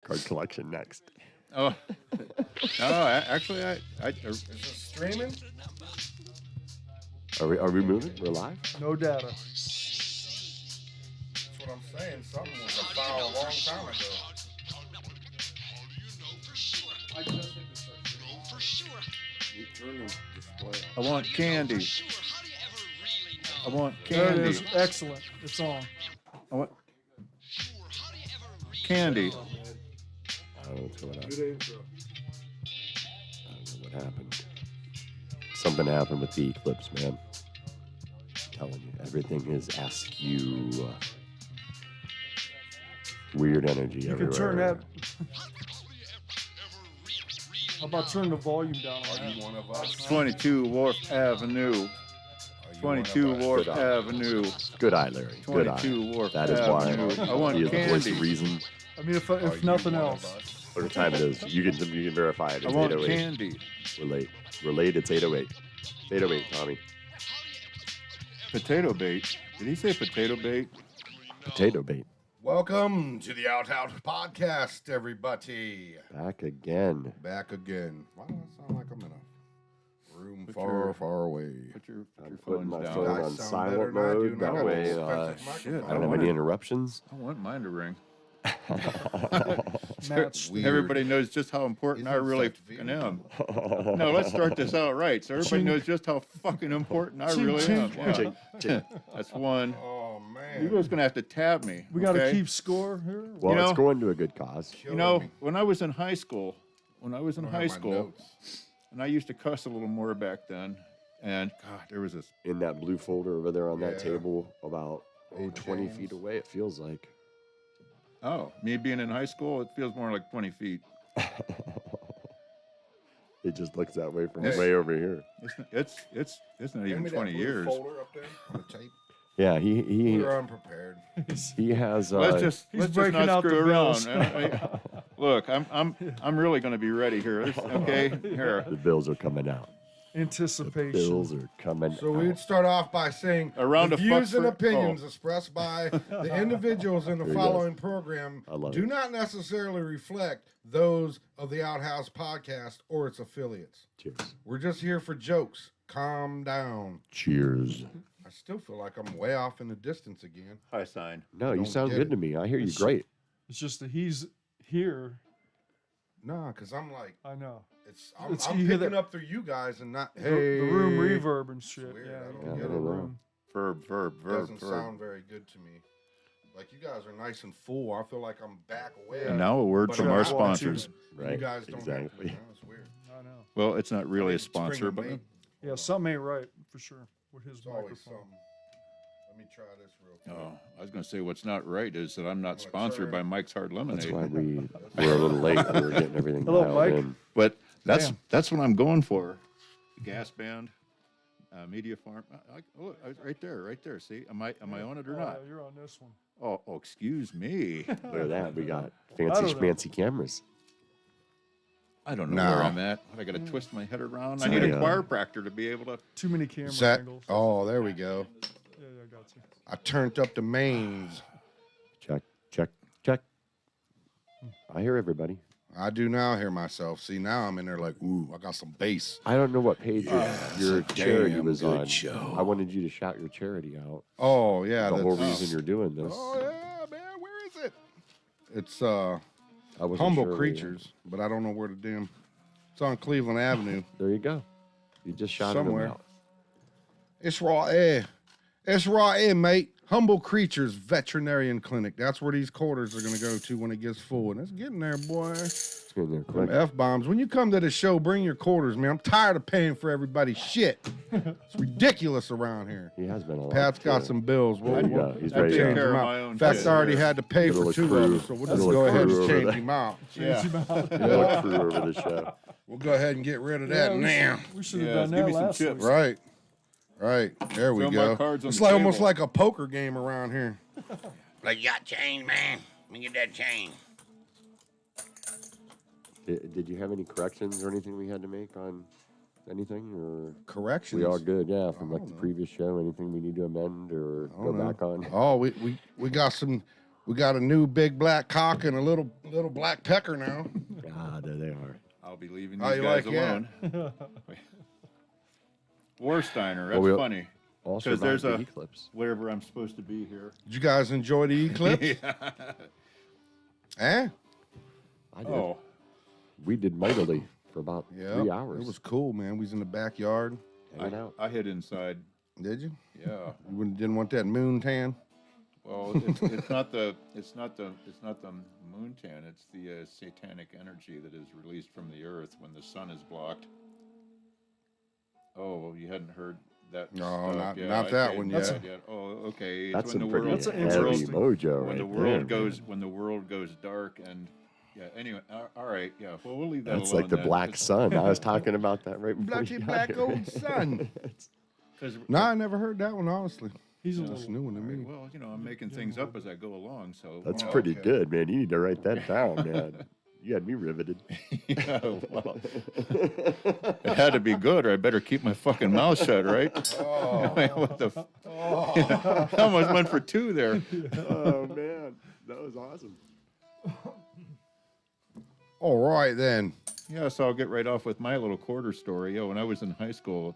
card collection next. Oh, no, actually, I Is this streaming? Are we moving? We're live? No data. That's what I'm saying. Something was a foul a long time ago. I want candy. I want There it candy. is. Excellent. It's on. I want candy. I don't know what's going on. I don't know what happened. Something happened with the eclipse, man. I'm telling you, everything is askew. Weird energy You everywhere. can turn that. How about turn the volume down on Are you that? one of us? 22 Wharf Avenue. Are you one of 22 us? Wharf Good eye. Avenue. Good eye, Larry. Good eye. 22 Wharf That is why Avenue. I want he is the voice candy. of reason. I mean, if Are you nothing one of else. us? What time it is? You can verify it. I It's want 8:08. candy. We're late. We're late. It's 8:08. 8:08, Tommy. Potato bait. Did he say potato bait? Potato bait. Welcome to the Outhouse podcast, everybody. Back again. Back again. Why do I sound like I'm in a room Put far, your- far away? Put your I'm phones putting my down. phone Guys on sound silent better than I do, mode. and I That got way, this expensive shit, I microphone. don't have any interruptions. I want mine to ring. Match. Weird. Everybody knows just how important I Isn't really such fucking weird. am. No, let's start this out right. So everybody Chink. knows just how fucking important I Chink, really am. chink. Yeah. Chink, chink. That's one. Oh, You man. guys gonna have to tab me. We got to okay? keep score here. Well, You it's know- going to a good cause. You know, me. when I was in high school, I don't have my notes. and I used to cuss a little more back then, and God, there was this. In that blue folder over there on that Yeah. table, about 20 James. feet away, it feels like. Oh, me being in high school, it feels more like 20 feet. It just looks that way from Hey. way over here. It's not Hand even me that 20 blue years. folder up there on the tape. Yeah, We were unprepared. he has. Let's just breaking not out the screw bills. around. Look, I'm really going to be ready here. Okay, here. the bills are coming out. The Anticipation. bills are coming So out. we'd start off by saying A round the of views fucks and for- opinions expressed by the individuals in the There he goes. following program I love do it. not necessarily reflect those of the Outhouse podcast or its affiliates. Cheers. We're just here for jokes. Calm down. Cheers. I still feel like I'm way off in the distance again. High sign. No, you Don't sound get good it. to me. I hear you It's- great. It's just that he's here. Nah, because I'm like, I know. I'm It's- you hear picking that- up through you guys and not, The- hey. The room reverb and shit. weird. Yeah, I you don't don't get get it. a room. Verb. Doesn't sound very good to me. Like, you guys are nice and full. I feel like I'm back away. And now a word But from I'm our not sponsors. You Right. guys don't Exactly. have to. You know, it's weird. I know. Well, it's not really a It's spring sponsor, of but May. Yeah, something ain't right for sure with his It's always microphone. something. Let me try this real quick. oh, I was going to say what's not right is that I'm not Wanna sponsored turn- by Mike's Hard That's Lemonade. why we're a little late. We were getting everything Hello, dialed Mike. in. But that's Damn. what I'm going for. The gas band, media farm. Right there. See, am I on it or not? You're on this one. Oh, excuse me. Look at that. We got I fancy don't know. schmancy cameras. I don't know No. where I'm at. I got to twist my head around. I So need a yeah. chiropractor to be able to. Too many camera Is that? angles. Oh, there we go. Yeah, I got you. I turned up the mains. Check, check, check. I hear everybody. I do now hear myself. See, now I'm in there like, ooh, I got some bass. I don't know what page your it's a charity damn was good on. show. I wanted you to shout your charity out. Oh, yeah. The whole that's- reason you're doing this. Oh, yeah, man. Where is it? It's I wasn't Humble sure where you- Creatures, but I don't know where the damn. It's on Cleveland Avenue. There you go. You just shouted Somewhere. them out. It's right here. It's right here, mate. Humble Creatures Veterinarian Clinic. That's where these quarters are going to go to when it gets full. And it's getting there, boy. It's getting there Them quick. F-bombs. When you come to the show, bring your quarters, man. I'm tired of paying for everybody's shit. It's ridiculous around here. He has been a lot. Pat's got too. some bills. There you go. He's I ready take to change care him of out. my own In fact, shit. I already had to pay for Little two crew. of them, so we'll just Little go ahead crew and over change there. him out. Yeah. Little crew over the show. We'll go ahead and get rid of that now. We should have Yeah, done give that me some last chips. week. Right. Right. There we Throw my go. cards on It's the like almost table. like a poker game around here. Like, you got change, man. Let me get that change. Did you have any corrections or anything we had to make on anything? Or Corrections. we all good? Yeah, from like don't the know. previous show. Anything we need to amend or I go don't know. back on? Oh, we got some We got a new big black cock and a little black pecker now. Ah, there they are. I'll be leaving How these you guys like that? alone. Warsteiner, that's Well, funny. Also, Because there's the a eclipse. wherever I'm supposed to be here. Did you guys enjoy the eclipse? Yeah. Eh? I did. Oh, We did mightily for about Yeah. 3 hours. It was cool, man. We was in the backyard. hanging out. I hid inside. Did you? Yeah. Didn't want that moon tan? Well, it's not the moon tan. It's the satanic energy that is released from the earth when the sun is blocked. Oh, well, you hadn't heard that? No, stuff. not that okay, one not yet. that yet. Oh, okay. That's when some the pretty world, That's an heavy interesting- mojo when the right world there. goes when the world goes dark and yeah. Anyway, all right. Yeah. Well, we'll leave that That's alone. like the then, black sun. I was talking about that right before Blacky you got black here. old sun. 'cause- No, I never heard that one, honestly. He's a That's a little. new one to all right, me. well, I'm making things up as I go along. So That's Oh, pretty okay. good, man. You need to write that down, man. You had me riveted. yeah, well, it had to be good, or I better keep my fucking mouth shut, right? What the? I almost went for 2 there. Oh man, that was awesome. All right, then. Yeah, so I'll get right off with my little quarter story. When I was in high school,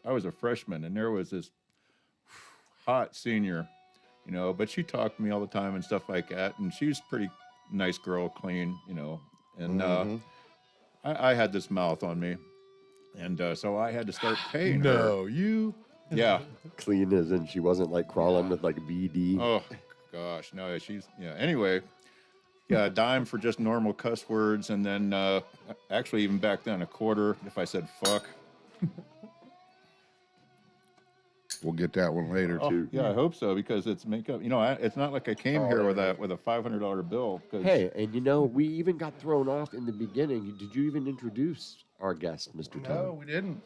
I was a freshman, and there was this hot senior, but she talked to me all the time and stuff like that, and she was pretty nice girl, clean, and Mhm. I had this mouth on me, and so I had to start paying her. No, you. Yeah. Clean as in she wasn't like crawling with like BD. Oh gosh, no, Anyway, yeah, a dime for just normal cuss words, and then actually even back then a quarter if I said fuck. We'll get that one later, too. Yeah, I hope so because it's makeup. It's not like I came here with a $500 bill. 'Cause- Hey, and we even got thrown off in the beginning. Did you even introduce our guest, Mr. No, Todd? we didn't.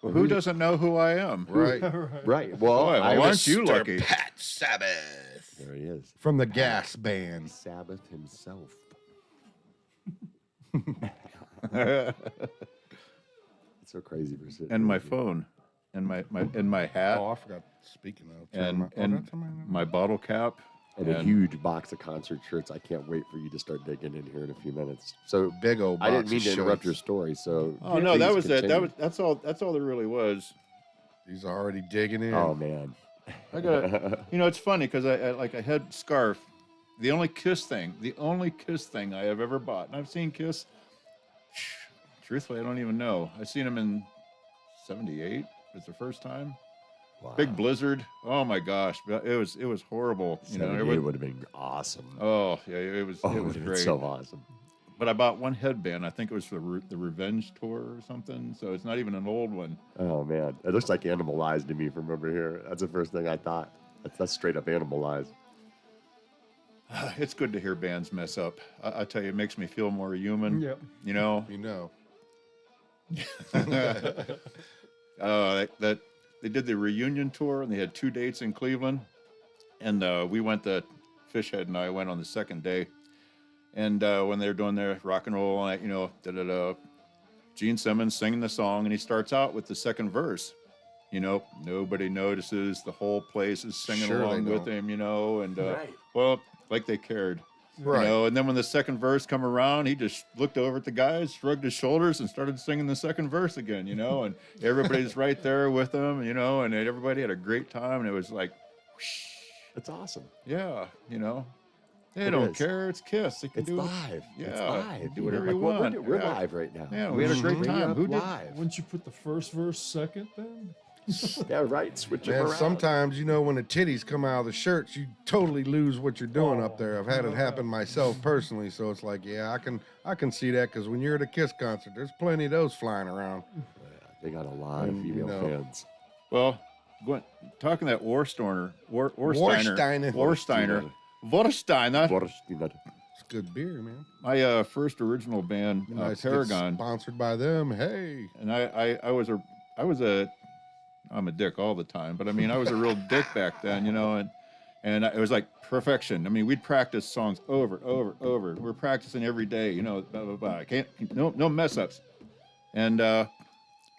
well, who doesn't know who I am? Right. Right. Well, Boy, I well, was. aren't you lucky? Pat Sabbath. There he is. From the gas band. Sabbath himself. It's so crazy for sitting. And my here. phone, and my hat, Oh, I forgot. Speaking of. and that's on my bottle cap, And a huge box of concert shirts. I can't wait for you to start digging in here in a few minutes. So big old box I didn't mean of to interrupt your shorts. story. So Oh no, that please was it. continue. That's all there really was. He's already digging in. Oh man. I got it's funny because I had Scarf, the only Kiss thing I have ever bought, and I've seen Kiss. Truthfully, I don't even know. I seen them in '78. It's the first time. Wow. Big blizzard. Oh my gosh, it was horrible. It would have been awesome. Oh yeah, it was Oh, it it was would have been great. so awesome. But I bought one headband. I think it was for the Revenge tour or something. So it's not even an old one. Oh man, it looks like Animalized to me from over here. That's the first thing I thought. That's straight up Animalized. It's good to hear bands mess up. I tell you, it makes me feel more human. Yep. You know. That they did the reunion tour and they had 2 dates in Cleveland, and we went. Fishhead and I went on the second day, and when they were doing their rock and roll all night, Gene Simmons singing the song, and he starts out with the second verse. Nobody notices. The whole place is singing Sure they along with don't. him. And Right. well, like they cared. Right. And then when the second verse come around, he just looked over at the guys, shrugged his shoulders, and started singing the second verse again, and everybody's right there with him, and everybody had a great time, and it was like, whoosh, It's awesome. yeah, they It don't is. care, it's Kiss, they can It's do live. Yeah, It's live. do You know, whatever like you what want. We're Yeah. live right now. Yeah, we had a great Straight time. up Who did? live? Wouldn't you put the first verse second then? Yeah, right. Switch it Man, around. sometimes when the titties come out of the shirts, you totally lose what you're doing up there. I've had it happen myself personally, so it's like, yeah, I can see that because when you're at a Kiss concert, there's plenty of those flying around. They got a lot of And, female fans. Well, talking that Warsteiner, Warsteiner. It's good beer, man. my first original band, Nice to get Paragon. sponsored by them. Hey, And I'm a dick all the time, but I mean, I was a real dick back then, and it was like perfection. I mean, we'd practice songs over. We're practicing every day, blah, blah, blah. No mess ups. And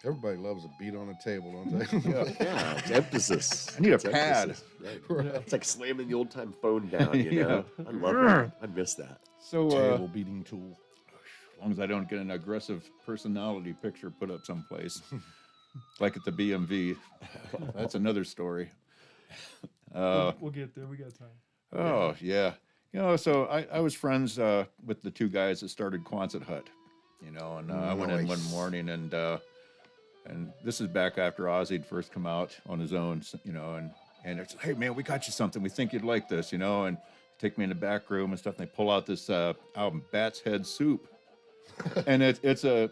Everybody loves a beat on the table, don't they? Yeah, it's emphasis. I need a It's pad. emphasis, right. It's like slamming the old time phone down, you know? I love that. I miss that. So, Table beating tool. as long as I don't get an aggressive personality picture put up someplace, like at the BMV, that's another story. We'll get there. We got time. Oh yeah, you know. So I was friends with the two guys that started Quonset Hut, you know, and I went in one Nice. morning and this is back after Ozzy'd first come out on his own, you know, and it's hey man, we got you something. We think you'd like this, you know, and take me in the back room and stuff. And they pull out this album, Bat's Head Soup, and it's a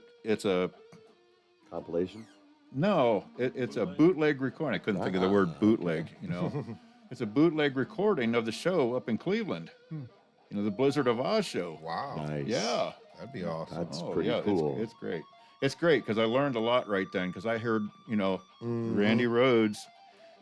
Compilation? no, it's a bootleg recording. I couldn't think of the word bootleg, you know. It's a bootleg recording of the show up in Cleveland. You know, the Blizzard of Oz show. Wow. Nice. Yeah. That'd be awesome. That's pretty cool. It's great. It's great because I learned a lot right then because I heard, you know, Randy Rhoads,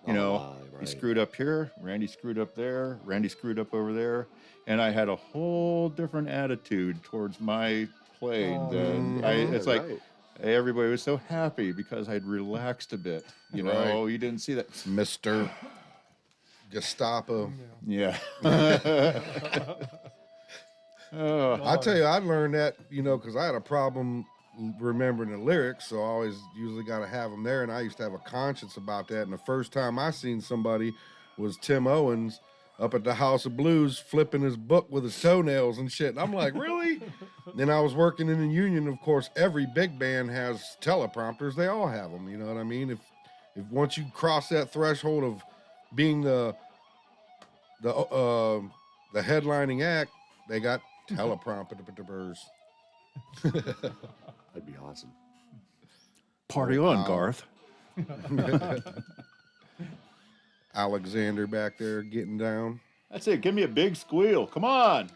you know, he right. screwed up here, Randy screwed up there, Randy screwed up over there. And I had a whole different attitude towards my play. It's like right. everybody was so happy because I'd relaxed a bit. You know, Right. you didn't see that. Mr. Gestapo. Yeah. I tell you, I learned that, you know, because I had a problem remembering the lyrics, so I always usually got to have them there, and I used to have a conscience about that. And the first time I seen somebody was Tim Owens up at the House of Blues flipping his book with his toenails and shit. And I'm like, really? Then I was working in the union. Of course, every big band has teleprompters. They all have them. You know what I mean? If once you cross that threshold of being the headlining act, they got teleprompters. That'd be awesome. Party on, Garth. Alexander back there getting down. That's it. Give me a big squeal. Come on.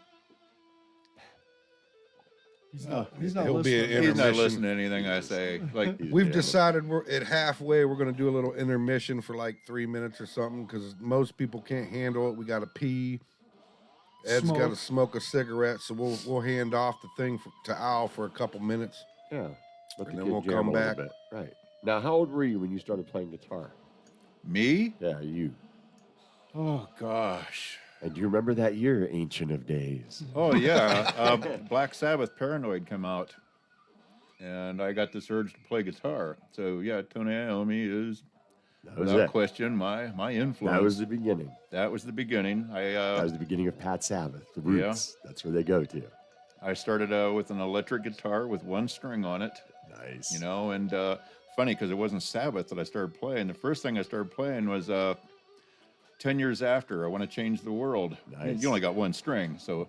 He's not He'll be listening. an He's not intermission. listening to anything I say. Like, We've decided we're at halfway. We're going to do a little intermission for like 3 minutes or something because most people can't handle it. We got to pee. Ed's got to smoke a cigarette, so we'll hand off the thing to Al for a couple minutes. Yeah. Let the And then kid we'll jam come a little back. bit. Right. Now, how old were you when you started playing guitar? me? Yeah, you. Oh, gosh. And do you remember that year, Ancient of Days? Oh, yeah. Black Sabbath Paranoid come out. And I got this urge to play guitar. So, yeah, Tony Iommi is, That was without it. question, my influence. That was the beginning. That was the beginning. That was the beginning of Pat Sabbath, the Roots. That's where they go to. I started with an electric guitar with one string on it. Nice. You know, and funny because it wasn't Sabbath that I started playing. The first thing I started playing was 10 years after. I Want to Change the World. Nice. You only got one string, so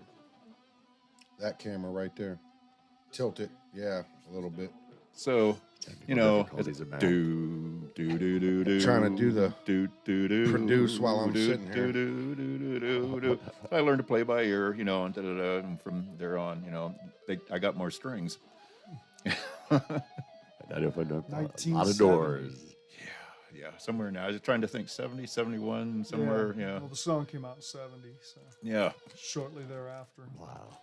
That camera right there. Tilt it. Yeah, a little bit. you know, difficulties about. do do do do do. Trying to do the do do do produce while I'm do, sitting here. Do, do, do, do, do. So I learned to play by ear, you know, and, and from there on, you know, I got more strings. That opened up a lot 1970. of doors. Yeah, somewhere now. I was trying to think 70, 71, somewhere. Yeah. Well, the song came out in 70, so Yeah. shortly thereafter. Wow.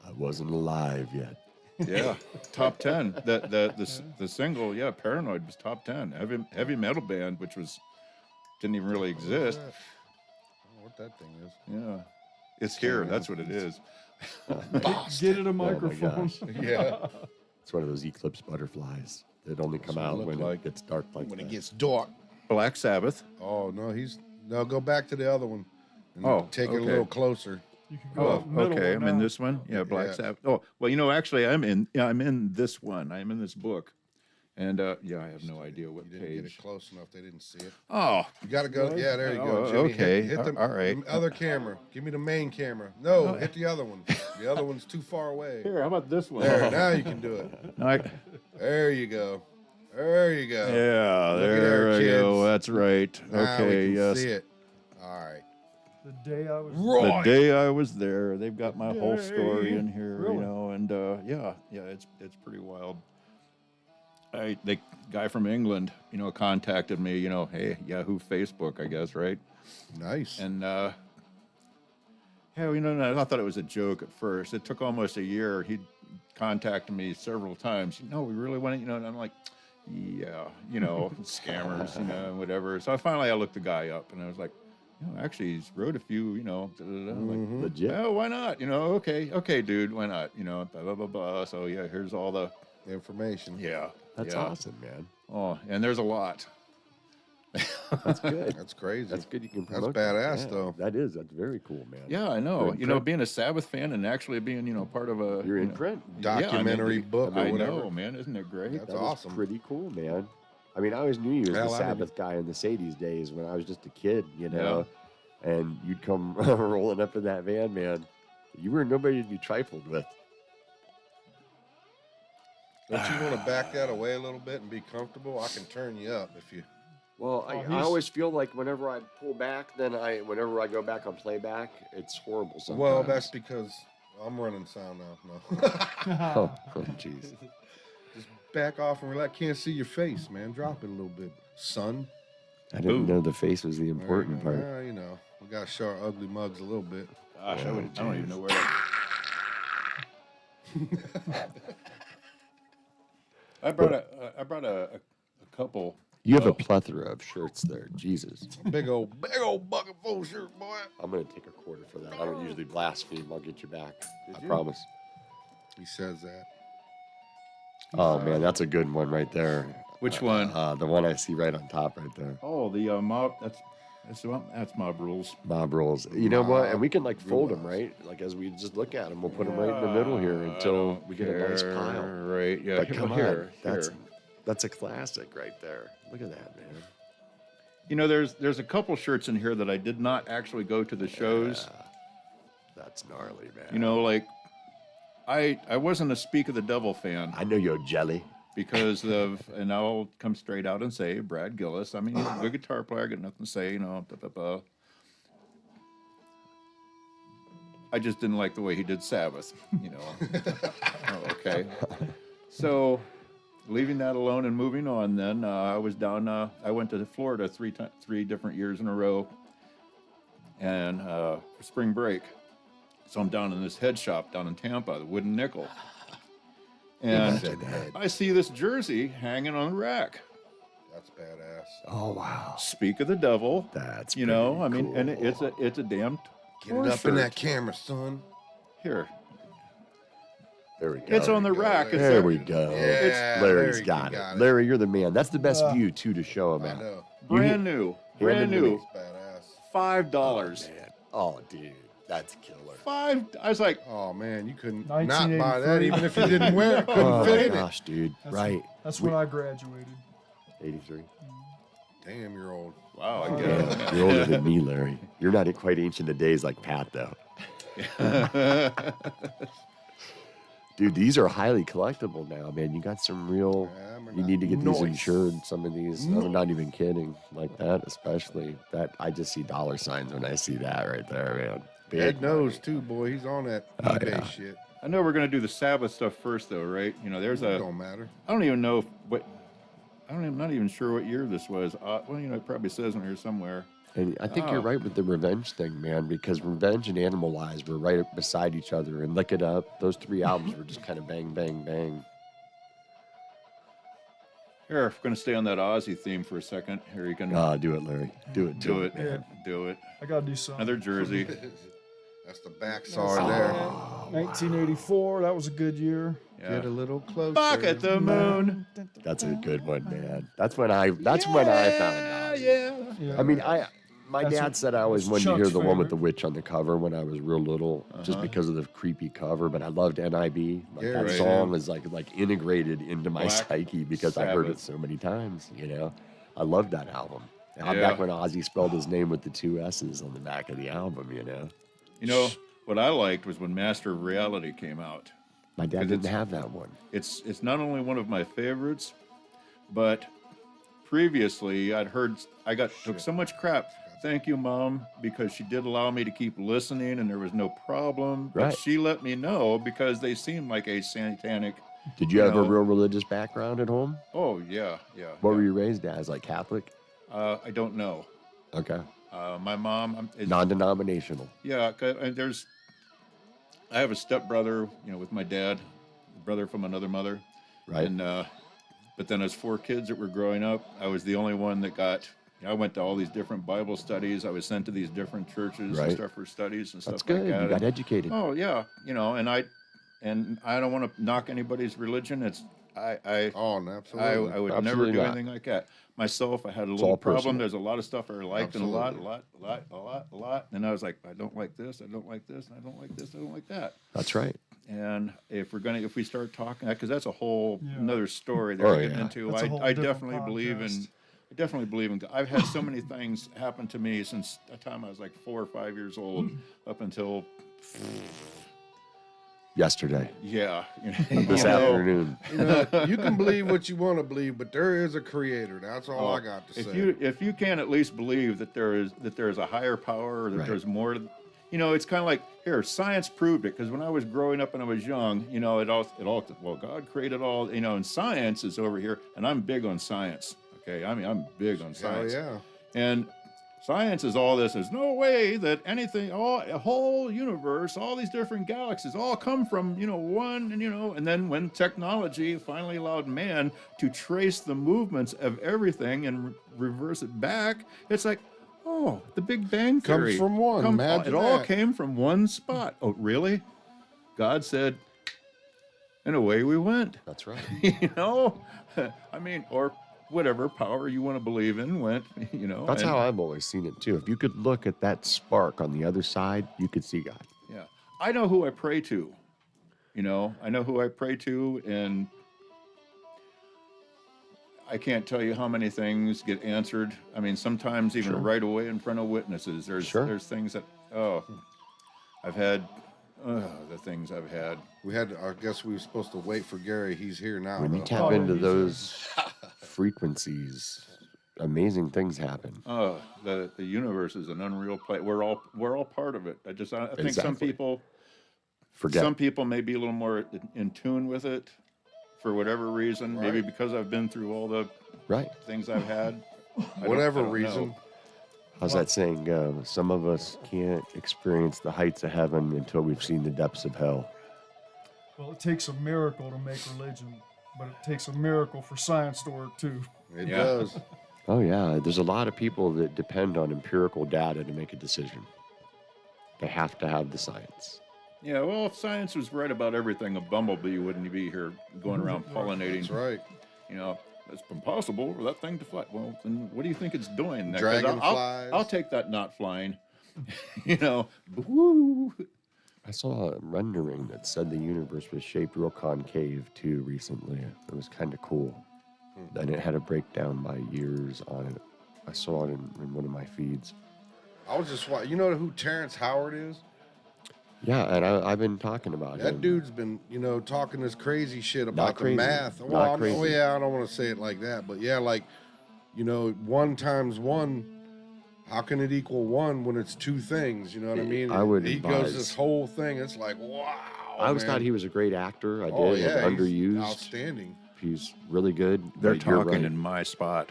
I wasn't alive yet. Yeah. Top 10. The single, yeah, Paranoid was top 10. Heavy metal band, which didn't even really exist. I don't know what that thing is. Yeah. It's here. That's what it is. Get it a microphone. gosh. Yeah. It's one of those eclipse butterflies that only come what it out looked when like. it gets dark like When that. it gets dark. Black Sabbath. Oh, no, go back to the other one. And Oh, take it a okay. little closer. You can go Oh, up middle okay. one I'm in now. this one. Yeah, Black Yeah. Sabbath. Oh, well, you know, actually, I'm in this one. I'm in this book, and yeah, I have no idea what You didn't get page. it close enough. They didn't see it. Oh, You got to go. Yeah, there you go. Oh, Jimmy. okay. Hit the All right. other camera. Give me the main camera. No, hit the other one. The other one's too far away. here. How about this one? There, now you can do it. No, There you go. There you go. yeah, Look at there there, I go. kids. That's right. Now Okay. we can Yes. see it. All right. The day I was The day I was there, they've got my whole story Day. in here, you Really? know, and yeah, it's pretty wild. The guy from England, you know, contacted me, you know, hey, Yahoo, Facebook, I guess, right? Nice. And yeah, you know, I thought it was a joke at first. It took almost a year. He contacted me several times. No, we really want to, you know, and I'm like, yeah, scammers, whatever. So finally I looked the guy up, and I was like, actually he's wrote a few, I'm like, Legit. oh, why not? Okay, dude, why not? Blah, blah, blah, blah. So yeah, here's all the Information. yeah. That's yeah. awesome, man. Oh, and there's a lot. That's good. That's crazy. That's good. You can That's promote badass, that. Yeah, though. That is. That's very cool, man. Yeah, I know. You're in print. Being a Sabbath fan and actually being, part of a You're in print. Documentary book or I whatever. know, man. Isn't it great? That's That is awesome. pretty cool, man. I mean, I always knew you as Hell, the I Sabbath guy in the Sadie's days when I was just a kid, and you'd come rolling up in that van, man. You were nobody to be trifled with. Don't you want to back that away a little bit and be comfortable? I can turn you up if you. Well, Oh, I he's- always feel like whenever I pull back, whenever I go back on playback, it's horrible sometimes. Well, that's because I'm running sound now. No. Oh, jeez. Just back off and relax. Can't see your face, man. Drop it a little bit, son. I didn't Boom. know the face was the important part. Well, we got to show our ugly mugs a little bit. Gosh, I don't even know where. I brought a couple. You have a plethora of shirts there. Jesus. Big old bucket full shirt, boy. I'm going to take a quarter for that. I don't usually blaspheme. I'll get you back. I promise. He says that. Oh, man, that's a good one right there. Which one? The one I see right on top right there. Oh, the mob. That's mob rules. Mob rolls. You know what? And we can fold them, right? Like as we just look at them, we'll put them right in the middle here until we get a nice pile. Right? Yeah. But come here, on, here. that's a classic right there. Look at that, man. There's a couple shirts in here that I did not actually go to the shows. Yeah. That's gnarly, man. I wasn't a Speak of the Devil fan I know you're jelly. because of, and I'll come straight out and say Brad Gillis. I mean, he's a good guitar player. I got nothing to say. Blah, blah, blah. I just didn't like the way he did Sabbath. Oh, okay. So, leaving that alone and moving on. Then I was down. I went to Florida three different years in a row, and for spring break. So I'm down in this head shop down in Tampa, the Wooden Nickel, and I see this jersey hanging on the rack. That's badass. Oh wow. Speak of the Devil. That's and it's a damn. Get it up in that camera, son. Here. There we go. It's on the we go, rack. Larry. There we go. Yeah, Larry's Larry, got you it. got it. Larry, you're the man. That's the best view too to show him I at. know. Brand new. Brand new. It's badass. $5. Man. Oh, dude, that's killer. I was like, Oh man, you couldn't not buy 1983. that even if you didn't wear it. Couldn't Oh fit my in gosh, dude. That's, Right. That's when I graduated. 83. it. Damn, you're old. wow, I Oh, get Yeah, you're older than me, Larry. You're not quite ancient of days like Pat, though. it. Dude, these are highly collectible now, man. You got some real. Yeah, we're You not- need to get these Noise. insured. Some of these, I'm not even kidding. Like that, especially that. I just see dollar signs when I see that right there, man. Big Ed knows money. too, boy. He's on that Oh, eBay yeah. shit. I know we're going to do the Sabbath stuff first, though, right? There's a. Don't matter. I don't even know I'm not even sure what year this was. Well, it probably says on here somewhere. And I think you're right with the revenge thing, man, because Revenge and Animalize were right beside each other. And Lick It Up, those three albums were just kind of bang, bang, bang. Here, if we're going to stay on that Ozzy theme for a second. Here, you can Do it, Larry. Do it. do it. Yeah. Do it. I gotta do something. Another jersey. That's the backsaw there. 1984. That was a good year. Yeah. Get a little closer. Back at the moon. That's a good one, man. That's when I found out. Yeah. Yeah. I mean, my That's dad what- said I always that's wanted to hear Chuck's the one with the favorite. witch on the cover when I was real little, just because of the creepy cover. But I loved NIB. Like Yeah, that right. song was like integrated into my Black psyche because I heard it Sabbath. so many times. I loved that album. And I'm Yeah. back when Ozzy spelled his name with the 2 S's on the back of the album. What I liked was when Master of Reality came out. My dad 'Cause didn't it's- have that one. It's not only one of my favorites, but previously took so much crap. Thank you, Mom, because she did allow me to keep listening and there was no problem. But Right. she let me know because they seemed like a satanic. Did you have a know- real religious background at home? Oh yeah. What yeah. were you raised as? Like Catholic? I don't know. Okay. My mom. Non-denominational. Yeah, I have a stepbrother, with my dad, brother from another mother. Right. And but then as 4 kids that were growing up, I was the only one that got. I went to all these different Bible studies. I was sent to these different churches Right. and stuff for studies and That's stuff good. like that. You got And- educated. Oh yeah, and I don't want to knock anybody's religion. It's I Oh, no, absolutely. I would Absolutely never do not. anything like that. Myself, I had a all little personal. problem. There's a lot of stuff I liked and a lot. Absolutely. And I was like, I don't like this, I don't like this, and I don't like this, I don't like that. That's right. And if we start talking, because that's a whole Yeah. another story that Oh, we're getting yeah. into. That's a whole I different definitely believe in. podcast. I definitely believe in God. I've had so many things happen to me since the time I was like 4 or 5 years old, up until Yesterday, yeah, this afternoon. You know, you can believe what you want to believe, but there is a creator. That's all I got to say. If you can't at least believe that there is a higher power, or that Right. there's more, it's kind of like here, science proved it. Because when I was growing up and I was young, well, God created all, and science is over here, and I'm big on science. Okay, I mean, I'm big on Hell science. yeah. And science is all this. There's no way that anything, a whole universe, all these different galaxies, all come from, one, and then when technology finally allowed man to trace the movements of everything and reverse it back, it's like, oh, the Big Bang Comes Theory. from one. Imagine it all that. came from one spot. Oh, really? God said, and away we went. That's right. I mean, or whatever power you want to believe in went, That's and- how I've always seen it too. If you could look at that spark on the other side, you could see God. Yeah. I know who I pray to. I know who I pray to, and I can't tell you how many things get answered. I mean, sometimes even Sure. right away in front of witnesses. There's things that, I've had, the things I've had. I guess we were supposed to wait for Gary. He's here now. When you though. tap Oh, into he's- those frequencies, amazing things happen. Oh, the universe is an unreal place. We're all part of it. I think some Exactly. people, Forget. Some people may be a little more in tune with it for whatever reason. Maybe Right. because I've been through all the Right. things I've had. Whatever I don't reason. know. How's that saying go? Some of us can't experience the heights of heaven until we've seen the depths of hell. Well, it takes a miracle to make religion, but it takes a miracle for science to work too. It Yeah. does. Oh, yeah. There's a lot of people that depend on empirical data to make a decision. They have to have the science. Yeah, well, if science was right about everything, a bumblebee wouldn't be here going around pollinating. That's right. It's impossible for that thing to fly. Well, then what do you think it's doing? 'Cause Dragonflies. I'll take that not flying. Woo. I saw a rendering that said the universe was shaped real concave too recently. It was kind of cool. And it had a breakdown by years on it. I saw it in one of my feeds. I was just watching. You know who Terrence Howard is? Yeah, and I've been talking about That him. dude's been, talking this crazy shit about crazy. the math. Not Well, crazy. yeah, I don't want to say it like that, but yeah, like, 1 times 1, how can it equal 1 when it's 2 things? You know what I mean? I would He advise- goes this whole thing. It's like, wow. I always man. thought he was a great actor. I did. Oh yeah, and he's underused. outstanding. He's really good. They're but you're talking right. in my spot.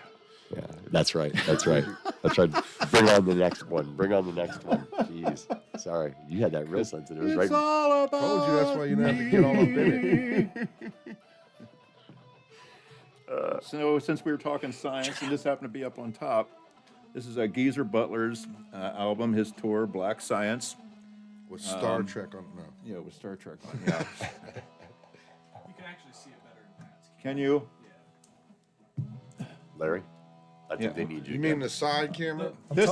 Yeah, that's right. That's right. That's right. Bring on the next one. Bring on the next one. Jeez. Sorry. You had that real sensitive. It was right. all about Told you that's why you never get all up in it. So since we were talking science, and this happened to be up on top, this is a Geezer Butler's album, his tour, Black Science. With Star Trek on no. Yeah, with Star Trek on. Yeah. You can actually see it better in France. Can you? Larry? I think Yeah. they need you. You mean the side camera? This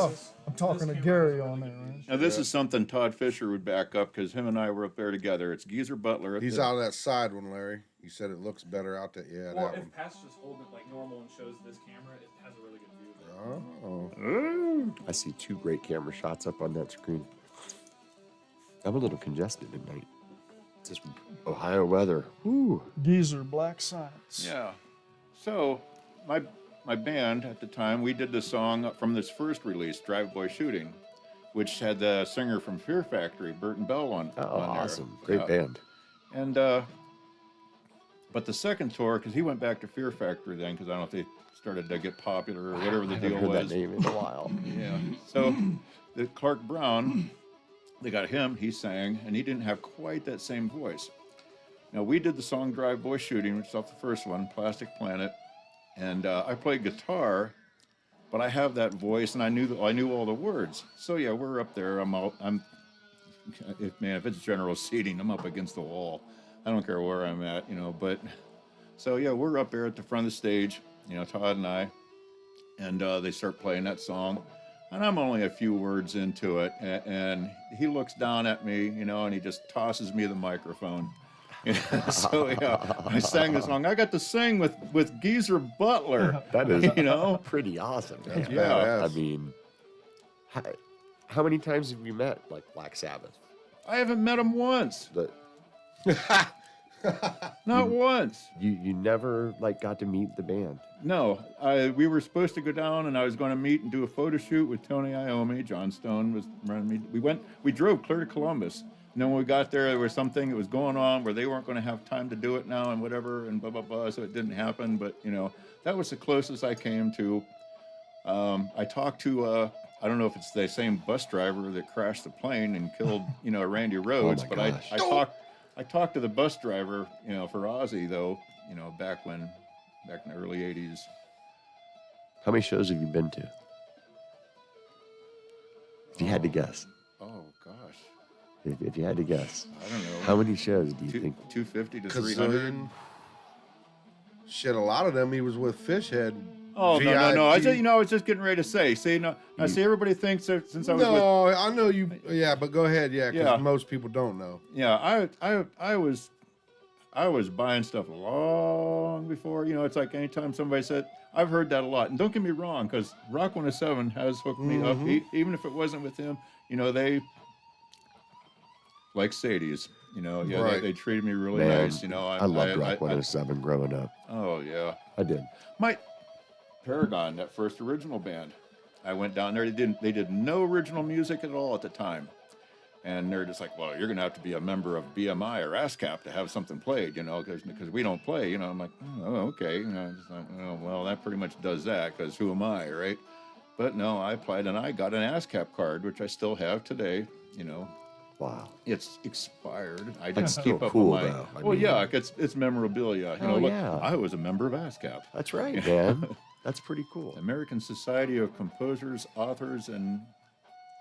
I'm talking to Gary on there, right? Now this is something Todd Fisher would back up because him and I were up there together. It's Geezer Butler. He's out of that side one, Larry. He said it looks better out there. Yeah, Well, that if one. Pat's just holding it like normal and shows this camera, it has a really good view of it. Oh. I see 2 great camera shots up on that screen. I'm a little congested at night. It's just Ohio weather. Woo. Geezer, Black Science. Yeah. So my band at the time, we did the song from this first release, Drive Boy Shooting, which had the singer from Fear Factory, Burton Bell, on Oh, on there. awesome. Great Yeah. band. And but the second tour, because he went back to Fear Factory then, because I don't know if they started to get popular or whatever the I haven't deal heard was. that name in a while. Yeah. So the Clark Brown, they got him. He sang, and he didn't have quite that same voice. Now, we did the song Drive Boy Shooting, which is off the first one, Plastic Planet. And I played guitar, but I have that voice, and I knew all the words. So, yeah, we're up there. If it's general seating, I'm up against the wall. I don't care where I'm at, but... So, yeah, we're up there at the front of the stage, Todd and I, and they start playing that song. And I'm only a few words into it, and he looks down at me, and he just tosses me the microphone. So, yeah, I sang the song. I got to sing with Geezer Butler. That is pretty awesome. That's Man. badass. I mean, how many times have you met, like, Black Sabbath? I haven't met him once. The, Not once. you never, like, got to meet the band? No, we were supposed to go down, and I was going to meet and do a photo shoot with Tony Iommi. John Stone was running me. We drove clear to Columbus. And then when we got there was something that was going on where they weren't going to have time to do it now and whatever and blah, blah, blah. So it didn't happen. But, that was the closest I came to. I talked to, I don't know if it's the same bus driver that crashed the plane and killed, Randy Rhodes. my But gosh. I talked to the bus driver, for Ozzy, though, back in the early 80s. How many shows have you been to? If you had to guess. Oh, gosh. If you had to guess. I don't know. How many shows do you think? 250 to 300? Gazillion. Shit, a lot of them he was with Fishhead. Oh, no. VIP. I was just getting ready to say. See, no, I see everybody thinks that since I was with... No, I know you. Yeah, but go ahead. Yeah, because Yeah. most people don't know. Yeah, I was buying stuff long before, it's like anytime somebody said, I've heard that a lot. And don't get me wrong, because Rock 107 has hooked me up, even if it wasn't with him, they, like Sadie's, Right. they treated me really Man, nice, I loved Rock 107 growing up. Oh, yeah. I did. My Paragon, that first original band, I went down there, they did no original music at all at the time. And they're just like, well, you're going to have to be a member of BMI or ASCAP to have something played, because we don't play. I'm like, oh, okay. Just like, oh, well, that pretty much does that, because who am I, right? But no, I applied, and I got an ASCAP card, which I still have today. Wow. It's expired. I That's didn't still keep up cool, with my... though. I Well, mean- yeah, it's memorabilia. Oh, Look, yeah. I was a member of ASCAP. That's right, man. That's pretty cool. American Society of Composers, Authors, and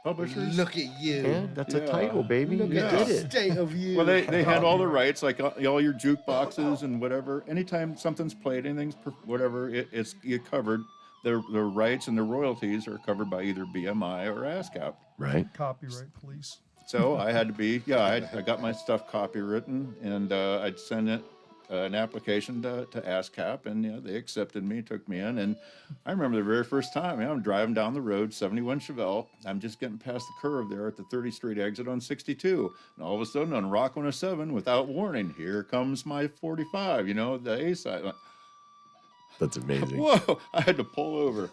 Publishers. Look at you. Man, that's a Yeah. title, baby. Look You at did the it. state of you. Well, they had all the rights, like all your jukeboxes and whatever. Anytime something's played, anything's whatever, it's covered. The rights and the royalties are covered by either BMI or ASCAP. Right? Copyright police. So I had to be, I got my stuff copywritten, and I'd send it an application to ASCAP, and they accepted me, took me in. And I remember the very first time, I'm driving down the road, 71 Chevelle. I'm just getting past the curve there at the 30th Street exit on 62. And all of a sudden on Rock 107, without warning, here comes my 45, the A side. That's amazing. Whoa, I had to pull over.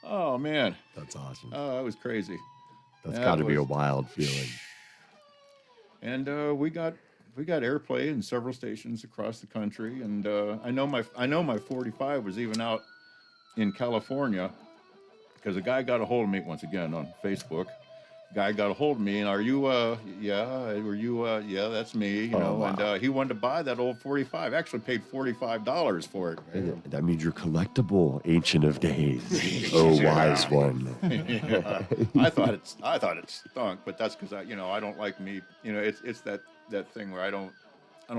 Oh man. That's awesome. Oh, that was crazy. That's that got to be a was- wild feeling. And we got airplay in several stations across the country, and I know my 45 was even out in California, because a guy got a hold of me once again on Facebook. Guy got a hold of me, and are you yeah, that's me, wow. and he wanted to buy that old 45. Actually paid $45 for it. That means you're collectible, Ancient of Days. Oh, wise one. Yeah. I thought it stunk, but that's because I don't like me. It's that thing where I don't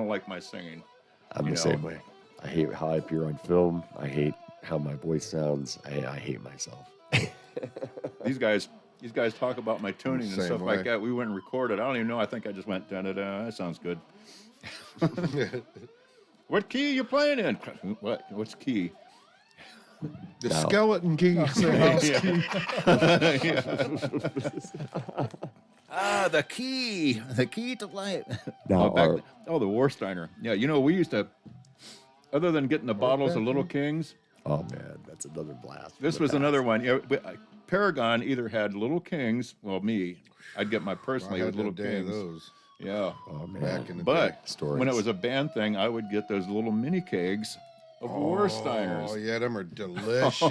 like my singing. I'm the same way. I hate how I appear on film. I hate how my voice sounds. I hate myself. These guys talk about my tuning and Same stuff way. like that. We went and recorded. I don't even know. I think I just went da da da. That sounds good. What key you playing in? What's key? The No. skeleton key. The key to life. Now, the Warsteiner. Yeah, we used to. Other than getting the bottles of Little Kings, oh man, that's another blast. this was another one. Paragon either had Little Kings. Well, me, I'd get my I personally had with Little a day of Kings. those Yeah. Oh man, back in the day. But Stories. when it was a band thing, I would get those little mini kegs of Warsteiners. Oh yeah, them are delicious.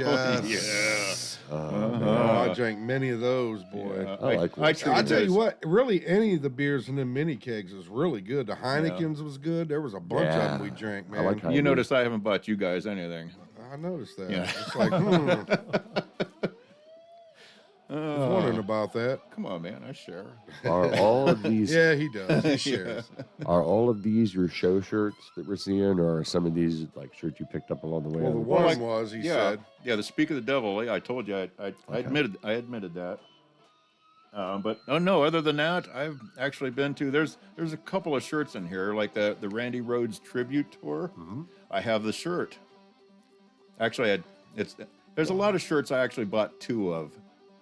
Yeah. Oh, I drank many of those, boy. Yeah, I like I whiskey. treated I tell you those- what, really, any of the beers in the mini kegs is really good. The Heineken's was good. There was a bunch of them we Yeah, drank, I man. like You notice I haven't bought you guys anything. I noticed that. Yeah. It's like, I was wondering about that. Come on, man, I share. Are all of these Yeah, he does. He shares. are all of these your show shirts that we're seeing, or are some of these like shirts you picked up along the way? Well, the on one like- was, he yeah, said. yeah. The Speak of the Devil. Yeah, I told you. I admitted that. But no. Other than that, I've actually been to. There's a couple of shirts in here, like the Randy Rhoads tribute tour. Mhm. I have the shirt. Actually, there's a lot of shirts I actually bought 2 of.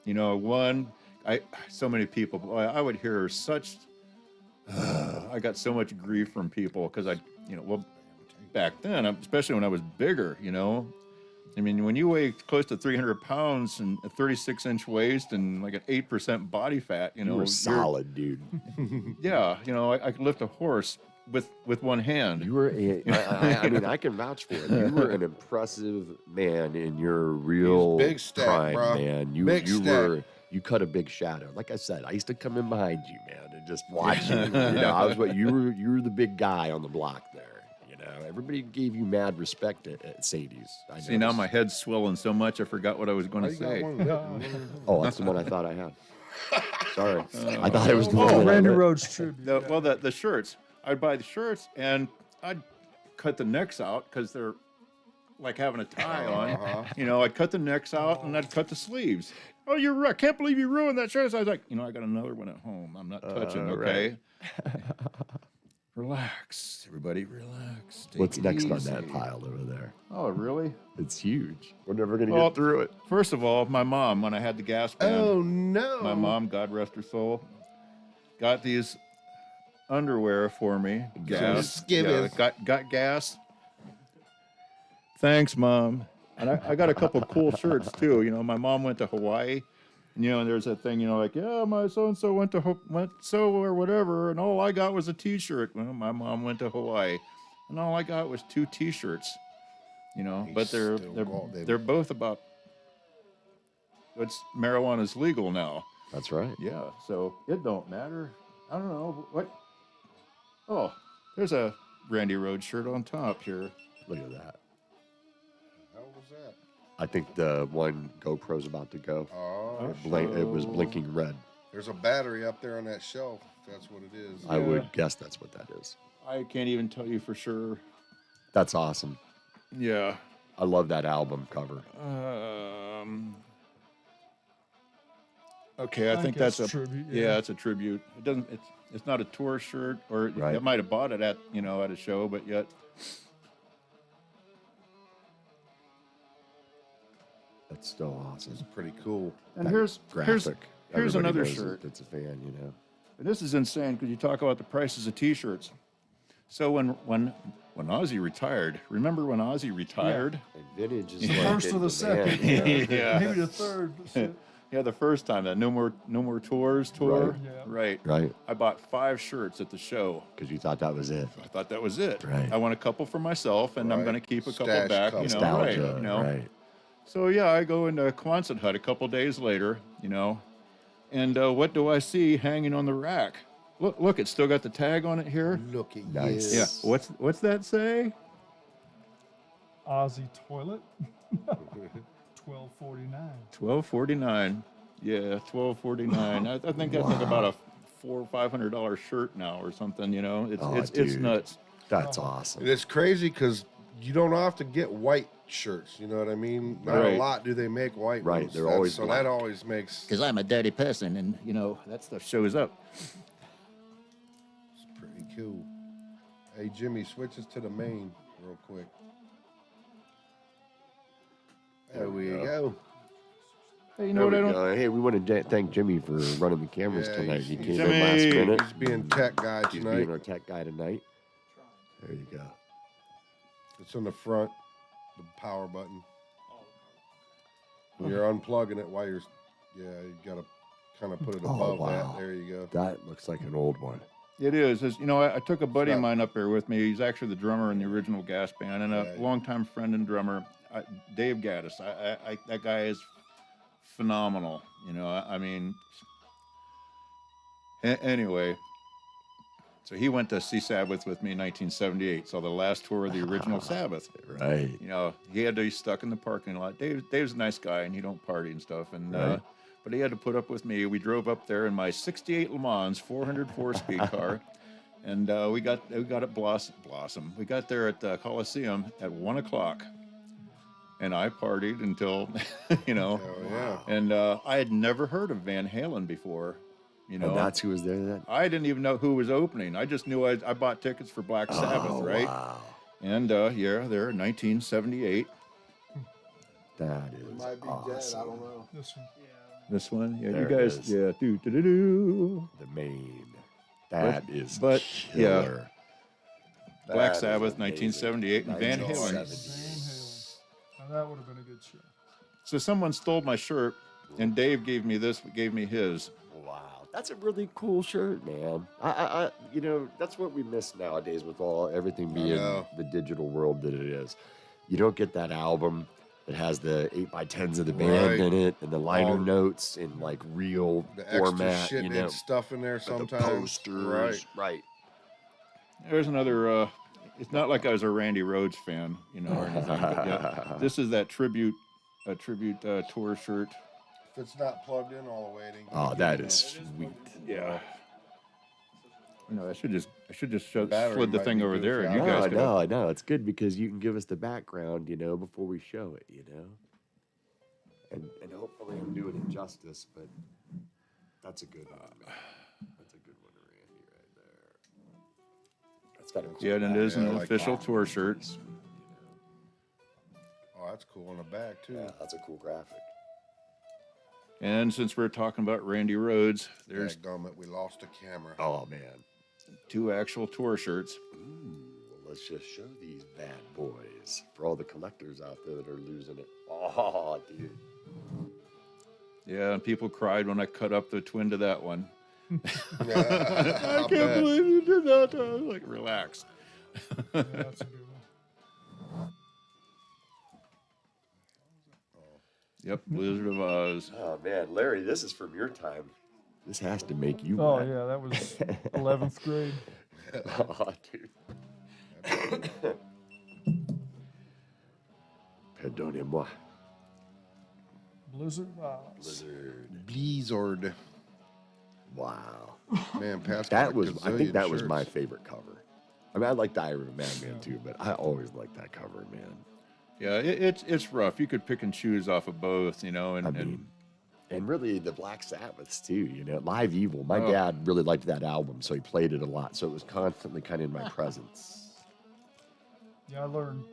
You know, one. So many people. Boy, I would hear such. I got so much grief from people because back then, especially when I was bigger, I mean, when you weigh close to 300 pounds and a 36-inch waist and like an 8% body fat, You were solid, dude. Yeah, I could lift a horse with one hand. You were. I mean, I can vouch for it. You were an impressive man in your real big stack, prime, bro. man. You Big stack. were. You cut a big shadow. Like I said, I used to come in behind you, man, and just watch you. I was what you were. You were the big guy on the block there. Everybody gave you mad respect at Sadie's. I See, now noticed. my head's swelling so much I forgot what I was going Why to you got say. one lit? Oh, that's the one I thought I had. Sorry, I thought it was the Oh, one. that I Randy lit. Rhoads tribute. The shirts. I'd buy the shirts and I'd cut the necks out because they're like having a tie on. I'd cut the necks out and I'd cut the sleeves. Oh, you're right. I can't believe you ruined that shirt. So I was like, I got another one at home. I'm not touching, okay? Relax, everybody, relax. Take What's it next on easy. that pile over there? Oh, really? It's huge. We're never gonna Well, get through it. First of all, my mom, when I had the gas band, Oh, no. my mom, God rest her soul, got these underwear for me. Gas. skivvies. Got gas. Thanks, Mom. And I got a couple cool shirts too. My mom went to Hawaii. And there's that thing, like, yeah, my so-and-so went or whatever, and all I got was a T-shirt. Well, my mom went to Hawaii, and all I got was 2 T-shirts. But they're both about. Marijuana's legal now. That's right. Yeah, so it don't matter. I don't know what. Oh, there's a Randy Rhoads shirt on top here. Look at that. How was that? I think the one GoPro's about to go. Oh, It was blinking red. there's a battery up there on that shelf. If that's what it is. I would guess that's what that is. I can't even tell you for sure. That's awesome. Yeah. I love that album cover. Okay, I think that's a tribute. yeah, it's a tribute. It doesn't. It's not a tour shirt, or Right. I might have bought it at at a show, but yet. That's still awesome. It's pretty cool. And That here's graphic. here's Everybody another knows shirt. That's a fan, And this is insane because you talk about the prices of T-shirts. So when Ozzy retired, remember when Ozzy retired? And vintage is Yeah. like First or in the demand. second. Yeah. Maybe the third. Yeah, the first time that no more tours tour. Right. Yeah. Right. Right? I bought 5 shirts at the show. Because you thought that was it. I thought that was it. Right. I want a couple for myself, and I'm Right. going to keep a couple Stash back. couple. Nostalgia. Right. Right. So yeah, I go into Quonset Hut a couple days later, and what do I see hanging on the rack? Look, it's still got the tag on it here. Look at Nice. you. Yeah. What's that say? Aussie toilet. 12.49. $12.49. Yeah, $12.49. I think that's like about a $400 or $500 shirt now or something. It's Oh, it's dude. nuts. That's awesome. And it's crazy because you don't often get white shirts. You know what I mean? Not a Right. lot do they make white Right, ones. they're That's- always so black. that always makes Because I'm a dirty person, and That stuff shows up. it's pretty cool. Hey Jimmy, switch us to the main real quick. There we go. Hey, you There know what we I don't? go. Hey, we want to thank Jimmy for running the cameras Yeah, tonight. He he's- came Jimmy. in last minute. He's being tech guy He's tonight. being our tech guy tonight. There you go. It's on the front, the power button. When you're unplugging it while you're, you gotta kind of put it Oh, above wow. that. There you go. That looks like an old one. It is. I took a buddy of not- mine up there with me. He's actually the drummer in the original Gas Band and a Right. longtime friend and drummer, Dave Gaddis. That guy is phenomenal. You know, I mean, anyway. So he went to see Sabbath with me in 1978. So the last tour of the original Sabbath. Right. You know, he had to be stuck in the parking lot. Dave's a nice guy, and he don't party and stuff. And Right. but he had to put up with me. We drove up there in my '68 Le Mans 404 speed car, and we got at Blossom. We got there at the Coliseum at 1 o'clock, and I partied until, you know, Hell yeah. and I had never heard of Van Halen before. You know, And that's who was there then? I didn't even know who was opening. I just knew I bought tickets for Black Sabbath, Oh, right? wow. And yeah, they're 1978. That is Might be awesome. dead. I don't know. This one. This one, yeah, There you it guys, is. yeah, do. The main. That is but, yeah. killer. Black That is Sabbath, amazing. 1978, and Van Halen. 1970. Van Halen. Now that would have been a good show. So someone stole my shirt, and Dave gave me his. Wow, that's a really cool shirt, man. I you know, that's what we miss nowadays with everything being know. the digital world that it is. You don't get that album that has the 8x10s of the band Right. in it and the liner All notes in like real The extra format, shit you know, and stuff in there but sometimes. the posters, right? There's another. It's not like I was a Randy Rhoads fan, you know, or anything. But yeah, this is that tribute tour shirt. If it's not plugged in all the way, it ain't Oh, gonna that get is in. sweet. Yeah. You know, I should just slid Battery the might thing be over good there, for and you. you No, guys I could. know, I know. It's good because you can give us the background, you know, before we show it, you know. And hopefully I'm doing it justice, but that's a good one. Man. That's a good one, Randy, right there. That's got a cool Yeah, and it is Yeah, an like official that. tour shirt. Sweet, Oh, that's cool on the back too. you know. Yeah, that's a cool graphic. And since we're talking about Randy Rhoads, there's Dadgummit, we lost a camera. Oh man. 2 actual tour shirts. Ooh, well, let's just show these bad boys for all the collectors out there that are losing it. Oh, dude. Yeah, and people cried when I cut up the twin to that one. Yeah, I can't believe you did that. I was like, relax. Yeah, that's a good one. Yep, Blizzard of Oz. Oh man, Larry, this is from your time. This has to make you Oh mad. yeah, that was 11th grade. Oh, dude. Pardonnez-moi. Blizzard. Blizzard. Blizzard. Wow. Man, past That was, I think that was my favorite cover. I mean, I like the Iron Man too, but I always liked that cover, man. Yeah, it's rough. You could pick and choose off of both, you know, I mean, and really the Black Sabbaths too, you know, Live Evil. My Oh. dad really liked that album, so he played it a lot. So it was constantly kind of in my presence. Yeah, I learned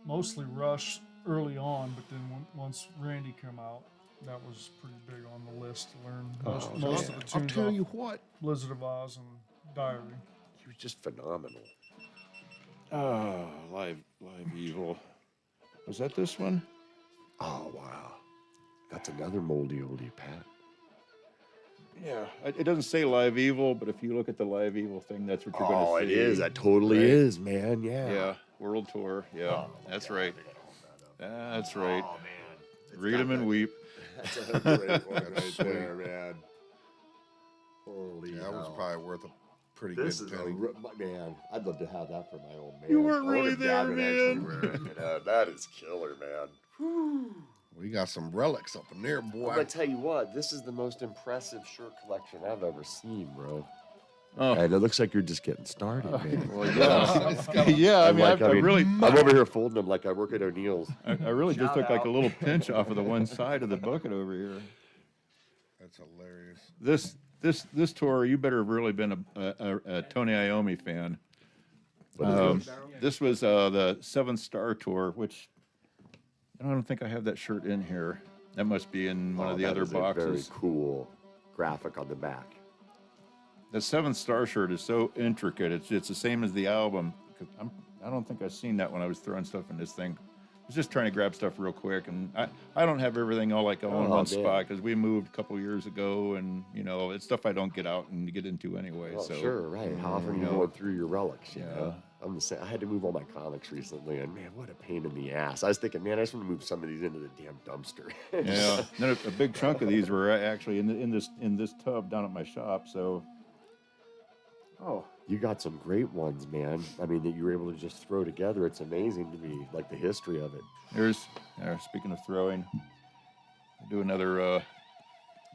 mostly Rush early on, but then once Randy came out, that was pretty big on the list to learn most of the I'll tunes tell off you what. Blizzard of Oz and Diary. He was just phenomenal. oh, Live Evil. Was that this one? Oh wow, that's another moldy oldie, Pat. Yeah, it doesn't say Live Evil, but if you look at the Live Evil thing, that's what you're going to Oh, see. it is. That totally Right. is, man. Yeah. Yeah, World Tour. Yeah, Oh, that's God, right. I gotta hold that up. That's right. Oh man. It's Read got them and that- weep. That's a great one right there, man. Holy Yeah, that was hell. probably worth a pretty This good is penny. man. I'd love to have that for my own man. You weren't I wonder really if there, Dad would actually man. wear it, you know. That is killer, man. We got some relics up in there, I'm boy. gonna tell you what. This is the most impressive shirt collection I've ever seen, bro. Oh, And it looks like you're just getting started, man. well, yeah. Yeah, I I'm mean, like, I really, I'm over here folding them like I work at O'Neill's. I really just Shout took like out. a little pinch off of the one side of the bucket over here. That's hilarious. This tour, you better have really been a Tony Iommi fan. What is this? This was the 7th Star Tour, which I don't think I have that shirt in here. That must be in one Oh, of the that other is a very boxes. cool graphic on the back. The 7th Star shirt is so intricate. It's the same as the album. I don't think I've seen that when I was throwing stuff in this thing. I was just trying to grab stuff real quick, and I don't have everything all like all in Oh, one man. spot because we moved a couple years ago, and you know it's stuff I don't get out and get into anyway. Well, so sure, right. How often are you know. going through your relics, you Yeah. know? I'm the same. I had to move all my comics recently, and man, what a pain in the ass. I was thinking, man, I just want to move some of these into the damn dumpster. Yeah. Then a big chunk of these were actually in this tub down at my shop. So. Oh. You got some great ones, man. I mean, that you were able to just throw together. It's amazing to me, like the history of it. Speaking of throwing, I'll do another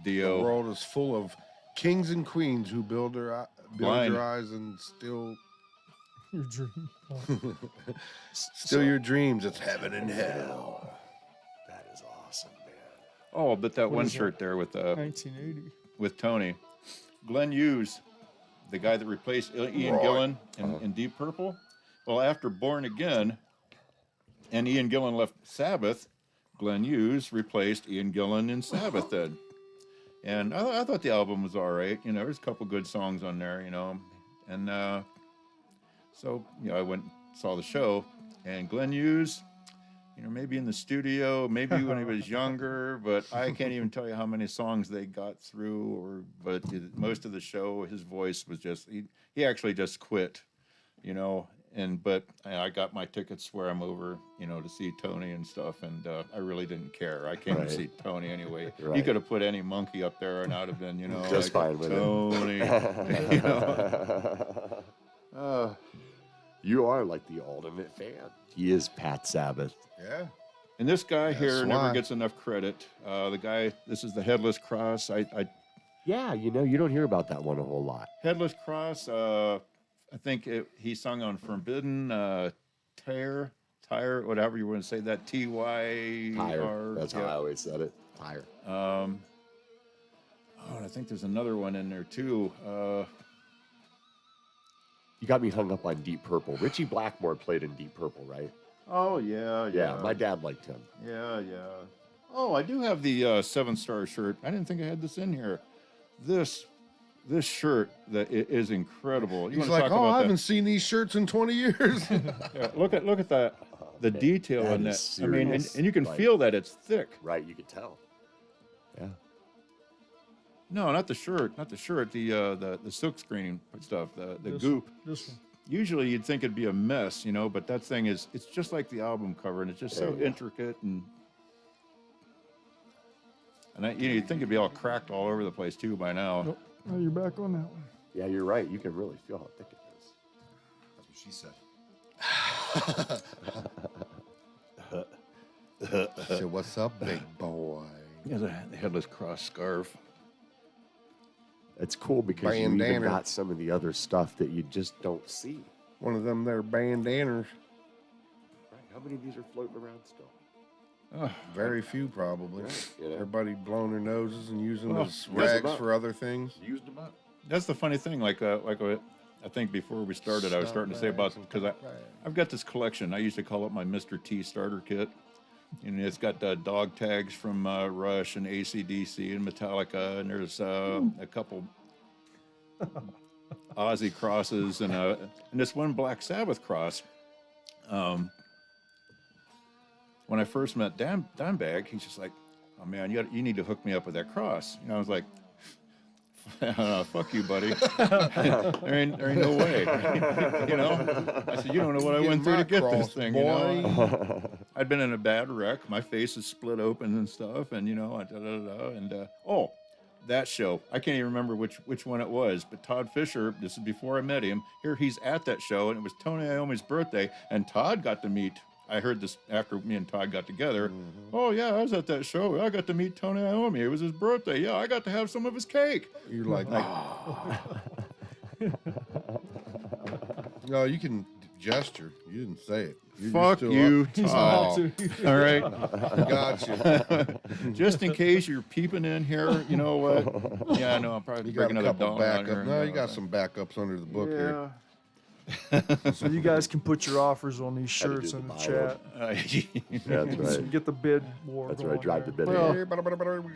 The DO. world is full of kings and queens who build your eyes and still Your dream. Oh. steal your dreams. It's heaven and hell. That is awesome, man. Oh, but that What one is that? shirt there with 1980. with Tony, Glenn Hughes, the guy that replaced Ian Right. Gillan in Deep Purple. Well, after Born Again, and Ian Gillan left Sabbath, Glenn Hughes replaced Ian Gillan in Sabbath then. And I thought the album was all right. You know, there's a couple good songs on there, you know. And so, you know, I went and saw the show. And Glenn Hughes, you know, maybe in the studio, maybe when he was younger, but I can't even tell you how many songs they got through. But most of the show, his voice was just, he actually just quit, you know. But I got my tickets where I'm over, you know, to see Tony and stuff, and I really didn't care. I came to see Tony anyway. He Right. could have put any monkey up there, and I'd have been, you know, Just like, fine with it. Tony. You know? You are like the ultimate fan. He is Pat Sabbath. Yeah. And this guy That's here never why. gets enough credit. The guy, this is the Headless Cross. Yeah, you know, you don't hear about that one a whole lot. Headless Cross. I think he sung on Forbidden, Tire, whatever you want to say that. TYR. Tire. That's how I always said it. Tire. And I think there's another one in there too. You got me hung up on Deep Purple. Richie Blackmore played in Deep Purple, right? Oh yeah. Yeah, my dad liked him. Yeah. Oh, I do have the 7-star shirt. I didn't think I had this in here. This shirt that is incredible. You He's wanna like, talk oh, about I that? haven't seen these shirts in 20 years. Yeah, look at that. The detail that in that. is I mean, serious. and you can Like- feel that it's thick. Right, you could tell. Yeah. No, not the shirt. Not the shirt. The silk screening stuff. The This- goop. This one. Usually you'd think it'd be a mess, you know, but that thing is, it's just like the album cover, and it's just so Yeah. intricate and you'd think it'd be all cracked all over the place too by now. Nope. Oh, you're back on that one. Yeah, you're right. You can really feel how thick it is. That's what she said. I said, what's up, big boy? Yeah, the Headless Cross scarf. It's cool because you even Bandana. got some of the other stuff that you just don't see. One of them there bandanas. Right. How many of these are floating around still? Oh, Very few, probably. You know? Everybody blowing their noses and using Well, those yes, rags about- for other things. Used them up. that's the funny thing. Like I think before we started, I was starting to say about, because I've got this collection. I used to call it my Mr. T starter kit. And it's got dog tags from Rush and AC/DC and Metallica, and there's a couple Ozzy crosses and this one Black Sabbath cross. When I first met Dimebag, he's just like, "Oh man, you need to hook me up with that cross." You know, I was like, "Fuck you, buddy. there ain't no way." You know, I said, "You don't know what I went through to get this thing." You know, I'd been in a bad wreck. My face is split open and stuff, and you know, that show. I can't even remember which one it was, but Todd Fisher. This is before I met him. Here he's at that show, and it was Tony Iommi's birthday, and Todd got to meet. I heard this after me and Todd got together. Oh yeah, I was at that show. I got to meet Tony Iommi. It was his birthday. Yeah, I got to have some of his cake. You're like, no, you can gesture. You didn't say it. You're Fuck still you, up. He's Todd. about to. All right. Gotcha. Just in case you're peeping in here, you know what? Yeah, I know. I'll probably You bring got a another couple dollar out backups. here. No, you got some backups under the book here. Yeah. So you guys can put your offers on these Had to shirts do in the the buy chat. That's So right. get the bid war. That's going right. Drive the there. bidding. Well, up. we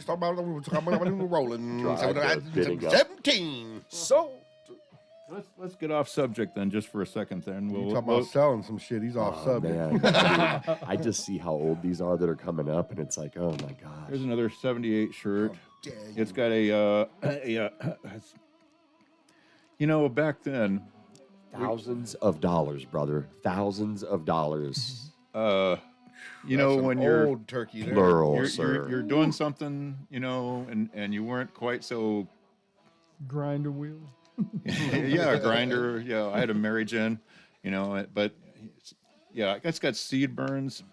talk about rolling. Drive the bidding up. 17. So Let's get off subject then, just for a second. Then You talking about selling some shit? He's off Oh, subject. man. I mean, I just see how old these are that are coming up, and it's like, oh my gosh. Here's another '78 shirt. Dare you. It's got a, you know, back then, Thousands of dollars, brother. Thousands of dollars. You know, That's an when you're old turkey there. Plural. you're, sir. you're doing something, you know, and you weren't quite so Grinder wheel. yeah, a grinder. Yeah, I had a marriage in, you know, but yeah, it's got seed burns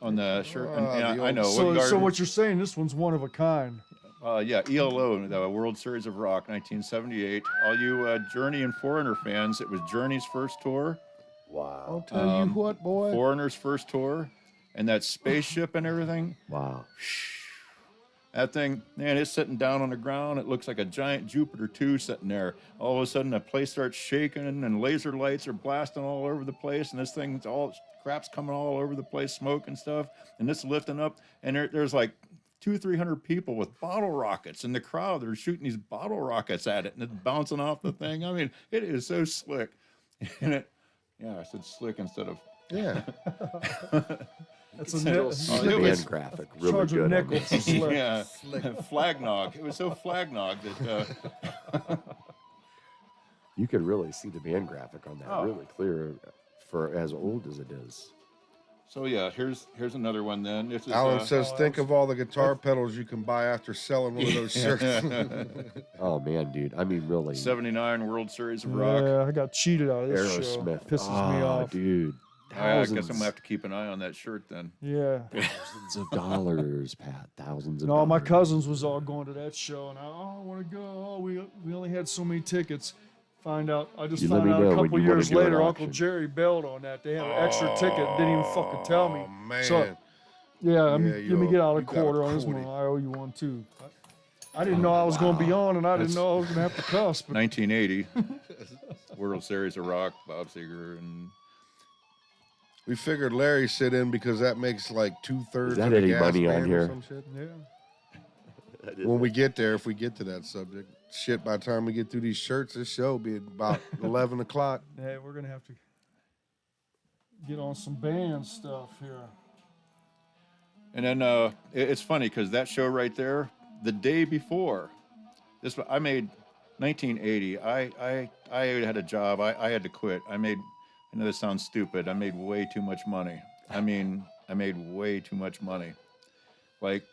on the shirt. And, Ah, the I old- know. So what you're saying? This one's one of a kind. Yeah, ELO, the World Series of Rock, 1978. All you Journey and Foreigner fans, it was Journey's first tour, Wow. I'll tell you what, boy. Foreigner's first tour, and that spaceship and everything. Wow. That thing, man, it's sitting down on the ground. It looks like a giant Jupiter 2 sitting there. All of a sudden, the place starts shaking, and laser lights are blasting all over the place, and this thing's all crap's coming all over the place, smoke and stuff, and it's lifting up, and there's like 200-300 people with bottle rockets in the crowd. They're shooting these bottle rockets at it, and it's bouncing off the thing. I mean, it is so slick. And I said slick instead of. Yeah. That's a See the it band was- graphic. Really charge a good. on nickel this. for slick. Yeah, flagnog. It was so flagnog that. You could really see the band graphic on that. Oh. Really clear for as old as it is. So yeah, here's another one. Then this is. Alan says, think of all the guitar pedals you can buy after selling one of those shirts. Oh man, dude. I mean, really. 79 World Series of Rock. Yeah, I got cheated out of this show. Aerosmith. Pisses me off. Dude. I guess I'm Thousands. gonna have to keep an eye on that shirt then. Yeah. Thousands of dollars, Pat. Thousands of No, dollars. my cousins was all going to that show, and I want to go. Oh, we only had so many tickets. Find out. I just You let found me out know a when couple you wanna years do an later, Uncle auction. Jerry bailed on that. They had an extra ticket, didn't even fucking tell me. Oh, man. So, yeah, let Yeah, me get out a you got quarter on this quarter. one. I owe you one too. I didn't know I was going to be on, and I didn't That's- know I was going to have to cuss. But 1980 World Series of Rock. Bob Seger and We figured Larry sit in because that makes like 2/3 Is that of the any gas money on band or here? some shit. yeah, When we get there, if we get to that subject, shit, by the time we get through these shirts, this show will be about 11 o'clock. hey, we're going to have to get on some band stuff here. And then it's funny because that show right there, the day before, I made 1980. I had a job. I had to quit. I know this sounds stupid. I made way too much money. I mean, I made way too much money. Like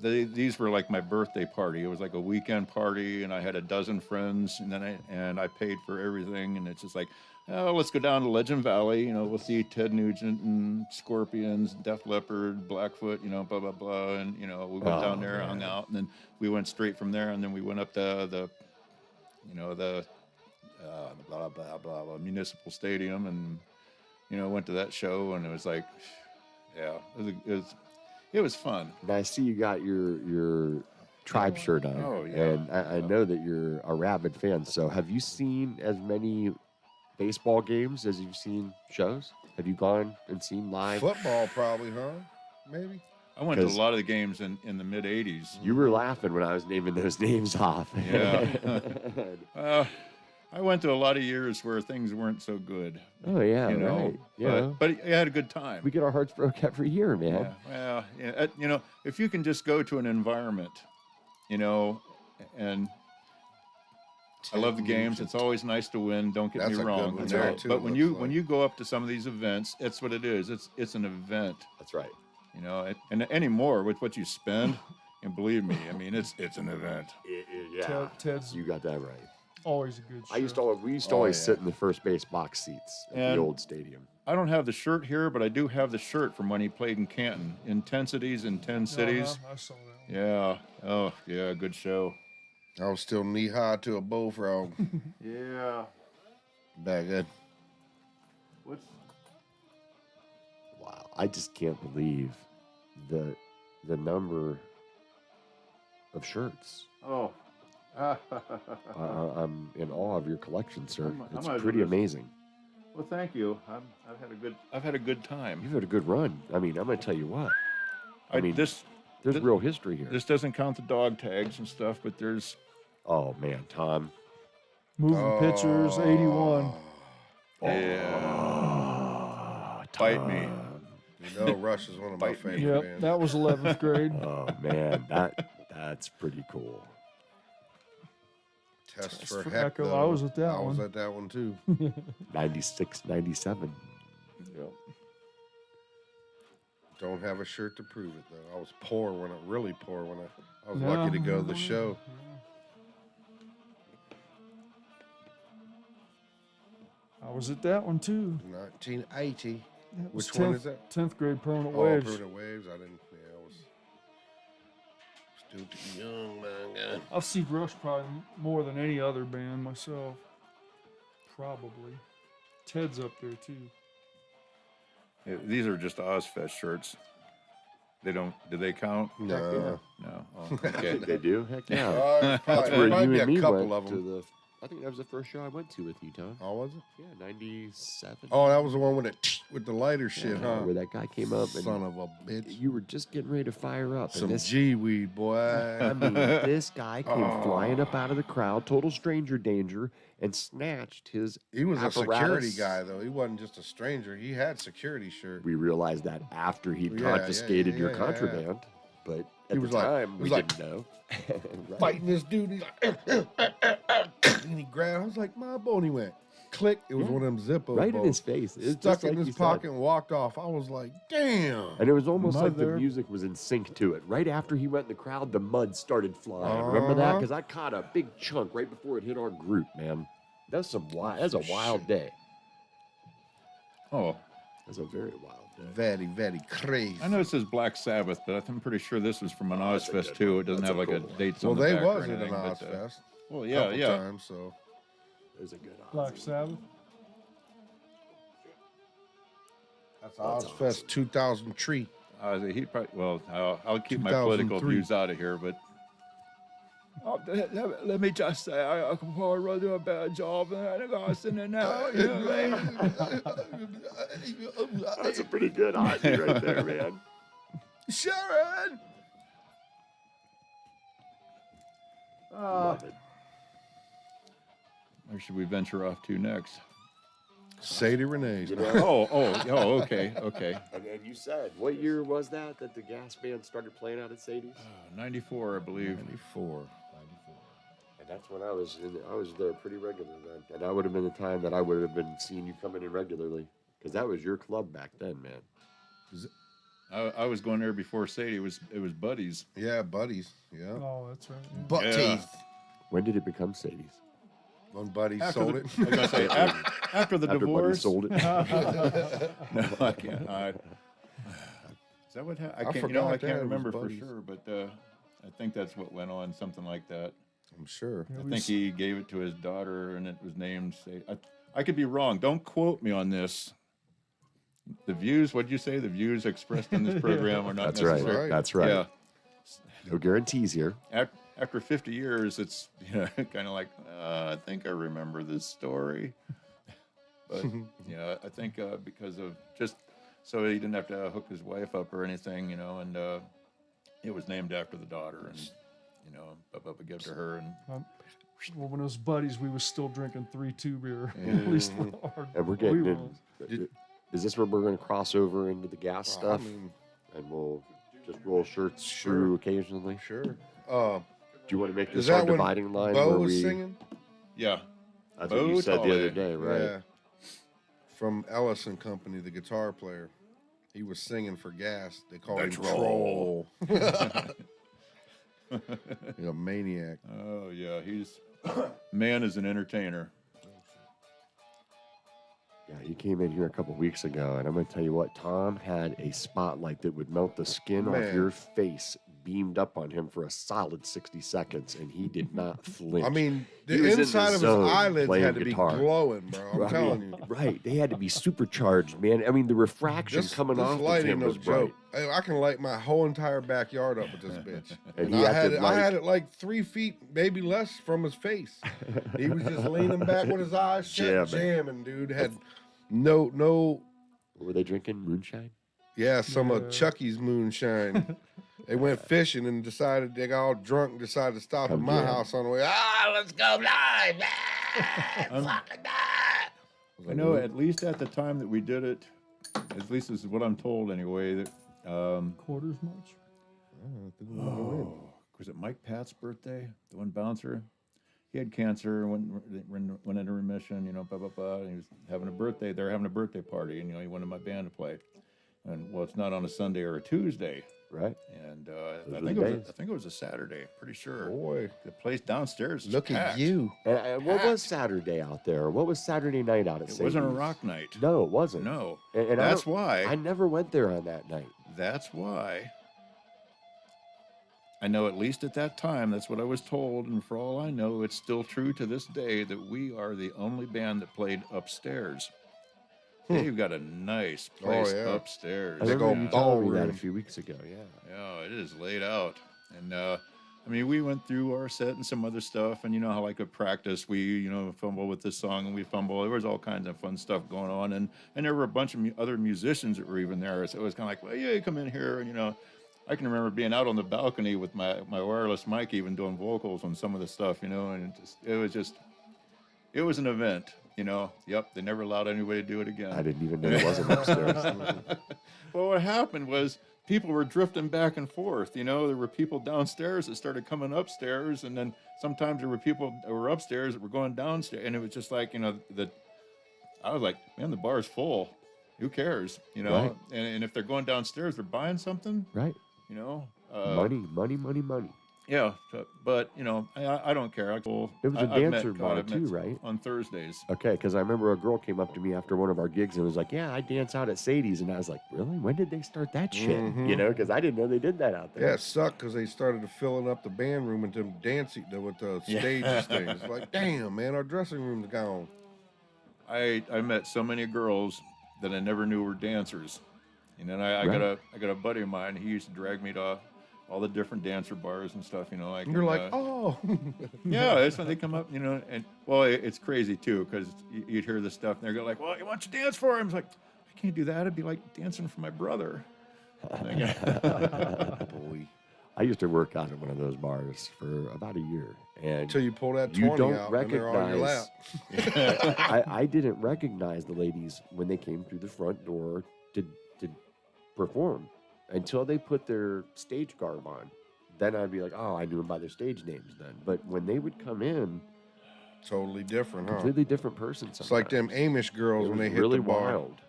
these were like my birthday party. It was like a weekend party, and I had a dozen friends, and I paid for everything. And it's just like, oh, let's go down to Legend Valley. You know, we'll see Ted Nugent and Scorpions, Def Leppard, Blackfoot. You know, blah blah blah. And you know, we went down there, hung out, and then we went straight from there. And then we went up to the blah blah blah blah municipal stadium, and you know, went to that show, and it was like, yeah, it was fun. And I see you got your tribe shirt on. Oh, yeah. And I know that you're a rabid fan. So have you seen as many baseball games as you've seen shows? Have you gone and seen live? Football, probably, huh? Maybe. I went to a 'Cause- lot of the games in the mid '80s. You were laughing when I was naming those names off. Yeah. I went to a lot of years where things weren't so good. Oh yeah, You know, right. Yeah. but I had a good time. We get our hearts broke every year, man. Yeah, well, yeah, you know, if you can just go to an environment, you know, and I love the games. It's always nice to win. Don't get That's me a good wrong. one you know, there, too, but when looks when like. you go up to some of these events, it's what it is. It's an event. That's right. You know, and anymore with what you spend, and believe me, I mean, it's an event. Yeah. Ted's You got that right. always a good show. We used to Oh, always yeah. sit in the first base box seats at And- the old stadium. I don't have the shirt here, but I do have the shirt from when he played in Canton. Intensities in 10 cities. I saw that one. Yeah. Oh, yeah. Good show. I was still knee high to a bullfrog Yeah. back then. What's Wow, I just can't believe the number of shirts. oh? I'm in awe of your collection, sir. I'm It's not pretty even- amazing. Well, thank you. I've had a good time. You've had a good run. I mean, I'm gonna tell you what. I mean, this There's th- real history here. this doesn't count the dog tags and stuff, but there's Oh man, Tom. Moving pictures, 81. yeah. Bite me. You know, Rush is one of my Bite me. favorite Yep, bands. that was 11th grade. Oh man, that's pretty cool. Test for for Heck. Echo. Though. I was at that I was one. at that one too. 96, 97. Yep. Don't have a shirt to prove it though. I was poor when really poor when I was Yeah, lucky to go to the yeah. show. I was at that one too. 1980. That was Which one is that? 10th grade permanent Oh, waves. Permanent Waves. I didn't. Yeah, I was still too young, man. I've seen Rush probably more than any other band myself. Probably. Ted's up there too. Yeah, these are just Ozfest shirts. They don't. Do they count? No. No. Oh, okay. They do? Heck yeah. Probably, That's where might you be and a me couple went of to them. the. I think that was the first show I went to with you, Tom. Oh, was it? Yeah, 97. Oh, that was the one with it with the lighter shit, Yeah, huh? where that guy came up and Son of a bitch. you were just getting ready to fire up. Some and this, G weed, boy. I mean, this guy came flying up out of the crowd, total stranger danger, and snatched his He was apparatus. a security guy, though. He wasn't just a stranger. He had security shirt. We realized that after he'd Yeah, confiscated your yeah. contraband, but at He the was like- time, he we was like, didn't know. Right. Fighting this dude. He's like, and he grabbed. I was like, my boy. And he went, click. It was Yeah. one of them Zippo. Right in bows. his face. It's Stuck just in like his you said. pocket and walked off. I was like, damn. And it was almost like the Mother- music was in sync to it. Right after he went in the crowd, the mud started flying. Remember that? Uh-huh. Because I caught a big chunk right before it hit our group, man. That's a wild day. Oh, That's a very wild day. Very, very crazy. I know it says Black Sabbath, but I'm pretty sure this was from an Oh, that's a Ozfest good too. one. It doesn't That's have a like cool a one. dates Well, on the they back or was in an anything, but, Ozfest. well, yeah, couple yeah. times, so There's a good Black Ozzy. Sabbath. that's That's Ozfest awesome. 2003. He probably. Well, I'll keep my political 2003. views out of here, but. Let me just say, I can probably do a better job than that guy in there now. You know what I mean? That's a pretty good Ozzy right there, man. Sharon! Love it. Where should we venture off to next? Sadie Renee. You know, Okay. and you said, what year was that the gas band started playing out at Sadie's? 94, I believe. 94. And that's when I was there pretty regularly then. And that would have been the time that I would have been seeing you coming in regularly. Because that was your club back then, man. I was going there before Sadie. It was Buddies. Yeah, buddies. Yeah. Oh, that's right. Yeah. Butt Yeah. teeth. When did it become Sadie's? When Buddy After sold the- it. I was gonna say, after the After Buddy divorce. sold it. No, I can't. Is that what happened? I can't. forgot I that can't it was remember for Buddies. sure, but I think that's what went on. Something like that. I'm sure. Yeah, I we think s- he gave it to his daughter, and it was named. I could be wrong. Don't quote me on this. The views. What'd you say? The views expressed in this program are not That's right. necessary. Right. That's right. Yeah. No guarantees here. After 50 years, it's kind of like I think I remember this story, but I think because of just so he didn't have to hook his wife up or anything, and it was named after the daughter, and up a gift to her, and Well, when it was buddies, we was still drinking 3-2 beer. At least our, And we're getting we in. was. Is this where we're going to cross over into the gas Well, I stuff? mean, And we'll just roll shirts Sure. through occasionally? sure. Do you want to make Is this that our when dividing line Bo where was we... singing? yeah. That's what you Bo said the other Tolley. day, right? Yeah. From Ellis and Company, the guitar player. He was singing for gas. They called him The Troll. He's a maniac. Oh yeah, man is an entertainer. Yeah, he came in here a couple weeks ago, and I'm going to tell you what, Tom had a spotlight that would melt the skin off Man. your face, beamed up on him for a solid 60 seconds, and he did not flinch. I mean, He the was in the inside of his zone eyelids playing had to guitar. be glowing, bro. I'm I telling mean, you. Right, they had to be supercharged, man. I mean, the refraction coming this off light of him ain't no was bright. joke. I can light my whole entire backyard up with this bitch. And And he I had had to, I had it like 3 feet, maybe less, from his face. He was just leaning back with his eyes shut, jamming, dude. Had no. What were they drinking? Moonshine? Yeah, some Yeah. of Chucky's moonshine. They went fishing and decided they got all drunk and decided to stop Come at my jam. house on the way. Let's go live. Fucking die. I know at least at the time that we did it, at least this is what I'm told anyway, that Quarters much? was it Mike Pat's birthday? The one bouncer? he had cancer and went into remission, you know, blah, blah, blah. And he was having a birthday. They were having a birthday party, and, you know, he wanted my band to play. And, well, it's not on a Sunday or a Tuesday. Right. And Those I were think the it was days. I think it was a Saturday, pretty sure. Boy, The place downstairs is look at packed. you. And what was Saturday out there? What was Saturday night out at It wasn't a Sadie's? rock night. No, it wasn't. No. And That's I why. never went there on that night. That's why. I know at least at that time, that's what I was told, and for all I know, it's still true to this day that we are the only band that played upstairs. They've got a nice place yeah. upstairs. I Big remember old you telling me that a ballroom. few weeks ago. Yeah. Yeah, it is laid out. And I mean, we went through our set and some other stuff, and you know how like at practice we, you know, fumble with this song and we fumble. There was all kinds of fun stuff going on, and there were a bunch of other musicians that were even there. So it was kind of like, well, yeah, you come in here, and you know, I can remember being out on the balcony with my wireless mic, even doing vocals on some of the stuff, you know, and it was an event, you know. Yep, they never allowed anybody to do it again. I didn't even know it wasn't upstairs. Well, what happened was people were drifting back and forth. You know, there were people downstairs that started coming upstairs, and then sometimes there were people that were upstairs that were going downstairs, and it was just like, you know, I was like, man, the bar's full. Who cares? You know, Right. and if they're going downstairs, they're buying something. Right. You know, Money. Yeah, but you know, I don't care. It was a I've met dancer bar I've met too, right? On Thursdays. Okay, because I remember a girl came up to me after one of our gigs and was like, "Yeah, I dance out at Sadie's," and I was like, "Really? When did they start that shit?" You know, because I didn't know they did that out there. Yeah, it sucked because they started filling up the band room with them dancing with the stages things. Like, damn, man, our dressing room's gone. I met so many girls that I never knew were dancers. And then I Right. got a buddy of mine. He used to drag me to all the different dancer bars and stuff. You know, like And you're like, and, oh. yeah, that's when they come up. You know, and well, it's crazy too because you'd hear this stuff and they're like, well, you want you to dance for him? It's like, I can't do that. It'd be like dancing for my brother. Boy. I used to work out at one of those bars for about a year, and Until you pull that You 20 don't out and they're on your lap. I didn't recognize the ladies when they came through the front door to perform until they put their stage garb on. Then I'd be like, oh, I knew them by their stage names then. But when they would come in, Totally different, huh? completely different person. It's like them Amish girls when they hit really the bar. wild.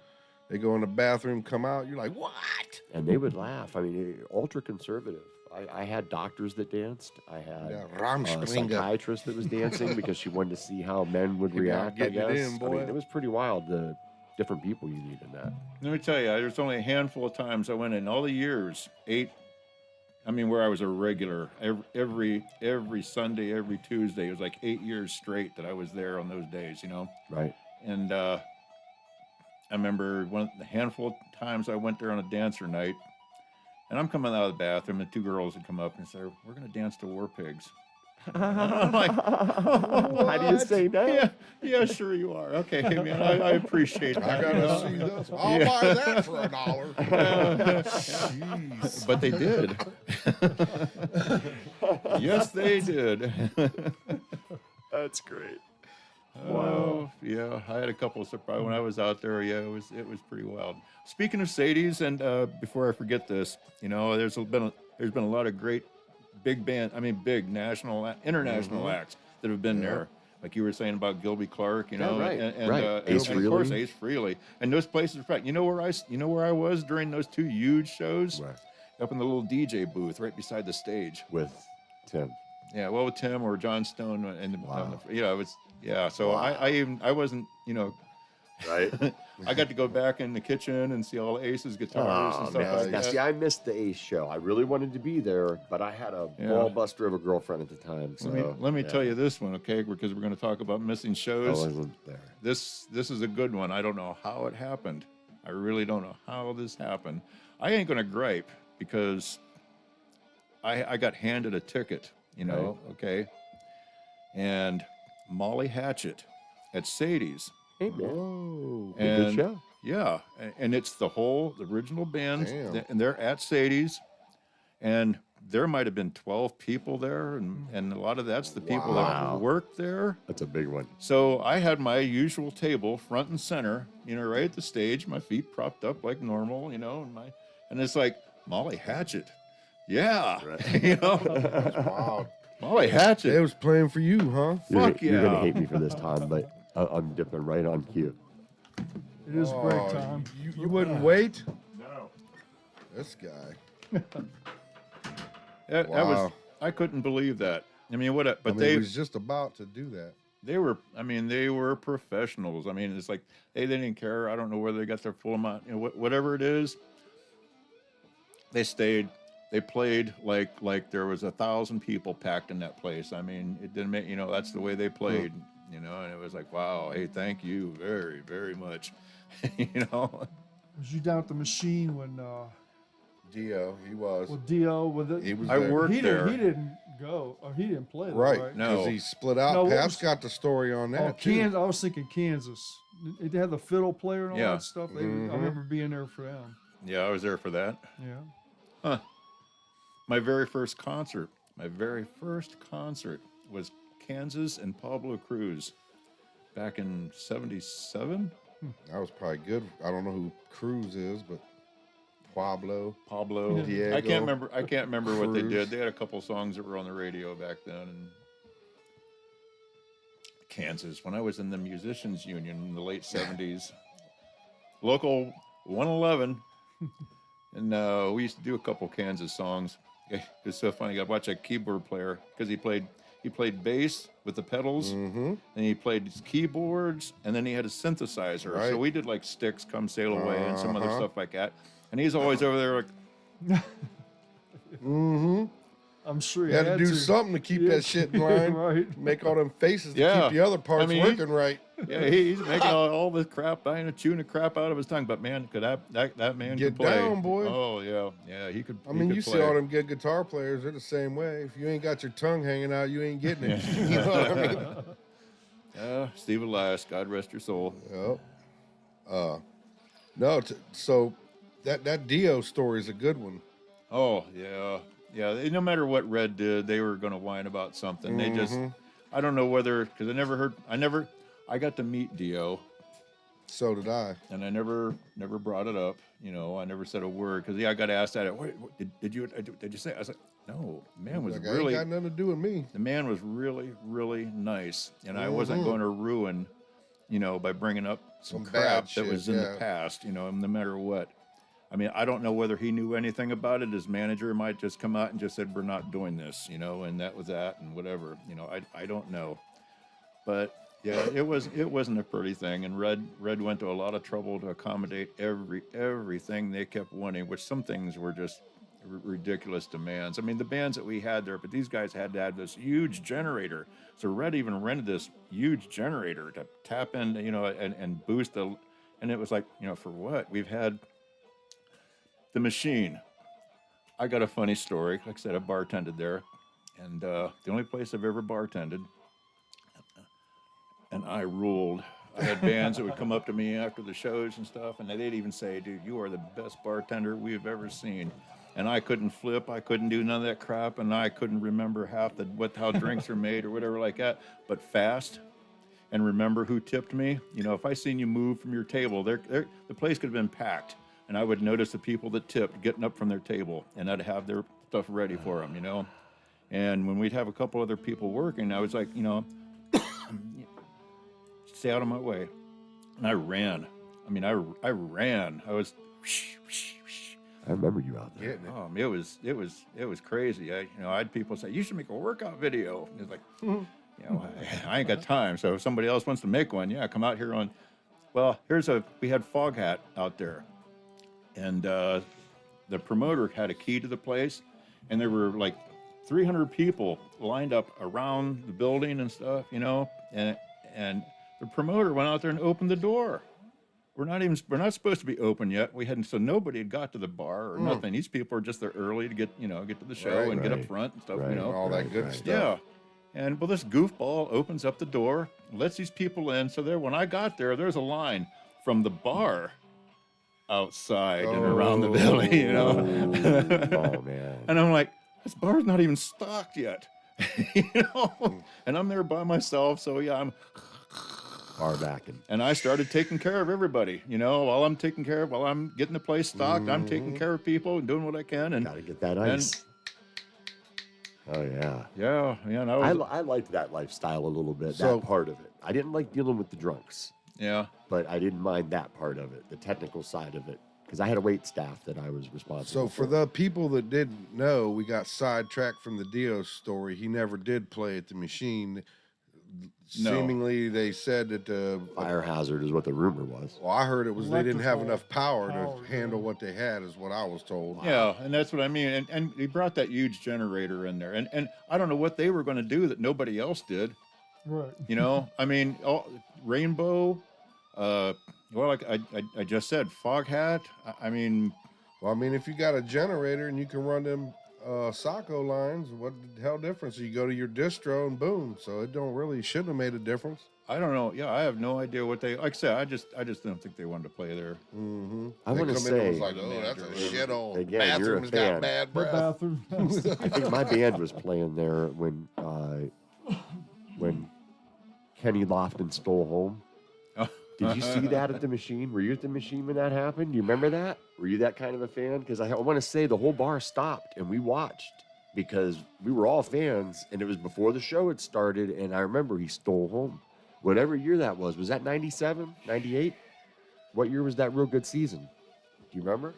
They go in the bathroom, come out, you're like, what? And they would laugh. I mean, ultra conservative. I had doctors that danced. I had Yeah, a Ramspringer. psychiatrist that was dancing because she wanted to see how men would Get down, react. I get it guess. in, I boy. mean, it was pretty wild. The different people you need in that. Let me tell you, there's only a handful of times I went in all the years, where I was a regular every Sunday, every Tuesday. It was like 8 years straight that I was there on those days, you know. Right. And I remember the handful of times I went there on a dancer night, and I'm coming out of the bathroom, and two girls would come up and say, "We're going to dance to War Pigs." I'm like, How do you say no? Yeah, sure you are. Okay, man, I appreciate that. I you gotta know? see this. I'll buy that for $1. Jeez. But they did. Yes, they did. That's great. Wow. Yeah, I had a couple of surprises when I was out there. Yeah, it was pretty wild. Speaking of Sadie's, and before I forget this, you know, there's been a lot of great big national, international acts that have been there. Like you were saying about Gilby Clark, you know, right, and right. Ace and of course Frehley. Ace Frehley, and those places are packed. You know where I was during those two huge shows? Right. Up in the little DJ booth right beside the stage. With Tim. Yeah, well, with Tim or John Stone, and Wow. So Wow. I wasn't, you know, Right. I got to go back in the kitchen and see all Ace's guitars and Oh, stuff man. like Now, that. see, I missed the Ace show. I really wanted to be there, but I had a Yeah. ball buster of a girlfriend at the time. So Let me yeah, tell you this one, okay? Because we're going to talk about missing I shows. wasn't there. This is a good one. I don't know how it happened. I really don't know how this happened. I ain't going to gripe because I got handed a ticket, you know, okay? And Molly Hatchet at Sadie's. Hey, man. Whoa. Good And show. yeah, and it's the original band, Damn. and they're at Sadie's, and there might have been 12 people there, and a lot of that's the people Wow. that work there. That's a big one. So I had my usual table front and center, you know, right at the stage, my feet propped up like normal, you know, and it's like Molly Hatchet, yeah, Right. you know. Wow. Molly They Hatchet. was playing for you, huh? Fuck You're gonna yeah. hate me for this, Tom, but I'm dipping right on cue. It is break Oh, time. You wouldn't wait? No. This guy. That was. Wow. I couldn't believe that. I mean, what? But I mean, they he was just about to do that. they were. I mean, they were professionals. I mean, it's like they didn't care. I don't know whether they got their full amount. You know, whatever it is. They stayed. They played like there was 1,000 people packed in that place. I mean, it didn't make, that's the way they played, and it was like, wow, hey, thank you very, very much. Was you down at the machine when Dio, he was. Dio with He was I there. worked there. He didn't go, or he didn't play. Though, Right. right? No. Because he split out. No, what Pat's was- got the story on that, Oh, too. Kansas. I was thinking Kansas. They had the fiddle player and all Yeah. that stuff. I Mhm. remember being there for them. Yeah, I was there for that. Yeah. My very first concert was Kansas and Pablo Cruz back in '77. That was probably good. I don't know who Cruz is, but Pablo. Pablo. Diego. I can't remember what they Cruz. did. They had a couple songs that were on the radio back then. And Kansas, when I was in the Musicians Union in the late '70s, local 111, and we used to do a couple Kansas songs. It's so funny. I watched a keyboard player because he played bass with the pedals, Mm-hmm. and he played his keyboards, and then he had a synthesizer. Right. So we did like Sticks, Come Sail Away, and some other Uh-huh. stuff like that. And he's always over there like, Mm-hmm. I'm sure You had to do something to keep Yeah. that shit in line. Right. Make all them faces to Yeah. keep the other parts I mean, working right. yeah, he's making all this crap, chewing the crap out of his tongue. But man, could that man Get could play? down, boy. Oh yeah, he could. I he mean, could you see play. all them good guitar players, they're the same way. If you ain't got your tongue hanging out, you ain't getting it. You know what I mean? Steve Elias, God rest your soul. Yep. No, so that Dio story is a good one. Oh yeah. No matter what Red did, they were going to whine about something. They just, Mhm. I don't know whether because I got to meet Dio. So did I. And I never brought it up. I never said a word because I got asked at it. What, did you say? I was like, no. The man was Like, really. I ain't got nothing to do with me. The man was really, really nice, and I wasn't going to ruin, by bringing up some Some crap bad that shit, was in yeah. the past. No matter what. I mean, I don't know whether he knew anything about it. His manager might just come out and just said, "We're not doing this," and that was that, and whatever. I don't know, but yeah, it wasn't a pretty thing. And Red went to a lot of trouble to accommodate everything they kept wanting, which some things were just ridiculous demands. I mean, the bands that we had there, but these guys had to have this huge generator. So Red even rented this huge generator to tap in, and boost the, and it was like, for what? We've had the machine. I got a funny story. Like I said, I bartended there, and the only place I've ever bartended, and I ruled. I had bands that would come up to me after the shows and stuff, and they'd even say, "Dude, you are the best bartender we've ever seen." And I couldn't flip, I couldn't do none of that crap, and I couldn't remember how drinks are made or whatever like that. But fast, and remember who tipped me. If I seen you move from your table, the place could have been packed, and I would notice the people that tipped getting up from their table, and I'd have their stuff ready for them. And when we'd have a couple other people working, I was like, stay out of my way. And I ran. I mean, I ran. I was. I remember you out there. Getting it. It was crazy. I had people say, "You should make a workout video." It's like, I ain't got time. So if somebody else wants to make one, yeah, come out here on. Well, we had Fog Hat out there, and the promoter had a key to the place, and there were like 300 people lined up around the building and stuff, and the promoter went out there and opened the door. We're not supposed to be open yet. So nobody had got to the bar or nothing. These people are just there early to get to the show and get up front and stuff, Right. All that good stuff. Yeah. And this goofball opens up the door, lets these people in. So when I got there's a line from the bar outside and around the building, Oh man. And I'm like, this bar's not even stocked yet, And I'm there by myself, so yeah, I'm. Far back And I started taking care of everybody, while I'm getting the place stocked, I'm taking care of people and doing what I can. And gotta get that ice. Oh yeah. Yeah, and I was, I liked that lifestyle a little bit. So- that part of it. I didn't like dealing with the drunks, yeah. but I didn't mind that part of it, the technical side of it, because I had a wait staff that I was responsible. So for the people that didn't know, we got sidetracked from the Dio story. He never did play at the machine. No. Seemingly, they said that fire hazard is what the rumor was. well, I heard it was they didn't have Electrical enough power power, to handle yeah. what they had, is what I was told. Yeah, and that's what I mean. And he brought that huge generator in there, and I don't know what they were going to do that nobody else did. Right. You know, I mean, Rainbow. Well, like I just said, Fog Hat. I mean, Well, I mean, if you got a generator and you can run them Sacco lines, what the hell difference? You go to your distro and boom. So it shouldn't have made a difference. I don't know. Yeah, I have no idea what they. Like I said, I just don't think they wanted to play there. Mm-hmm. I wanna say- was like, oh, that's a shithole. Again, you're a Bathroom's fan. got bad The breath. bathroom. I think my band was playing there when Kenny Lofton stole home. Did you see that at the machine? Were you at the machine when that happened? Do you remember that? Were you that kind of a fan? Because I want to say the whole bar stopped and we watched because we were all fans and it was before the show had started. And I remember he stole home. Whatever year that was that 97, 98? What year was that real good season? Do you remember?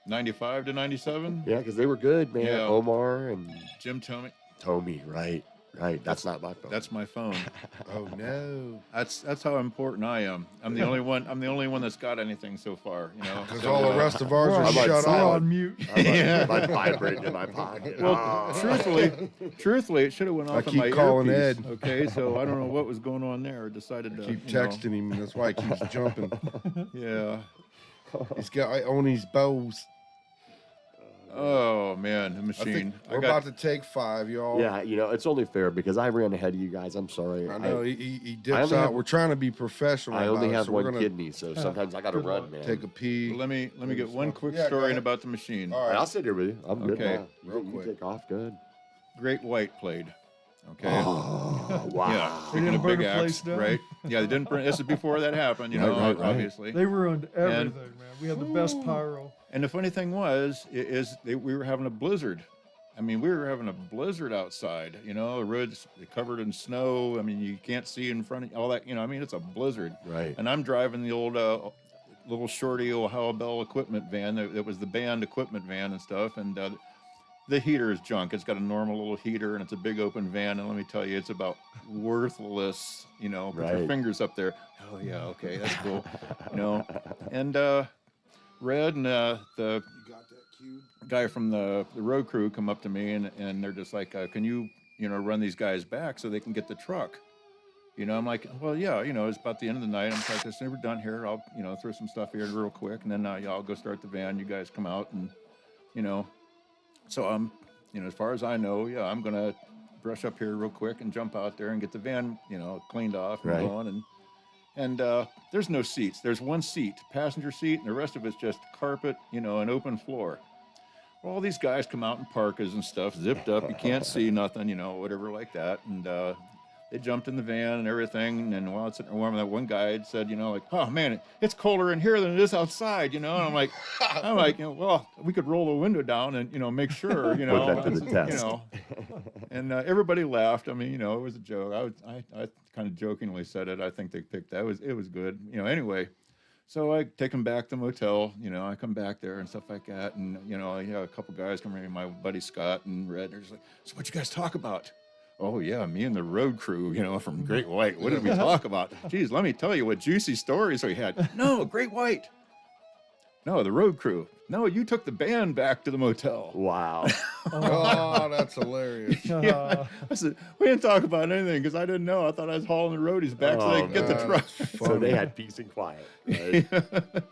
95 to 97. Yeah, because they were good, man. Yeah. Omar and Jim Tommy, right. That's not my phone. That's my phone. Oh no! That's how important I am. I'm the only one. I'm the only one that's got anything so far. You know, Because So, all the rest of ours We're are on- might shut say- we're off. on mute. Yeah. I'm vibrating in my pocket. Well, Ah. truthfully, it should have went off in keep my calling earpiece. Ed. Okay, so I don't know what was going on there. I decided to Keep you know, texting him. That's why he keeps jumping. Yeah. He's got on his bows. Oh man, the I machine. think we're about to take 5, y'all. Yeah, it's only fair because I ran ahead of you guys. I'm sorry. I know he I dips only out. have- We're trying to be professional. I only about it, have so we're one gonna kidney, so sometimes I got to Good run, luck. man. Take a pee. Let me get one quick Yeah, go story ahead. about the machine. All All right, right. I'll sit here with you. I'm good Okay. now. Real You quick. take off good. Great White played. Okay. Oh, wow. Yeah. Speaking didn't of burn big the place acts, down? right? Yeah, they didn't burn. This is before that happened. You Right, know, right, right. obviously. They ruined everything, man. We had the best pyro. And the funny thing was, we were having a blizzard. I mean, we were having a blizzard outside. You know, the roads covered in snow. I mean, you can't see in front of you, all that. You know, I mean, it's a blizzard. Right. And I'm driving the old little shorty Ohio Bell equipment van. It was the band equipment van and stuff. And the heater is junk. It's got a normal little heater, and it's a big open van. And let me tell you, it's about worthless. You know, put your Right. fingers up there. Oh yeah, okay, that's cool. You know, and Red and the You got that cube? guy from the road crew come up to me and they're just like, can you run these guys back so they can get the truck? You know, I'm like, well, yeah, it's about the end of the night. I'm like, it's never done here. I'll, throw some stuff here real quick. And then I'll go start the van. You guys come out and, so I'm, as far as I know, yeah, I'm going to brush up here real quick and jump out there and get the van, cleaned off and Right. going. And there's no seats. There's one seat, passenger seat, and the rest of it's just carpet, an open floor. Well, all these guys come out in parkas and stuff, zipped up. You can't see nothing, whatever like that. And they jumped in the van and everything. And while it's sitting there warm, that one guy had said, like, oh man, it's colder in here than it is outside, And I'm like, well, we could roll the window down and make sure, Put that to the test. And everybody laughed. I mean, it was a joke. I kind of jokingly said it. I think they picked that. It was good. Anyway. So I take them back to the motel, I come back there and stuff like that. And, a couple guys come in, my buddy Scott and Red, they're just like, so what you guys talk about? Oh yeah, me and the road crew, from Great White. What did we talk about? Geez, let me tell you what juicy stories we had. No, Great White. No, the road crew. No, you took the band back to the motel. Wow. Oh, that's hilarious. Yeah. I said, we didn't talk about anything because I didn't know. I thought I was hauling the roadies back so they could get the truck. So they had peace and quiet. Right?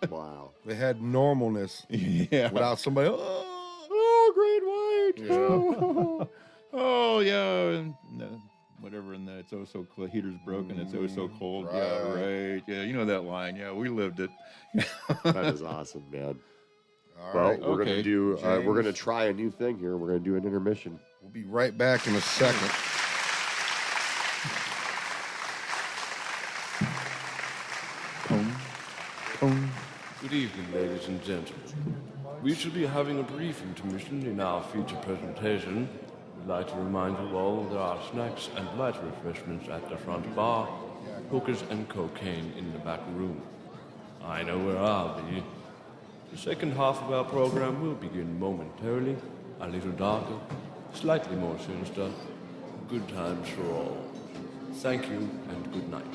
Wow. They had normalness Yeah. without somebody. Oh, Great White. Yeah. Oh, yeah. And, whatever, and it's oh so cold. Heater's broken. It's oh so cold. Yeah, Right. right. Yeah, you know that line. Yeah, we lived it. That is awesome, man. All Well, right. we're gonna Okay, do. We're gonna James. try a new thing here. We're gonna do an intermission. We'll be right back in a second. Good evening, ladies and gentlemen. We should be having a brief intermission in our feature presentation. We'd like to remind you all there are snacks and light refreshments at the front bar, hookers and cocaine in the back room. I know where I'll be. The second half of our program will begin momentarily, a little darker, slightly more sinister. Good times for all. Thank you and good night.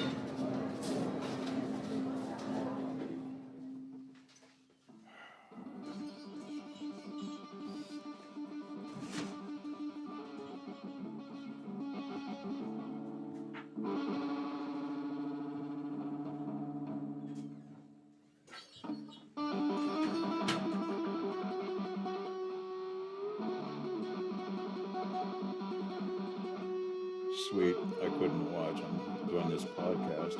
Sweet. I couldn't watch. I'm doing this podcast.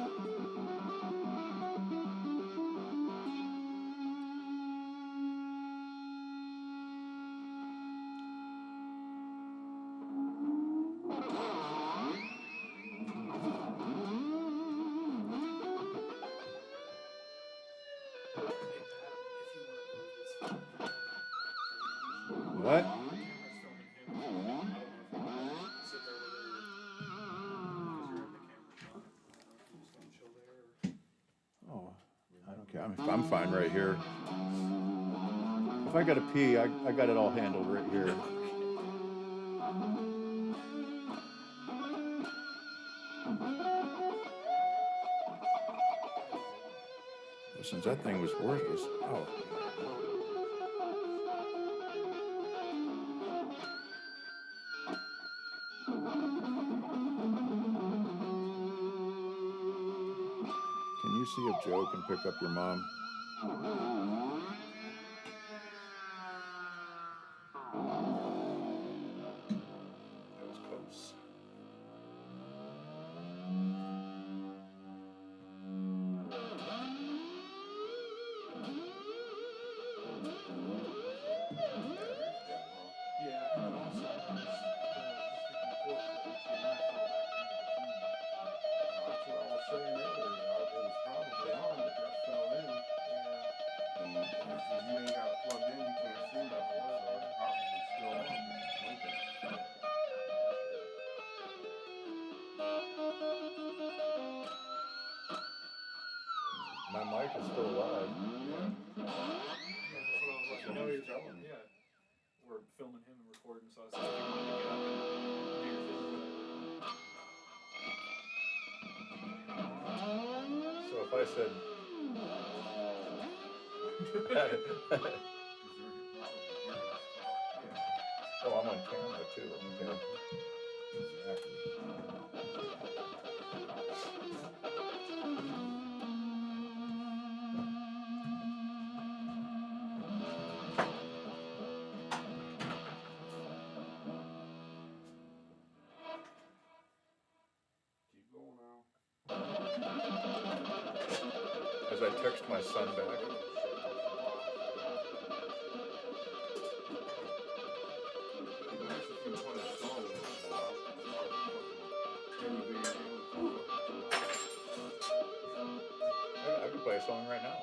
What? Oh, I don't care. I'm fine right here. If I gotta pee, I got it all handled right here. Since that thing was worthless. Oh. Can you see if Joe can pick up your mom? That was close. Yeah, and also the freaking pork that you knocked back That's what I was saying earlier. It was probably on, but that fell in. And if you ain't got it plugged in, you can't see nothing. So it's probably still on. My mic is still alive. Yeah, we're filming him and recording, so I said if you wanted to get up and do your thing. So if I said oh, I'm on camera too. Okay. Keep going now. As I text my son back. I could play a song right now.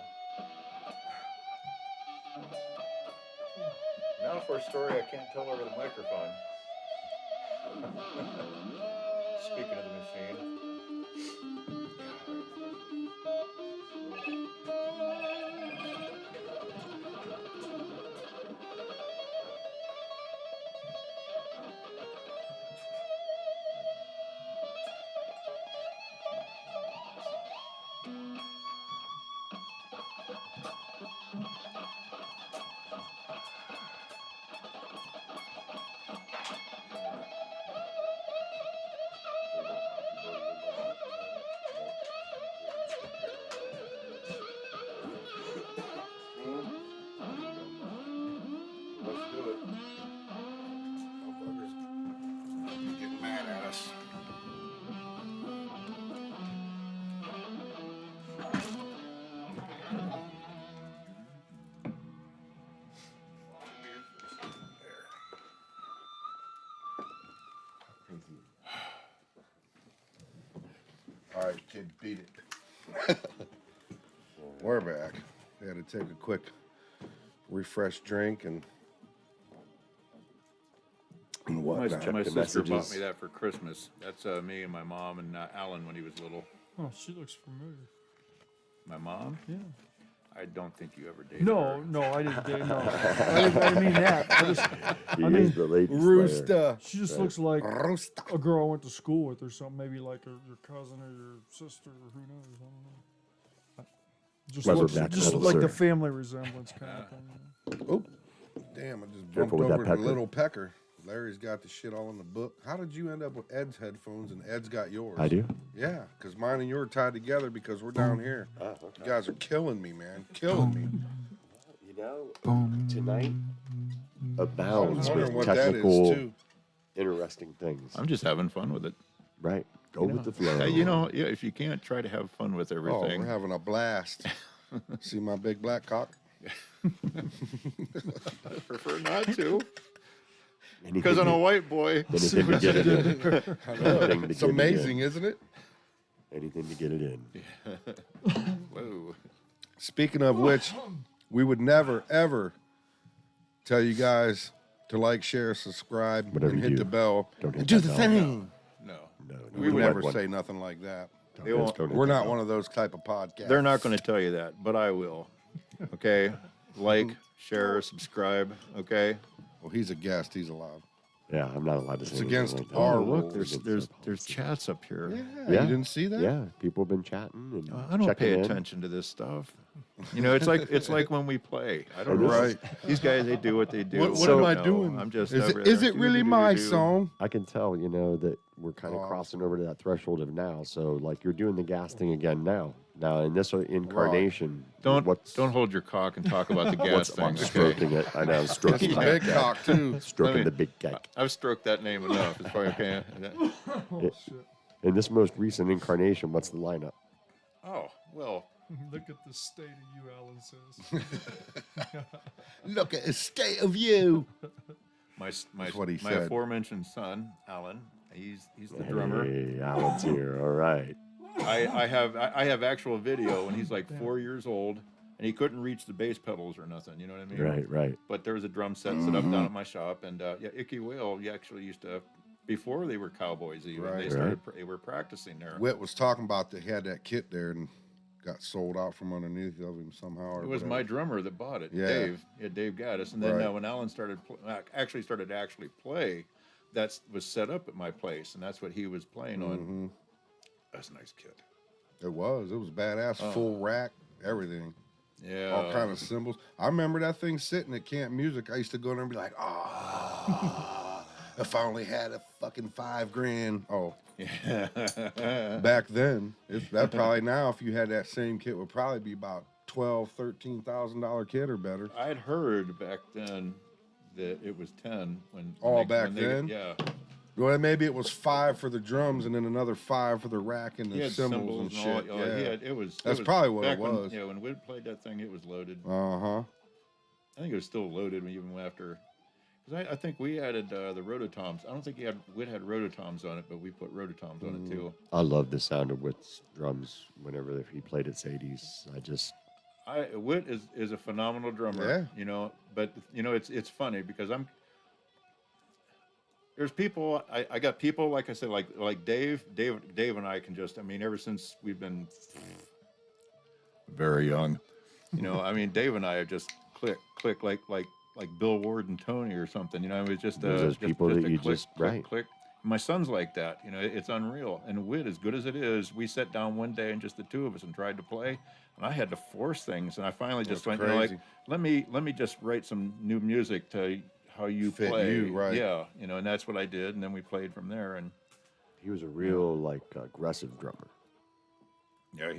Now for a story I can't tell over the microphone. Speaking of the machine. Let's do it. Motherfuckers get mad at us. All right, kid, beat it. We're back. We had to take a quick refresh drink and My, whatnot. my the sister bought messages. me that for Christmas. That's me and my mom and Alan when he was little. Oh, she looks familiar. My mom? Yeah. I don't think you ever dated No, her. no, I didn't date. No, I didn't mean that. He I is mean, the lady slayer. Rooster. she just Right. looks like Rooster. a girl I went to school with or something. Maybe like your cousin or your sister or who knows. I don't know. Just Well, looks that's just closer. like the family resemblance kind of thing. Oh, damn! I just bumped Careful with that over the pecker. little pecker. Larry's got the shit all in the book. How did you end up with Ed's headphones and Ed's got yours? I do. Yeah, because mine and yours are tied together because we're down here. You guys are killing me, man. Killing me. You know, tonight I abounds was with wondering what that is, technical, too. interesting things. I'm just having fun with it. Right. Go with the flow. You know, yeah, if you can't try to have fun with Oh, everything. we're having a blast. See my big black cock? I prefer not to. Anything Because I'm to- a white boy. anything to get it in. I know. Anything to It's get it amazing, in. isn't it? Anything to get it in. Whoa. Speaking of which, we would never, ever tell you guys to like, share, subscribe, Whatever and you hit do, the bell. don't hit And do that the bell. thing. No. No, We don't would hit never one. say nothing like that. Don't They hit- won't- don't hit We're that not bell. one of those type of podcasts. They're not going to tell you that, but I will. Okay? Like, share, subscribe. Okay? Well, he's a guest. He's allowed. Yeah, I'm not allowed to say It's anything against like that. our Oh, look, rules. there's Against our there's policy. chats up here. Yeah, Yeah. you didn't see that? Yeah, people have been chatting and I don't checking pay in. attention to this stuff. You know, it's like when we play. I don't know. Right. These guys, they do what they do. What So- am I You know, doing? I'm just. Is over it, is there. it really my Do-do-do-do-do. song? I can tell, you know, that we're kind of Oh. crossing over to that threshold of now. So, like, you're doing the gas thing again now. Now, in this incarnation, Don't what's, hold your cock and talk about the gas what's thing. I'm Okay? stroking it. I know, It's stroking, a my, big cock, too. stroking Let me- the big cake. I've stroked that name enough. It's probably okay. Oh It- shit! In this most recent incarnation, what's the lineup? Oh well. Look at the state of you, Alan says. Look at the state of you. My That's what he my said. aforementioned son, Alan. He's the drummer. Hey, Alan's here. All right. I have actual video when he's like 4 years old and he couldn't reach the bass pedals or nothing. You know what I mean? Right, right. But there was a drum set set up down at my shop, and yeah, Icky Whale. You actually used to before they were cowboys even. Right. They started. They were practicing there. Whit was talking about they had that kit there and got sold out from underneath of him somehow. Or It was whatever. my drummer that bought it, Yeah. Dave. Yeah, Dave Gaddis. And then Right. when Alan started started to actually play, that was set up at my place, and that's what he was playing on. Mhm. That's a nice kid. It was badass, full rack, everything, Yeah. all kind of cymbals. I remember that thing sitting at Camp Music. I used to go there and be like, oh, if I only had a fucking $5,000. Oh, Yeah. back then, that probably now, if you had that same kit, would probably be about $12,000-$13,000 kit or better. I'd heard back then that it was 10 when. Oh, when back then? Yeah. Well, maybe it was 5 for the drums and then another 5 for the rack and He the had cymbals and all. shit. He Yeah. had, it was. That's it was probably what it back when- was. Yeah, when Whit played that thing, it was loaded. Uh-huh. I think it was still loaded even after. Because I think we added the rototoms. I don't think Whit had rototoms on it, but we put rototoms on it too. I love the sound of Whit's drums whenever he played at Sadie's. Whit is a phenomenal drummer. Yeah. You know, but you know it's funny because there's people I got people like I said like Dave and I can just ever since we've been very young, you know, Dave and I are just click like Bill Ward and Tony or something, you know, it was just Those people that a you click, just- click, right. click. My son's like that, you know, it's unreal. And Whit, as good as it is, we sat down one day and just the two of us and tried to play, and I had to force things, and I finally just That's went, you know, like, crazy. let me just write some new music to how you Fit play, you, right. Yeah, you know, and that's what I did, and then we played from there, and He was a real, aggressive drummer. yeah,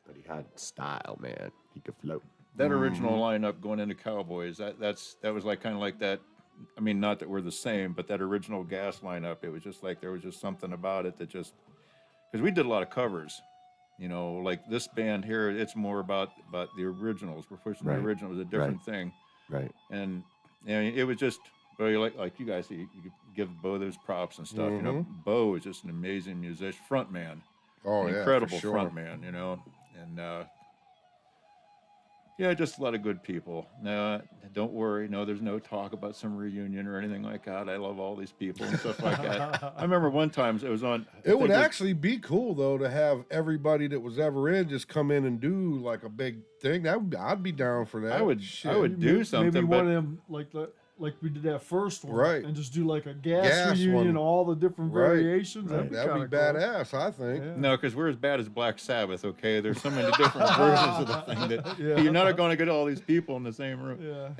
But he had style, man. He could float. that original lineup going into Cowboys, that was like kind of like that. Not that we're the same, but that original Gas lineup, it was just like there was just something about it that just because we did a lot of covers, you know, like this band here, it's more about the originals. We're pushing Right. the originals, a different thing, Right. and it was just well, like you guys, you could give Bo those props and stuff. You know, Bo is just an amazing musician, front man, Oh, an yeah, incredible for sure. front man, you know, and Yeah, just a lot of good people. No, don't worry. No, there's no talk about some reunion or anything like that. I love all these people and stuff like that. I remember one time it was on. It would actually be cool though to have everybody that was ever in just come in and do like a big thing. I'd be down for that. I would Maybe do something, Maybe but one of them like we did that first one, Right. And just do like a gas one. reunion, all the different Right. variations. That'd be kinda cool. badass, I think. Yeah. no, because we're as bad as Black Sabbath. Okay, there's so many different versions of the thing that Yeah. you're not going to get all these people in the same room. Yeah.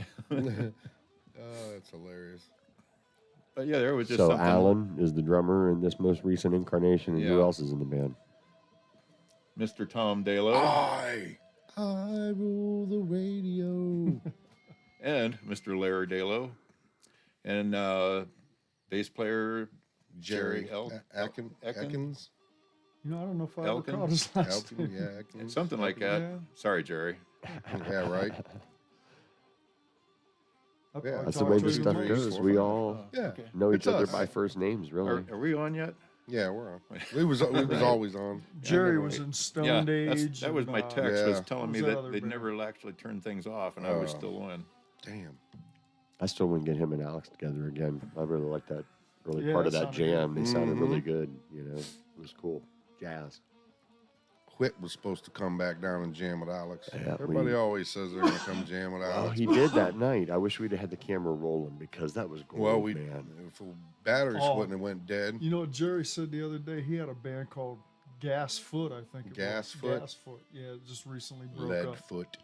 Oh, that's hilarious. But yeah, there was just So something. Alan is the drummer in this most recent incarnation, and who Yeah. else is in the band? Mr. Tom Dalo I rule the radio. and Mr. Larry Dalo and bass player Jerry Atkins. Ekins? Atkins. I don't know if I ever Elkins? caught his last Elkins, name. yeah, Atkins. Something like that. Yeah. Sorry, Jerry. Yeah, right. I Yeah. That's the talked way to the him stuff once. goes. We all Yeah, know It's each other us. by first names, really. Are we on yet? yeah, we're on. We was always on. Jerry was in Stone Yeah, Age. that was my and, text was Yeah. telling What me was that that other they'd band? never actually turned things off, and I was Oh. still on. Damn. I still want to get him and Alex together again. I really like that early Yeah, part of it that sounded good. jam. They sounded really Mhm. good. It was cool. Jazz. Whit was supposed to come back down and jam with Alex. Yeah, Everybody always says they're gonna come jam with Well, Alex. he did that night. I wish we'd have had the camera rolling because that was gold, Well, we man. if a battery Oh. wouldn't have went dead. You know what Jerry said the other day? He had a band called Gas Foot, I think it Gas was. Foot? Gas Foot. Yeah, it just recently broke up. Leadfoot.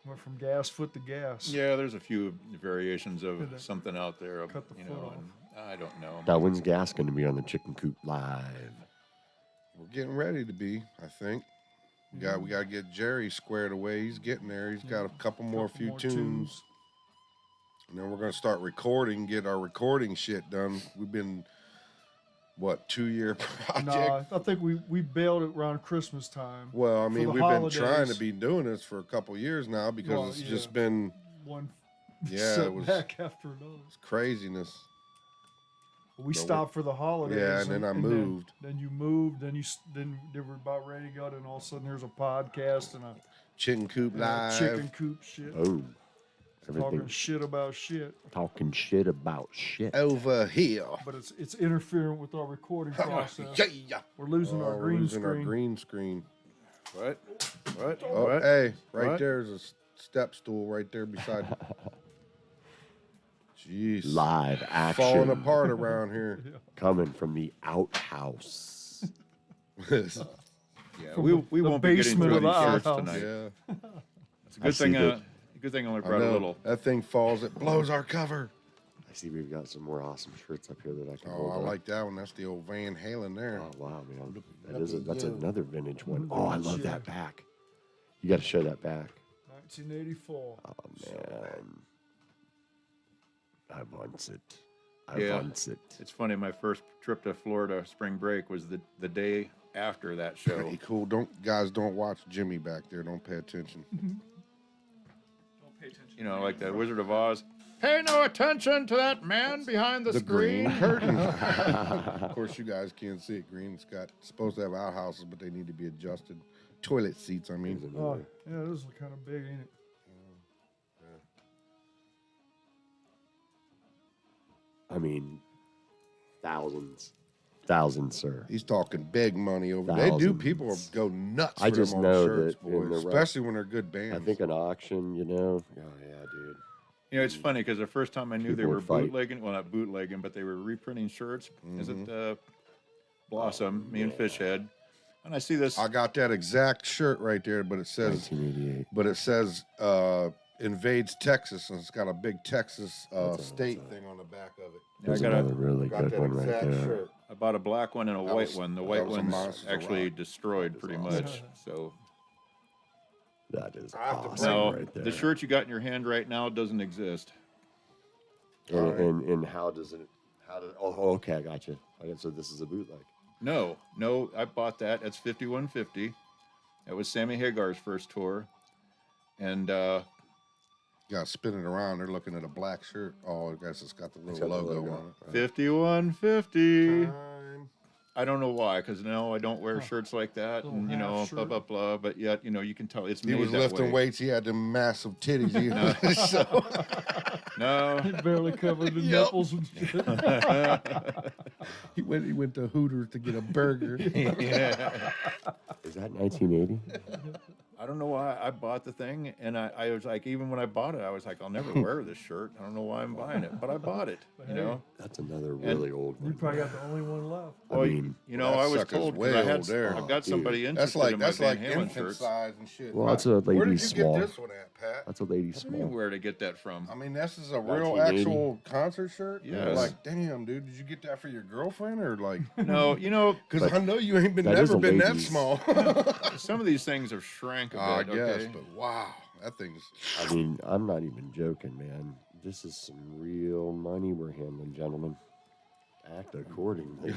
Went from Gas Foot to Gas. Yeah, there's a few variations of Did they something out there. cut the you foot know, off? and I don't know. Now, when's Gas going to be on the Chicken Coop Live? We're getting ready to be, I think. We got to get Jerry squared away. He's getting there. He's got a couple more tunes. And then we're gonna start recording, get our recording shit done. We've been 2-year project? No, I think we bailed it around Christmas time. Well, I For mean, the we've been trying holidays. to be doing this for a couple years now because Well, it's yeah. just been One Yeah, it was- setback after another. craziness. We But stopped for the holidays. Yeah, and then I moved. Then you moved. Then they were about ready to go. Then all of a sudden there's a podcast and a Chicken Coop Live. chicken coop shit. Oh, Talking everything shit about shit. talking shit about shit. Over here. But it's interfering with our recording process. Yeah. We're losing our Oh, green losing screen. our green screen. What? What? Oh, What? hey, right What? there's a step stool right there beside. Jeez. Live action Falling apart around here. coming from the Outhouse. Yeah, we the won't be getting basement through of these the shirts outhouse. tonight. Yeah. It's a I good see thing. that. Good thing I only I brought a know. little. That thing falls, it blows our cover. I see we've got some more awesome shirts up here that I can Oh, hold I up. like that one. That's the old Van Halen there. Oh wow, man, Look that's at you. another vintage one. Oh, I love Shit. that back. You got to show that back. 1984. Oh man, I want it. I Yeah. want it. It's funny. My first trip to Florida spring break was the day after that show. Pretty cool. Don't watch Jimmy back there. Don't pay attention. Don't pay attention. You know, like that Wizard of Oz. Pay no attention to that man behind the, The screen. green curtain. Of course, you guys can't see it. Green's got supposed to have outhouses, but they need to be adjusted. Toilet seats, I mean. Oh, yeah, this is kind of big, ain't it? I mean, thousands, sir. He's talking big money over there. They do. People Thousands. go nuts I for just them know old shirts, that in boy. the right- Especially when they're good bands. I think an auction, Oh yeah, dude. You know, it's funny because the first time I knew they People were would fight. bootlegging, well, not bootlegging, but they were reprinting shirts. Is Mm-hmm. it Blossom, me and Fishhead? And I see this. I got that exact shirt right there, but it says 1988. invades Texas, and it's got a big Texas state thing on the back of it. I There's got another a, really Got good that one right exact there. shirt. I bought a black one and a That white was- one. The that white was a one's Monsters of actually Rock. destroyed pretty awesome. much. So That is I have to awesome no, right there. the shirt you got in your hand right now doesn't exist. And how does it? Oh, okay, I got you. Okay, so this is a bootleg. No, I bought that. That's 5150. That was Sammy Hagar's first tour, and You got to spin it around. They're looking at a black shirt. Oh, I guess it's got the little got the logo logo. on it. 5150. Time. I don't know why, because no, I don't wear shirts like that, Little and half blah shirt. blah blah. But yet, you can tell it's He made was that lifting way. weights. He had them massive titties. So, No. It barely covered the Yep. nipples and shit. he went to Hooters to get a burger. Yeah. Is that 1980? I don't know why I bought the thing, and I was like, even when I bought it, I was like, I'll never wear this shirt. I don't know why I'm buying it, but I bought it. You know. That's another really old You one. probably got the only one left. Well, I mean, you know, that I was sucker's told way because old there. I've got Dude. somebody interested in my That's Van like Halen infant shirts. size and shit. Well, that's a Where lady did you small. get this one at, Pat? That's a lady I don't know small. where to get that from. I mean, this is a real 1980. actual concert shirt. Yes. Like, damn, dude, did you get that for your girlfriend or like? No, you know, Because I know you ain't been that is never a been that lady's. small. some of these things have shrank a I bit. guess, Okay? but wow, that thing's. I mean, I'm not even joking, man. This is some real money we're handling, gentlemen. Act accordingly.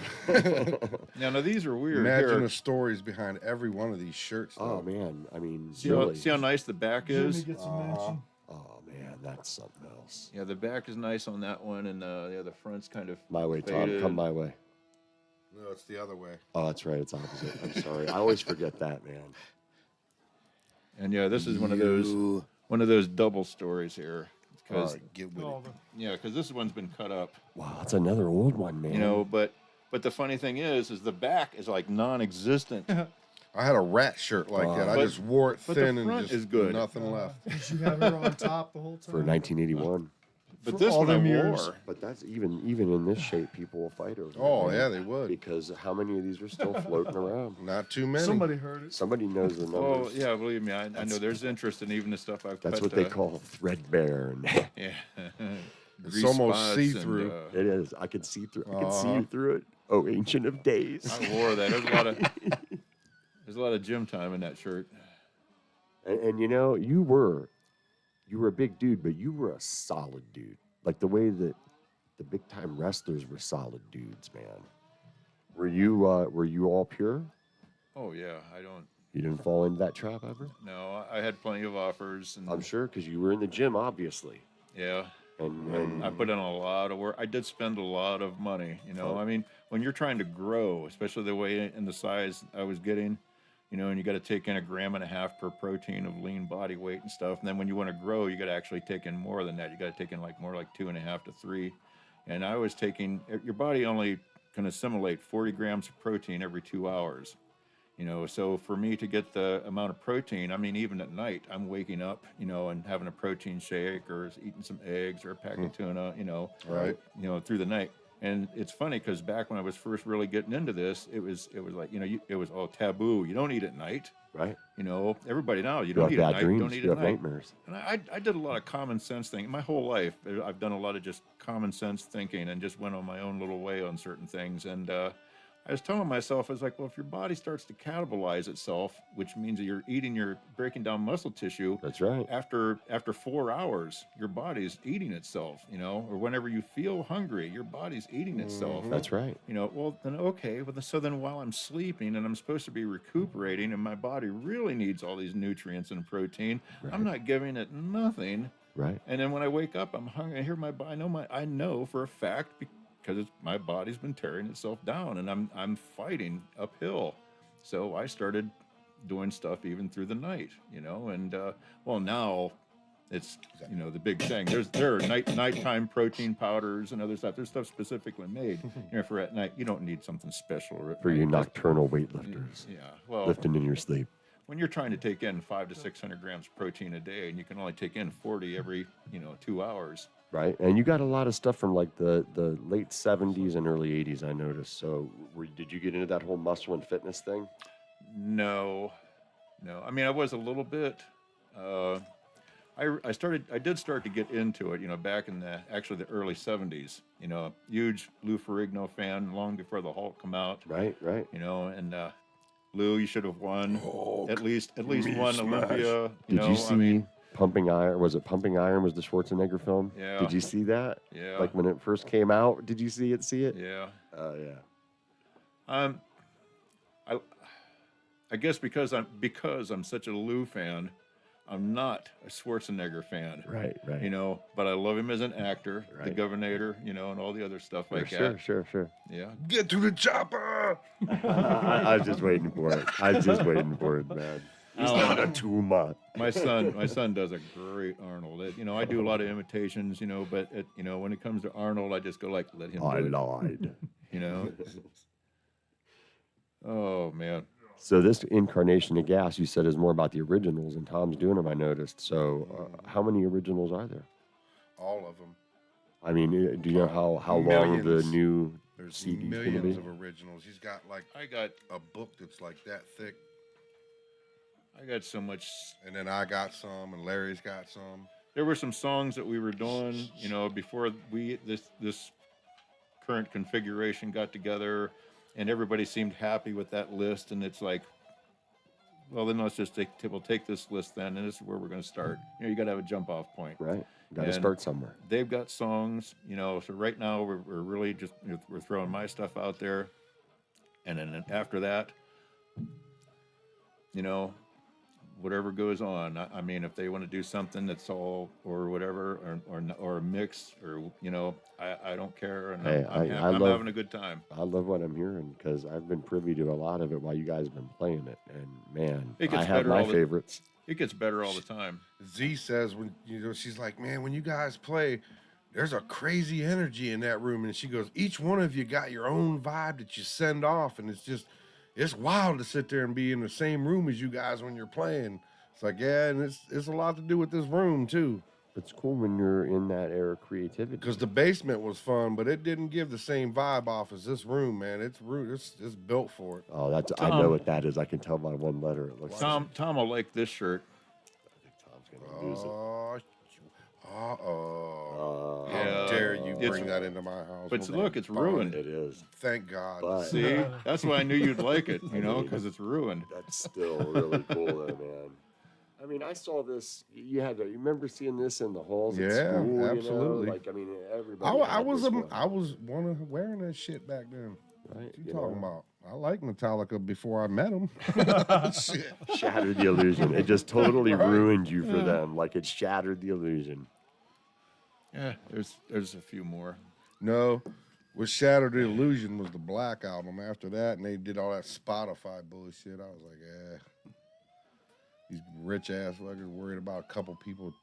Now these are weird. Imagine Here. the stories behind every one of these shirts. Oh Though. man, I mean, See, really. see how nice the back Jimmy is? gets a mention. Oh man, that's something else. Yeah, the back is nice on that one, and the front's kind of My way, Tom. faded. Come my way. No, it's the other way. Oh, that's right. It's opposite. I'm sorry. I always forget that, man. And yeah, this is one of those double stories here. All Because right, get with Oh, it. yeah, because this one's been cut up. Wow, that's another old one, man. You know, but the funny thing is the back is like non-existent. I had a rat shirt like that. I But- just wore it but the thin and front just is good. nothing left. Did you have her on top the whole time? for 1981. But For this all one I them wore. years. But that's even in this shape, people will fight over. it, Oh man, yeah, they would. Because how many of these are still floating around? Not too many. Somebody heard it. Somebody knows the numbers. Oh yeah, believe me, I know there's interest in even the stuff I've That's cut. what they call threadbare, and Yeah. It's Grease almost spots see-through. and, it is. I could see through. I could see you through it. Oh, ancient of days. I wore that. There's a lot of gym time in that shirt. And you know, you were a big dude, but you were a solid dude. Like the way that the big time wrestlers were solid dudes, man. Were you all pure? Oh yeah, I don't. You didn't fall into that trap ever? No, I had plenty of offers, and I'm sure, because you were in the gym, obviously. yeah, And I put in a lot of work. I did spend a lot of money. You know, Oh. I mean, when you're trying to grow, especially the way and the size I was getting, you know, and you got to take in 1.5 grams per protein of lean body weight and stuff. And then when you want to grow, you got to actually take in more than that. You got to take in more like 2.5 to 3. And I was taking, your body only can assimilate 40 grams of protein every 2 hours. You know, so for me to get the amount of protein, I mean, even at night, I'm waking up, you know, and having a protein shake or eating some eggs or a pack of tuna, you know, Right. you know, through the night. And it's funny because back when I was first really getting into this, it was like, you know, it was all taboo. You don't eat at night. right? You know, everybody now, you You don't have eat at bad night. dreams. Don't eat You at have night. nightmares. And I did a lot of common sense things. My whole life, I've done a lot of just common sense thinking and just went on my own little way on certain things. And I was telling myself, I was like, well, if your body starts to catabolize itself, which means that you're breaking down muscle tissue, That's right. after 4 hours, your body's eating itself, you know, or whenever you feel hungry, your body's eating itself. That's right. You know, well, then okay. Well, so then while I'm sleeping and I'm supposed to be recuperating and my body really needs all these nutrients and protein, I'm not giving it nothing. Right. And then when I wake up, I'm hungry. I hear my body. I know for a fact because my body's been tearing itself down and I'm fighting uphill. So I started doing stuff even through the night, you know, and well, now it's, you know, the big thing. There are nighttime protein powders and other stuff. There's stuff specifically made, you know, for at night. You don't need something special For you night. nocturnal weightlifters, Yeah, well, lifting in your sleep. when you're trying to take in 500 to 600 grams of protein a day, and you can only take in 40 every, 2 hours. Right. And you got a lot of stuff from like the late 70s and early 80s, I noticed. So did you get into that whole muscle and fitness thing? No. I mean, I was a little bit. I did start to get into it, back in the early 70s. Huge Lou Ferrigno fan, long before the Hulk come out. Right. And Lou, you should have won at least one smash. Olympia. Did you see I mean, Pumping Iron? Was it Pumping Iron? Was the Schwarzenegger film? Yeah. Did you see that? Yeah. Like when it first came out, did you see it? Yeah. Oh yeah. I guess because I'm such a Lou fan, I'm not a Schwarzenegger fan. Right, right. You know, but I love him as an actor, the Right. Governator, you know, and all the other stuff like Sure, that. sure. Yeah. Get to the chopper. I was just waiting for it. I was just waiting for it, man. He's not a tumor. My son does a great Arnold. You know, I do a lot of imitations, you know, but you know, when it comes to Arnold, I just go like, let him I do it, lied. you know. Oh man. So this incarnation of gas, you said, is more about the originals, and Tom's doing them. I noticed. So, how many originals are there? All of them. I mean, do you know how long the Millions. new There's CD's going to millions be? of originals. He's got like I got a book that's like that thick, so much. and then I got some, and Larry's got some. There were some songs that we were doing, you know, before this current configuration got together, and everybody seemed happy with that list. And it's like, well, then let's just we'll take this list then, and this is where we're going to start. You know, you got to have a jump off point. Right. Got to And start somewhere. They've got songs, you know. So right now we're really just we're throwing my stuff out there, and then after that, you know, whatever goes on. I mean, if they want to do something that's all or whatever, or a mix, or you know, I don't care, and Hey, I'm having a good time. I love what I'm hearing because I've been privy to a lot of it while you guys have been playing it, and man, It gets I have better my all the- favorites. It gets better all the time. Z says when she's like, man, when you guys play, there's a crazy energy in that room, and she goes, each one of you got your own vibe that you send off, and it's wild to sit there and be in the same room as you guys when you're playing. It's like, yeah, and it's a lot to do with this room too. It's cool when you're in that era of creativity. Because the basement was fun, but it didn't give the same vibe off as this room, man. It's built for it. Oh, I know what that is. I can tell by one letter. It looks. Tom will like this shirt. I think Tom's gonna lose it. How dare you It's- bring that into my house? But look, it's ruined. It is. Thank God. But See, that's why I knew you'd like it, you know, because it's ruined. that's still really cool, though, man. I mean, I saw this. You remember seeing this in the halls at Yeah, school? absolutely. You know? Like, I mean, everybody. I had was this one, wearing that shit back then. right? What you talking about? I liked Metallica before I met them. Shit. Shattered the illusion. It just totally Right. ruined you for them. Like it shattered the illusion. Yeah, there's a few more. No, what Shattered the Illusion was the Black album. After that, and they did all that Spotify bullshit. I was like, these rich ass fuckers worried about a couple people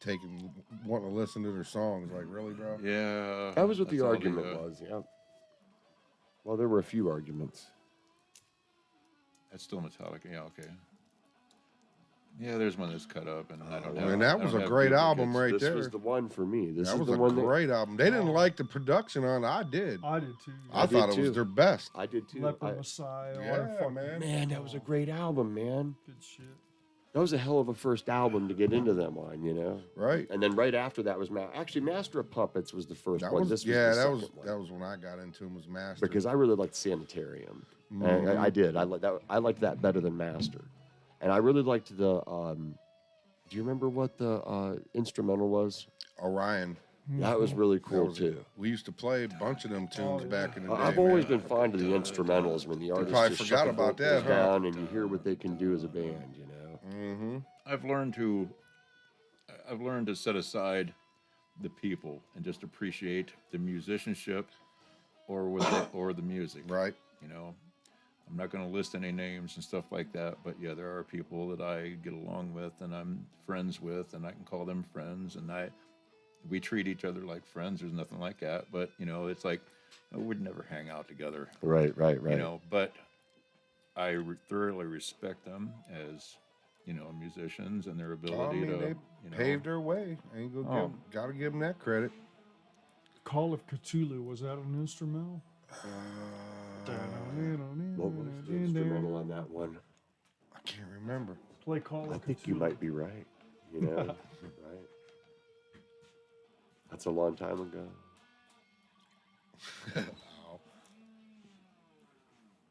wanting to listen to their songs. Like, really, bro? Yeah. That was what that's the all argument was. Yeah. Well, there were a few arguments. That's still Metallica. Yeah, okay. Yeah, there's one that's cut up, and I don't have. And that I was don't a have great duplicates. album right This there. was the one for me. This That is was the a one great album. They didn't like the production on it. I did. I did too. I did thought it too. was their best. I did too. Leper Messiah. all Yeah, that fucking- man. Man, that was a great album, man. Good shit. That was a hell of a first album to get into them on, you know. Right? And then right after that was actually Master of Puppets was the first That one. was This was yeah. the That second was one. that was when I got into him. Was Master Because I really liked Sanitarium. Mhm. I did. I liked that better than Master, and I really liked the. Do you remember what the instrumental was? Orion. That was really That cool was- too. We used to play a bunch of them tunes back in the day. I've always man. been fond of the instrumentals when the artist probably just forgot shut the about vocals that, huh? down and you hear what they can do as a band. You know. Mm-hmm. I've learned to set aside the people and just appreciate the musicianship, or the music. Right. You know, I'm not going to list any names and stuff like that, but yeah, there are people that I get along with and I'm friends with, and I can call them friends, and we treat each other like friends. There's nothing like that, but you know, it's like we'd never hang out together. Right. You know, but I thoroughly respect them as, you know, musicians and their ability they to, paved their way. Ain't gonna gotta give them that credit. Call of Cthulhu, was that an instrumental? What was the instrumental on that one? I can't remember. Play Call of I Cthulhu. think you might be right. You know, right? That's a long time ago.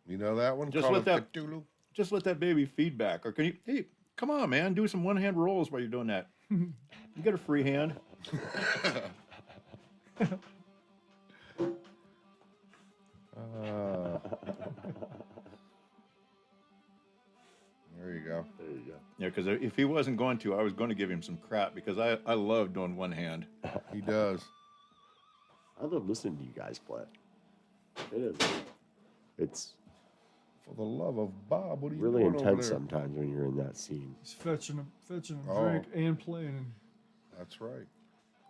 You know that one? Just Call let of that- Cthulhu? Just let that baby feedback. Or can you, hey, come on, man, do some one-hand rolls while you're doing that. You got a free hand. There you go. There you go. Yeah, because if he wasn't going to, I was going to give him some crap because I love doing one hand. He does. I love listening to you guys play. It is. It's For the love of Bob, what are you really doing over intense there? sometimes when you're in that scene. He's fetching a Oh. drink and playing. That's right.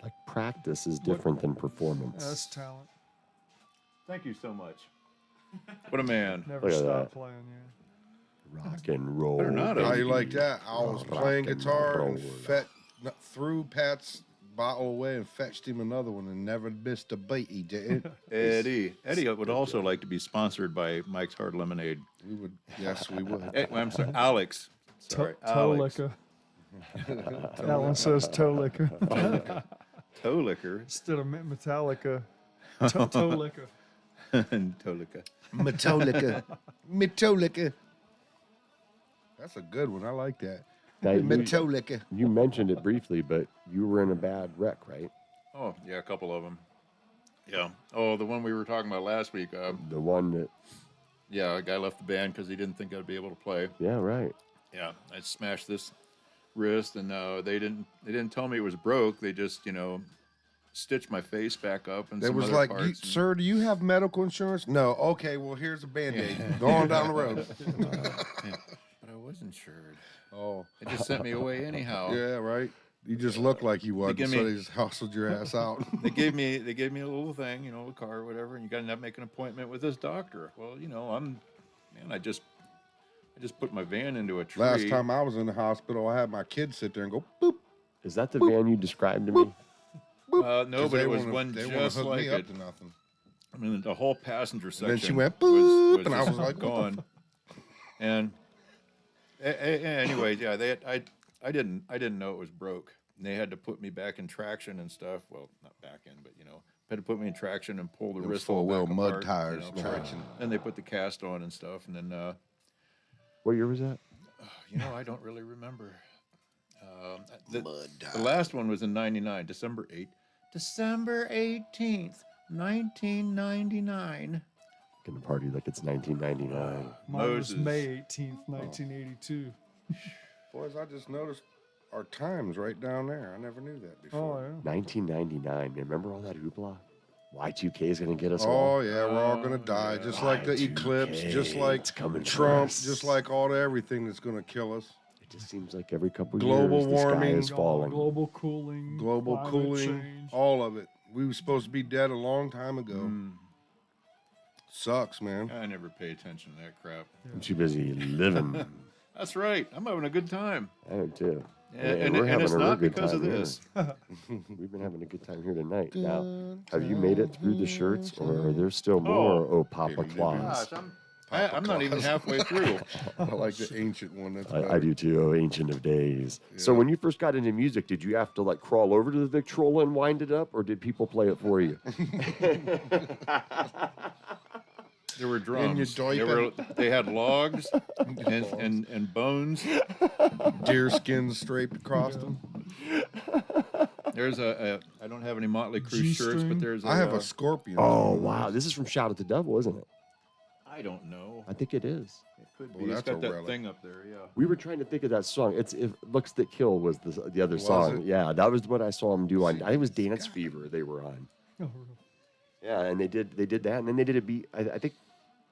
Like practice is different than performance. That's talent. Thank you so much. What a man. Never Look at stop that. playing, yeah. Rock and roll. Better not How have. you like that? I was Rock playing and guitar and roll. threw Pat's bottle away and fetched him another one and never missed a beat. He did. Eddie would also like to be sponsored by Mike's Hard Lemonade. We would. Yes, we would. I'm sorry, Alex. Sorry, Toe Alex. liquor. Alan says toe liquor. Toe liquor. Instead of Metallica, toe liquor. Tolica. Metallica. Metallica. That's a good one. I like that. Now, you, Metallica. you mentioned it briefly, but you were in a bad wreck, right? Oh, yeah, a couple of them. Yeah. Oh, the one we were talking about last week. The one that, Yeah, a guy left the band because he didn't think I'd be able to play. yeah, right. Yeah, I smashed this wrist, and they didn't tell me it was broke. They just stitched my face back up and It some was other like, parts. and- sir, do you have medical insurance? No. Okay, well, here's a Band-Aid. Go on down the road. But I was insured. Oh, They just sent me away anyhow. yeah, right. You just look like you wasn't, give so me- they just hustled your ass out. They gave me a little thing, a car or whatever, and you got to end up making an appointment with this doctor. Well, I just put my van into a tree. Last time I was in the hospital, I had my kids sit there and go, boop. Is that the van you described to me? no, 'cause but they it was wanna- one they wanna just hook like me up it. to nothing. I mean, the whole passenger section. then she went, was boop, and I just was like, what the gone. And anyway, yeah, I didn't know it was broke. And they had to put me back in traction and stuff. Well, not back in, but had to put me in traction and pull the It was wrist full all well back mud apart, tires, for- traction. Then they put the cast on and stuff, and then What year was that? I don't really remember. The last one was in '99, December 18th, 1999. Gonna party like it's 1999. Mine was Moses. May 18th, 1982. Boys, I just noticed our time's right down there. I never knew that Oh, before. yeah. 1999. Remember all that hoopla? Y2K is gonna get us Oh, all. yeah, we're all gonna die, just like the eclipse, just like It's coming for Trump, us. just like all the everything that's gonna kill us. It just seems like every couple Global years the sky warming, is falling. Global cooling. Global climate cooling, change. all of it. We were supposed to be dead a long time ago. Mm. Sucks, man. I never pay attention to that crap. I'm too busy living. That's right. I'm having a good time. I am too. And we're it's having a real not good because time of here. this. We've been having a good time here tonight. Now, have you made it through the shirts, or are there still Oh. more? Oh, Papa Baby, Claus. Gosh, I'm not even halfway through. I like the ancient one. That's I better. do too. Oh, ancient of days. So Yeah. when you first got into music, did you have to like crawl over to the Victrola and wind it up, or did people play it for you? There were In your drums. diaper. They had logs and bones. Deer skins draped across them. There's I don't have any Motley Crue shirts, G-string. but there's I have a scorpion. Oh wow, this is from Shout at the Devil, isn't it? I don't know. I think it is. It could Oh, be. It's that's a got that relic. thing up there. Yeah. We were trying to think of that song. It's "If Looks That Kill" was the other Was song. it? Yeah, that was what I saw them do on. See, I think it was Dance Fever they were on. Oh, Yeah, and they did that, and then they did a B. I think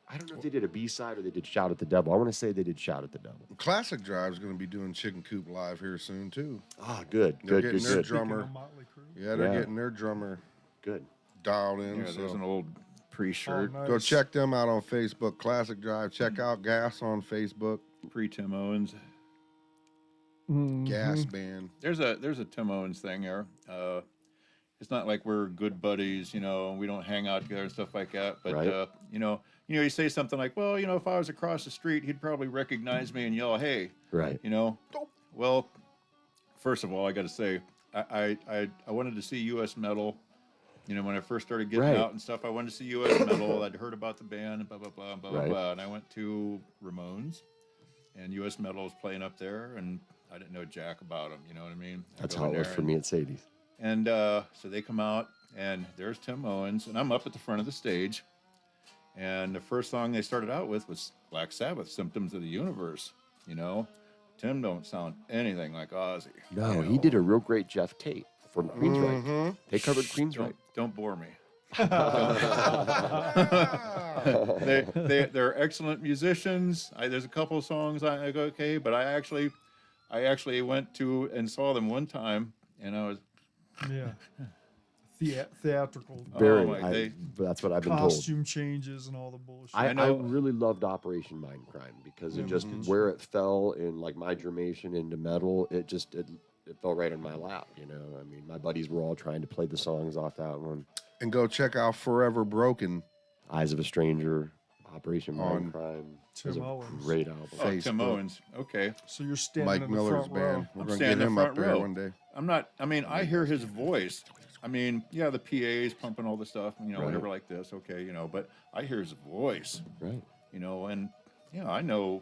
I don't know if they did a B side or they did Shout at the Devil. I want to say they did Shout at the Devil. Classic Drive's going to be doing Chicken Coop live here soon too. Ah, good, They're good, getting good, their good, drummer. Speaking of Motley Crue. Yeah, they're Yeah. getting their drummer good. dialed in. Yeah, so there's an old pre-shirt, Oh, nice. go check them out on Facebook. Classic Drive. Check out Gas on Facebook. pre-Tim Owens. Mhm. Gas Band. There's a Tim Owens thing there. It's not like we're good buddies, and we don't hang out together and stuff like that. But Right. you say something like, "Well, if I was across the street, he'd probably recognize me and yell, hey," Right. Well, first of all, I got to say, I wanted to see U.S. Metal. When I first started getting Right. out and stuff, I wanted to see U.S. Metal. I'd heard about the band and blah blah blah blah Right. blah. And I went to Ramones, and U.S. Metal was playing up there, and I didn't know jack about them. You know what I mean? I That's go how in it was there for me at Sadie's. And so they come out, and there's Tim Owens, and I'm up at the front of the stage. And the first song they started out with was Black Sabbath, "Symptoms of the Universe." Tim don't sound anything like Ozzy. No, you he know. did a real great Jeff Tate from Queensryche. Mhm. They covered Queensryche. Don't bore me. They're excellent musicians. There's a couple of songs I go okay, but I actually went to and saw them one time, and I was Theatrical Very. my, they- That's what I've been told. costume changes and all the bullshit. I know- really loved Operation Mindcrime because it just where it fell in like my germation into metal, it fell right in my lap. You know, I mean, my buddies were all trying to play the songs off that one. And go check out Forever Broken. Eyes of a Stranger, Operation On Mindcrime. Tim is a Owens. great album. Oh, Tim Facebook. Owens. Okay. So you're standing Mike in the Miller's front band. row. We're I'm gonna standing get in him front up there row. one day. I hear his voice. I mean, yeah, the PA's pumping all the stuff, Right. whatever like this. Okay, but I hear his voice, Right. and I know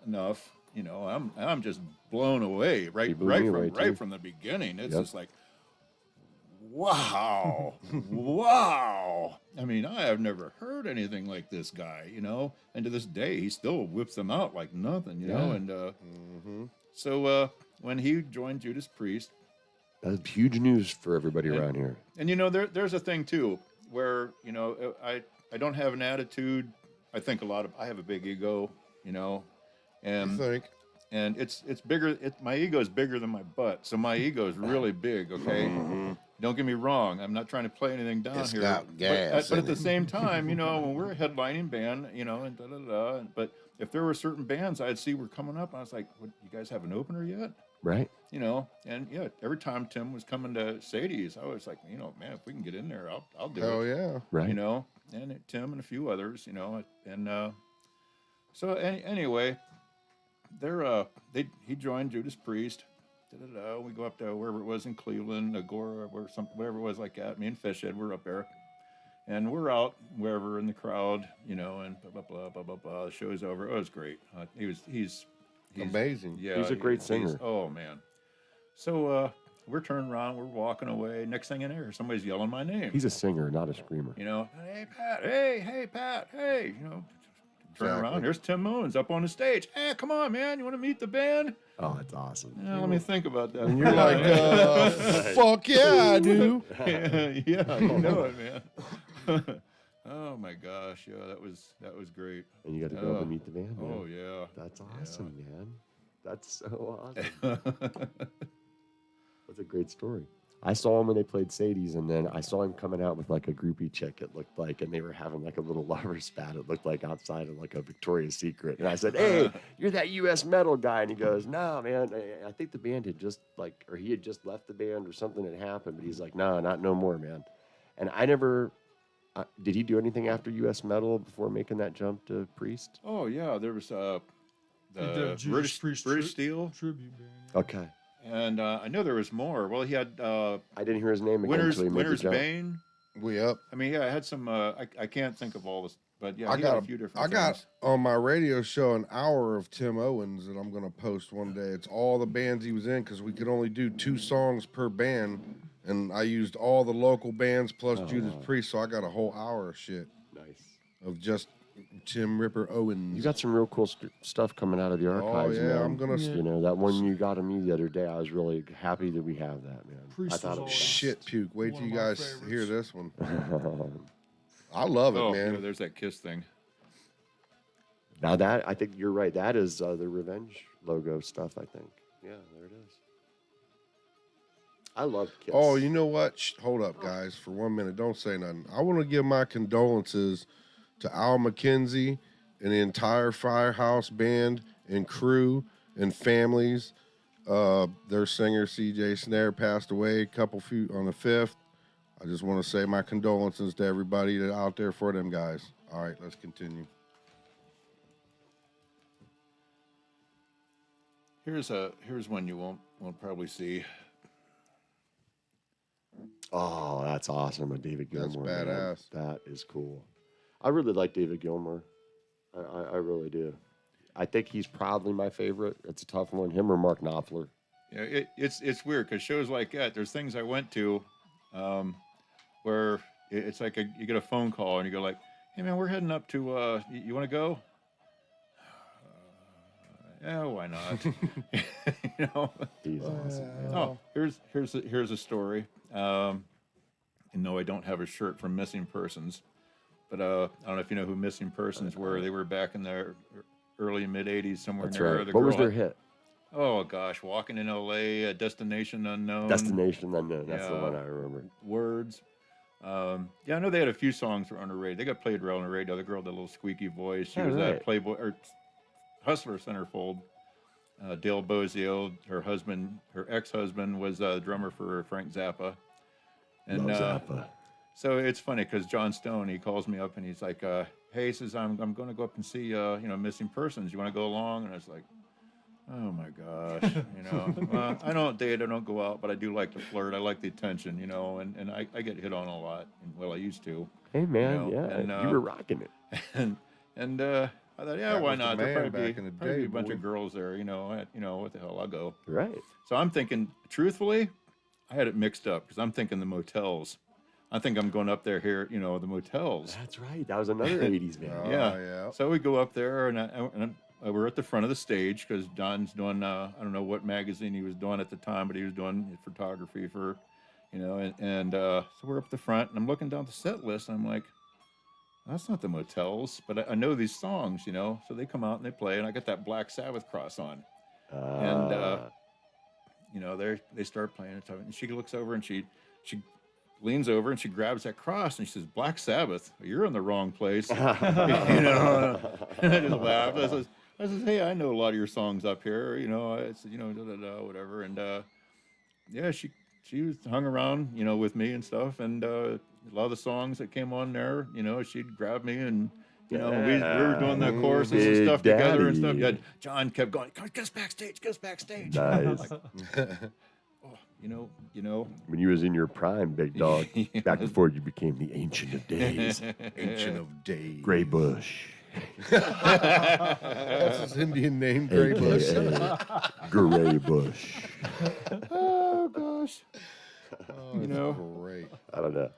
enough. I'm just blown away He blew me away, too. right from the beginning. It's Yep. just like, wow, wow. I mean, I have never heard anything like this guy, and to this day, he still whips them out like nothing, Yeah. and so when he joined Judas Priest, That's huge news for everybody around here. and there's a thing too where I don't have an attitude. I think I have a big ego, You and think? and it's bigger. My ego is bigger than my butt, so my ego is really big. Okay, don't get me wrong. I'm not trying to play anything down It's here. got but gas but in at the it. same time, when we're a headlining band, and da da da. But if there were certain bands I'd see were coming up, I was like, "What? You guys have an opener yet?" Right. And every time Tim was coming to Sadie's, I was like, man, if we can get in there, I'll do Hell it. yeah. Right. And Tim and a few others, so anyway, he joined Judas Priest. We go up to wherever it was in Cleveland, Agora, or whatever it was like that. Me and Fishhead were up there, and we're out wherever in the crowd, and blah blah blah blah blah blah. The show's over. It was great. He's Amazing. yeah, He's a great singer. Oh man. So we're turning around, we're walking away. Next thing in there, somebody's yelling my name. He's a singer, not a screamer. Hey Pat, hey Pat, hey, turn Exactly. around. There's Tim Owens up on the stage. Hey, come on, man, you want to meet the band? Oh, that's awesome. Yeah, let me think about that. And you're like, fuck yeah, I do. yeah, you know it, man. Oh my gosh, yeah, that was great. And you got to go up and meet the band. man. Oh yeah. That's awesome, man. That's so awesome. That's a great story. I saw him when they played Sadie's, and then I saw him coming out with like a groupie chick, it looked like, and they were having like a little lover spat, it looked like, outside of like a Victoria's Secret. And I said, hey, you're that US metal guy. And he goes, no, man, I think the band had just or he had just left the band or something had happened. But he's like, no, not no more, man. And I never, did he do anything after US metal before making that jump to Priest? Oh yeah, there was the He did Judas Priest British Steel, tribute band. Yeah. Okay. and I know there was more. Well, he had I didn't hear his name again until he made the Winter's jump. Bane. We up. I mean, yeah, I had some. I can't think of all this, but yeah, I he got had a few different. I got things. on my radio show an hour of Tim Owens that I'm gonna post one day. It's all the bands he was in because we could only do 2 songs per band, and I used all the local bands plus Judas Priest, so I got a whole hour of shit Nice. of just Tim Ripper Owens. You got some real cool stuff coming out of the archives, yeah, man. I'm gonna- You know, that one you got of me the other day, I was really happy that we have that, man. Priest I thought was it all was shit puke. Wait One till of you my guys hear favorites. this one. I love it, Oh, man. yeah, there's that Kiss thing. Now that, I think you're right. That is the Revenge logo stuff, I think. Yeah, there it is. I love Kiss. Oh, you know what? Hold up, guys, for 1 minute. Don't say nothing. I want to give my condolences to Al McKenzie and the entire Firehouse band and crew and families. Their singer, CJ Snare, passed away on the 5th. I just want to say my condolences to everybody that out there for them guys. All right, let's continue. Here's one you won't probably see. Oh, that's awesome with David That's Gilmour. man. badass. That is cool. I really like David Gilmour. I really do. I think he's probably my favorite. It's a tough one. Him or Mark Knopfler. Yeah, it's weird because shows like that, there's things I went to, where it's like you get a phone call and you go like, "Hey man, we're heading up to. You want to go?" yeah, why not? You know. He's awesome. Man. Oh, here's a story. No, I don't have a shirt from Missing Persons, but I don't know if you know who Missing Persons were. They were back in the early mid '80s, somewhere That's in there. right. What was their hit? Oh gosh, Walking in L.A., Destination Unknown. Destination Unknown. That's the one I remember. Words. Yeah, I know they had a few songs that were on the radio. They got played on the radio. The girl had a little squeaky voice. She was at Playboy or Hustler Centerfold. Dale Bozio, her ex-husband, was a drummer for Frank Zappa. And Love Zappa. so it's funny because John Stone, he calls me up and he's like, "Hey," he says, "I'm going to go up and see Missing Persons. You want to go along?" And I was like, "Oh my gosh, I don't date, I don't go out, but I do like to flirt. I like the attention, and I get hit on a lot. Well, I used to. Hey man, yeah, and, you were rocking it. And I thought, yeah, That why was the not? man There'll probably back in the be day, a bunch boy. of girls there, what the hell, I'll go. Right. So I'm thinking, truthfully, I had it mixed up because I'm thinking the motels. I think I'm going up there here, the motels. That's right. That was another 80s man. Oh, Yeah. yeah. So we go up there, and we're at the front of the stage because Don's doing, I don't know what magazine he was doing at the time, but he was doing photography for, so we're up the front, and I'm looking down the set list, and I'm like, that's not the motels, but I know these songs, so they come out and they play, and I got that Black Sabbath cross on. And, they start playing, and she looks over, and she leans over, and she grabs that cross, and she says, "Black Sabbath, you're in the wrong place." And I just laughed. I says, "Hey, I know a lot of your songs up here, I said, whatever." And, yeah, she was hung around, with me and stuff, and a lot of the songs that came on there, she'd grab me, and we were doing the choruses and Big stuff together and stuff. Daddy. Yeah, John kept going, "Get us backstage, get us backstage." Nice. When you was in your prime, big dog, back before you became the Ancient of Days, Ancient of Days. Gray Bush, That's his Indian name, Gray Bush. AKA Gray Bush. Oh gosh, That's great. I don't know.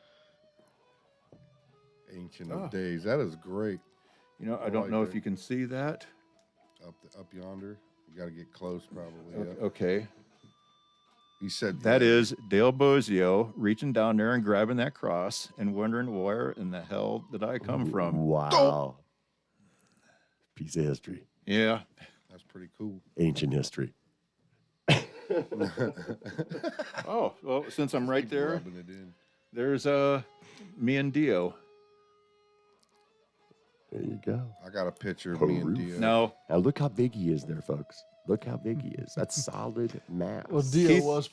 Ancient of Days. That is great. I don't like know that. if you can see that. Up yonder. You got to get close, probably. Yeah. Okay. He said That is Dale Bozio reaching down there and grabbing that cross and wondering where in the hell did I come from? Wow. Piece of history. Yeah. That's pretty cool. Ancient history. Oh, well, since I'm right there, Rubbing it in. there's me and Dio. There you go. I got a picture of me and Peru. Dio. No, Now look how big he is there, folks. Look how big he is. That's solid mass. Well, Dio Keith- was.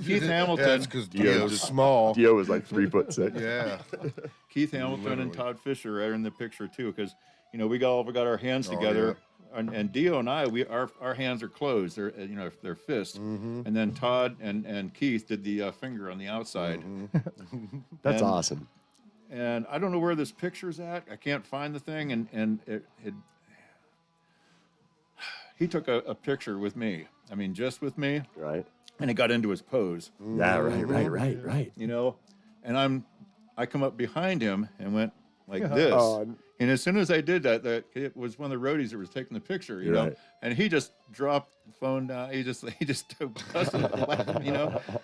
Keith Hamilton. That's because Dio Dio's just- small. Dio was like 3'6". Yeah. Keith Hamilton and Literally. Todd Fisher are in the picture too, because we got our hands Oh, together, and Dio and I, our hands are closed. They're they're fists, Mm-hmm. and then Todd and Keith did the finger on the outside. Mm-hmm. That's And- awesome. And I don't know where this picture's at. I can't find the thing, and he took a picture with me. I mean, just with me, Right? and it got into his pose. Yeah, right. And I come up behind him and went like this. Oh, And as soon as I did that, it was one of the roadies that was taking the picture, you know, Right. and he just dropped the phone down. He just busted laughing,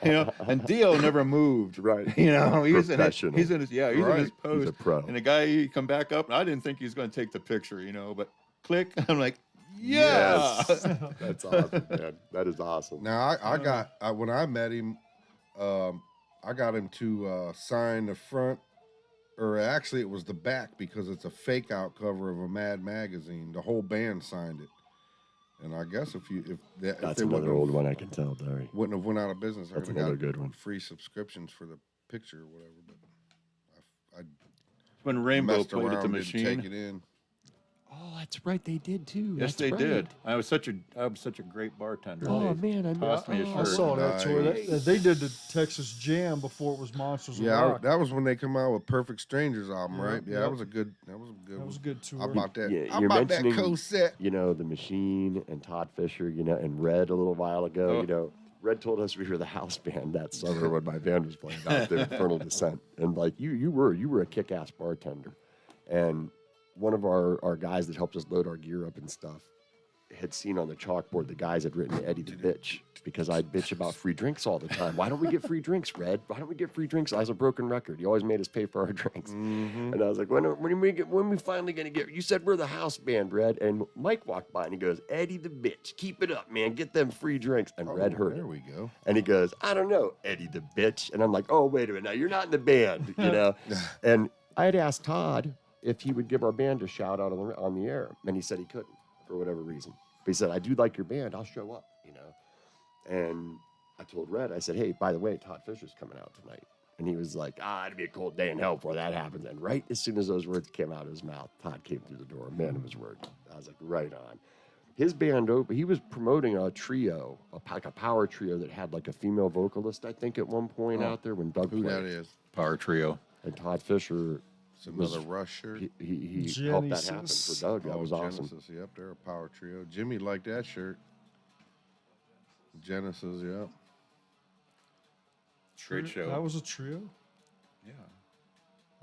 and Dio never moved. Right. He's Professional. he's in his he's in his Right. pose. He's a pro. And the guy, he come back up, and I didn't think he was going to take the picture, but click, I'm like, yeah. Yes. That's awesome, man. That is awesome. Now I got when I met him, I got him to sign the front, or actually it was the back because it's a fake out cover of a Mad magazine. The whole band signed it, and I guess if That's they another wouldn't old one I can tell, Larry. wouldn't have went out of business, I That's could have another got good one. free subscriptions for the picture or whatever. But I When Rainbow messed played around, at the didn't take machine. it in. Oh, that's right. They did too. Yes, That's they right. did. I was such a great bartender. Oh They man, I tossed me a know. I shirt. saw that tour. Nice. They did the Texas Jam before it was Monsters of Yeah, Rock. that was when they come out with Perfect Strangers album, Yeah, right? Yeah, yep. that was a good. That was a good. That was a one. good tour. I bought that. Yeah, I you're bought that mentioning- co-set. The Machine and Todd Fisher, and Red a little while ago. Oh. Red told us we were the house band that summer when my band was playing out there, Infernal Descent, and like you were a kick-ass bartender, and one of our guys that helped us load our gear up and stuff, had seen on the chalkboard the guys had written Eddie the Bitch because I'd bitch about free drinks all the time. Why don't we get free drinks, Red? Why don't we get free drinks? I was a broken record. He always made us pay for our drinks. Mm-hmm. And I was like, when are we finally going to get, you said we're the house band, Red. And Mike walked by and he goes, Eddie the Bitch, keep it up, man. Get them free drinks. And Red heard There it. we go. And he goes, I don't know, Eddie the Bitch. And I'm like, oh, wait a minute. Now you're not in the band, you know? And I had asked Todd if he would give our band a shout out on the air. And he said he couldn't for whatever reason. But he said, I do like your band. I'll show up, you know? And I told Red, I said, hey, by the way, Todd Fisher's coming out tonight. And he was like, it'd be a cold day in hell before that happens. And right as soon as those words came out of his mouth, Todd came through the door, man of his word. I was like, right on. His band, he was promoting a trio, like a power trio that had like a female vocalist, I think, at one point out there when Doug Who played. that is? Power trio. And Todd Fisher, It's another Rush shirt. he helped that happen for Doug. That was awesome. Genesis, yep, they're a power trio. Jimmy liked that shirt. Genesis, yep. Great show. That was a trio? Yeah.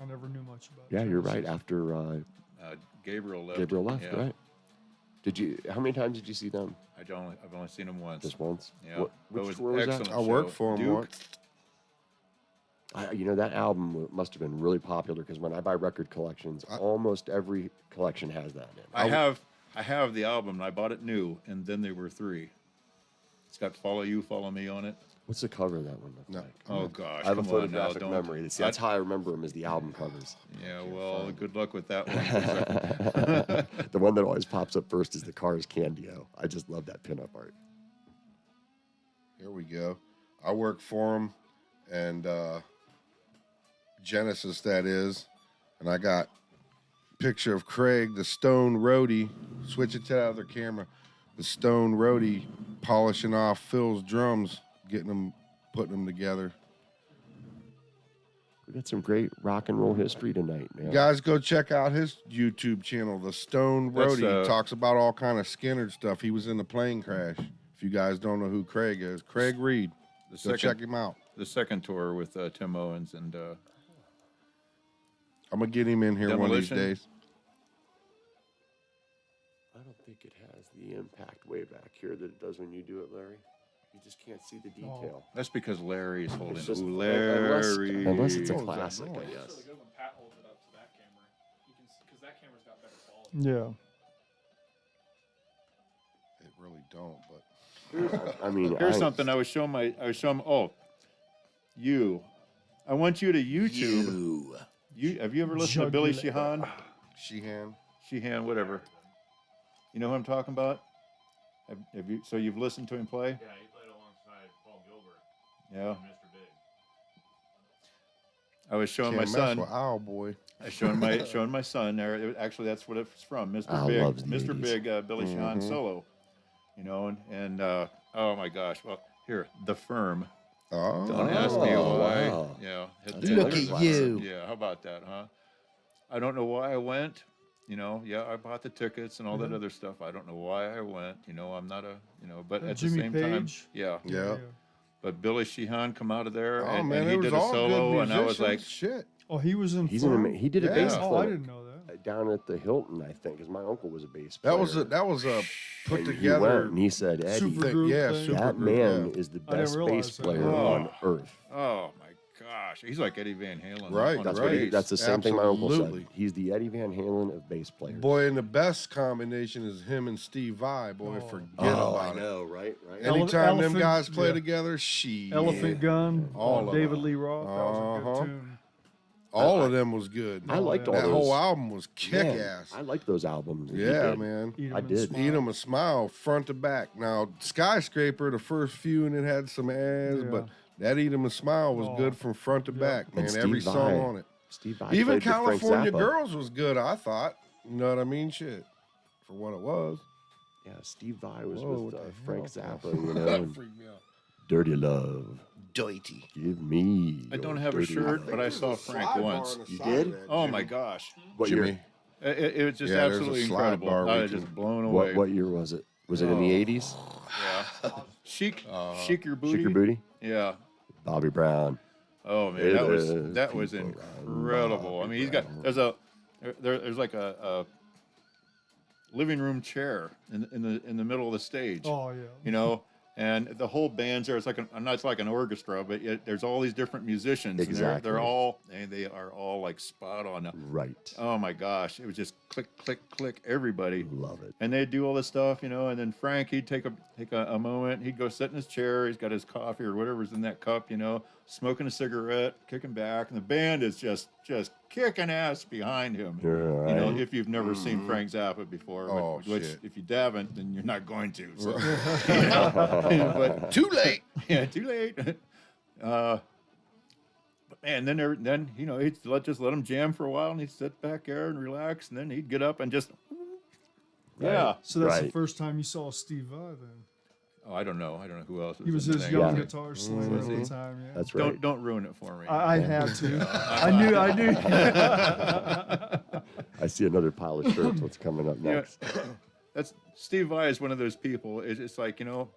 I never knew much about Yeah, you're Genesis. right. After Gabriel left. Gabriel left, Yeah. right? How many times did you see them? I've only seen them once. Just once? Yeah. Which It tour was that? excellent I worked show. for him Duke. once. That album must have been really popular because when I buy record collections, almost every collection has that in it. I have the album and I bought it new, and then there were 3. It's got Follow You, Follow Me on it. What's the cover of that one look No. like? Oh gosh. I have a come on now, photographic don't- memory. See, that's how I remember them as the album covers. Yeah, well, good luck with that one. The one that always pops up first is the Cars Candio. I just love that pinup art. Here we go. I work for him, and Genesis, that is. And I got picture of Craig, the Stone Roadie. Switch it to the other camera. The Stone Roadie polishing off Phil's drums, putting them together. We got some great rock and roll history tonight, man. You guys go check out his YouTube channel, The Stone That's, Roadie. He talks about all kind of Skinner stuff. He was in the plane crash. If you guys don't know who Craig is, Craig Reed. Go check him out. The second tour with Tim Owens and I'm going to get him in here one of these Demolition. days. I don't think it has the impact way back here that it does when you do it, Larry. You just can't see the detail. that's because Larry's holding It's it. just- Ooh, Larry. Unless it's a What was that classic, I noise? It's guess. really good when Pat holds it up to that camera. You can because that camera's got better quality. Yeah. It really don't, but I mean, Here's something I was showing you. I want you to YouTube. Have you ever listened to Billy Jugular. Sheehan? Sheehan. Whatever. You know who I'm talking about? Have you? So you've listened to him play? Yeah, he played alongside Paul Gilbert Yeah. and Mr. Big. I was showing my Can't mess son. with Owl Boy. I showing my son there. Actually, that's what it's from. Mr. Al Big, loves the Mr. 80s. Big, Billy Sheehan solo. You know, and oh my gosh. Well, here, The Firm. Oh, Don't ask me why. wow. Yeah. Look at you. Yeah. How about that, huh? I don't know why I went. You know, yeah, I bought the tickets and all that other stuff. I don't know why I went. You know, I'm not but at Jimmy the same time, Page? yeah. Yeah. But Billy Sheehan come out of there Oh, and man, he it was did a all solo, good and I was like, musicians. Shit. Oh, he was in. He did a Yeah. bass Oh, I clinic didn't know that. down at the Hilton, I think, because my uncle was a bass player. That was a put And he together. went and he said, Eddie, Super thing. group Yeah, thing. super that group, man yeah. is the I didn't best realize bass that. player Oh. on earth. oh my gosh, he's like Eddie Van Halen. Right, on That's bass. what that's the same thing my uncle Absolutely. said. He's the Eddie Van Halen of bass players. Boy, and the best combination is him and Steve Vai. Boy, Oh. forget oh, about I know, right? Right. Anytime them Elephant- guys play yeah. together, she Elephant Gun. All of David them. Lee Roth. That was a Uh-huh. good tune. All of them was good. I liked all that those. whole album was kick Man, ass. I liked those albums. that he Yeah, did. man. Eat 'em I and did. Smile. Eat 'em a smile, front to back. Now, Skyscraper, the first few, and it had some ass, Yeah. but that Eat 'em a smile was Oh. good from front to back, And man. Steve Every song Vai. on it. Steve Vai Even played with Frank California Zappa. Girls was good, I thought. You know what I mean? Shit. For what it was. Yeah, Steve Vai was Whoa, with what the Frank hell? Zappa, you know, and Freaked me out. Dirty Love. Dirty. Give me. I don't your have a dirty shirt, love. but I saw Frank once. You did? Oh my gosh, What year? Jimmy. it was just Yeah, there's a absolutely slide incredible. bar I we was can- just blown away. What year was it? Was it in the 80s? Yeah, chic your booty. Shake Your Booty? Yeah. Bobby Brown. Oh man, It that is was people incredible. I mean, he's got there's like a living room chair in the middle of the stage. Oh yeah. You know, and the whole band's there. It's like it's like an orchestra, but there's all these different musicians. Exactly. And they're all, and they are all like spot on. Right. Oh my gosh, it was just click, click, click. Everybody Love it. and they'd do all this stuff, you know. And then Frank, he'd take a moment. He'd go sit in his chair. He's got his coffee or whatever's in that cup, you know, smoking a cigarette, kicking back, and the band is just kicking ass behind him. Right. You know, if you've never seen Frank Zappa before, Oh, which shit. if you haven't, then you're not going to. So, you know, but Too late. yeah, too late. But man, then you know, he'd just let him jam for a while, and he'd sit back there and relax, and then he'd get up and just yeah. So that's the Right. first time you saw Steve Vai then. Oh, I don't know who else. He was in the his thing. young Yeah. guitar slinger Was at he? the time. Yeah. That's right. Don't ruin it for me. I had to. I knew. I see another pile of shirts. What's coming up You know, next? that's Steve Vai is one of those people. It's like, you know,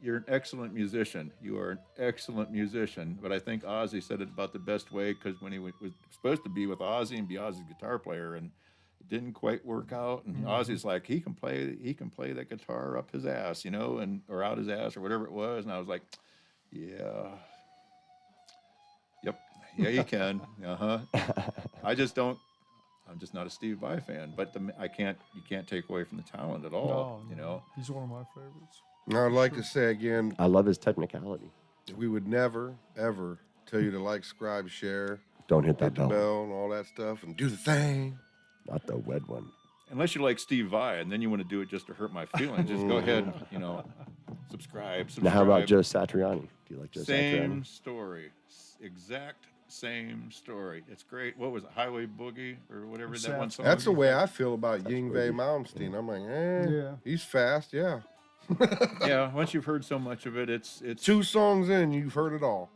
you're an excellent musician. You are an excellent musician. But I think Ozzy said it about the best way, because when he was supposed to be with Ozzy and be Ozzy's guitar player, and it didn't quite work out. And Ozzy's like, he can play that guitar up his ass, you know, or out his ass or whatever it was. And I was like, yeah, yep, yeah, he can. I just don't. I'm just not a Steve Vai fan. But you can't take away from the talent at all. No, You no. know. He's one of my favorites. I'd like to say again, I love his technicality. we would never, ever tell you to like, subscribe, share, Don't hit that hit the bell. bell and all that stuff, and do the thing. Not the wed one. Unless you like Steve Vai, and then you want to do it just to hurt my feelings, just go ahead and, you know, subscribe. Now, how about Joe Satriani? Do you like Joe Same Satriani? story. Exact same story. It's great. What was it? Highway Boogie or whatever that one song That's the is? way I feel about Yngwie Malmsteen. I'm like, Yeah. he's fast, yeah. Yeah, once you've heard so much of it, it's 2 songs in, you've heard it all.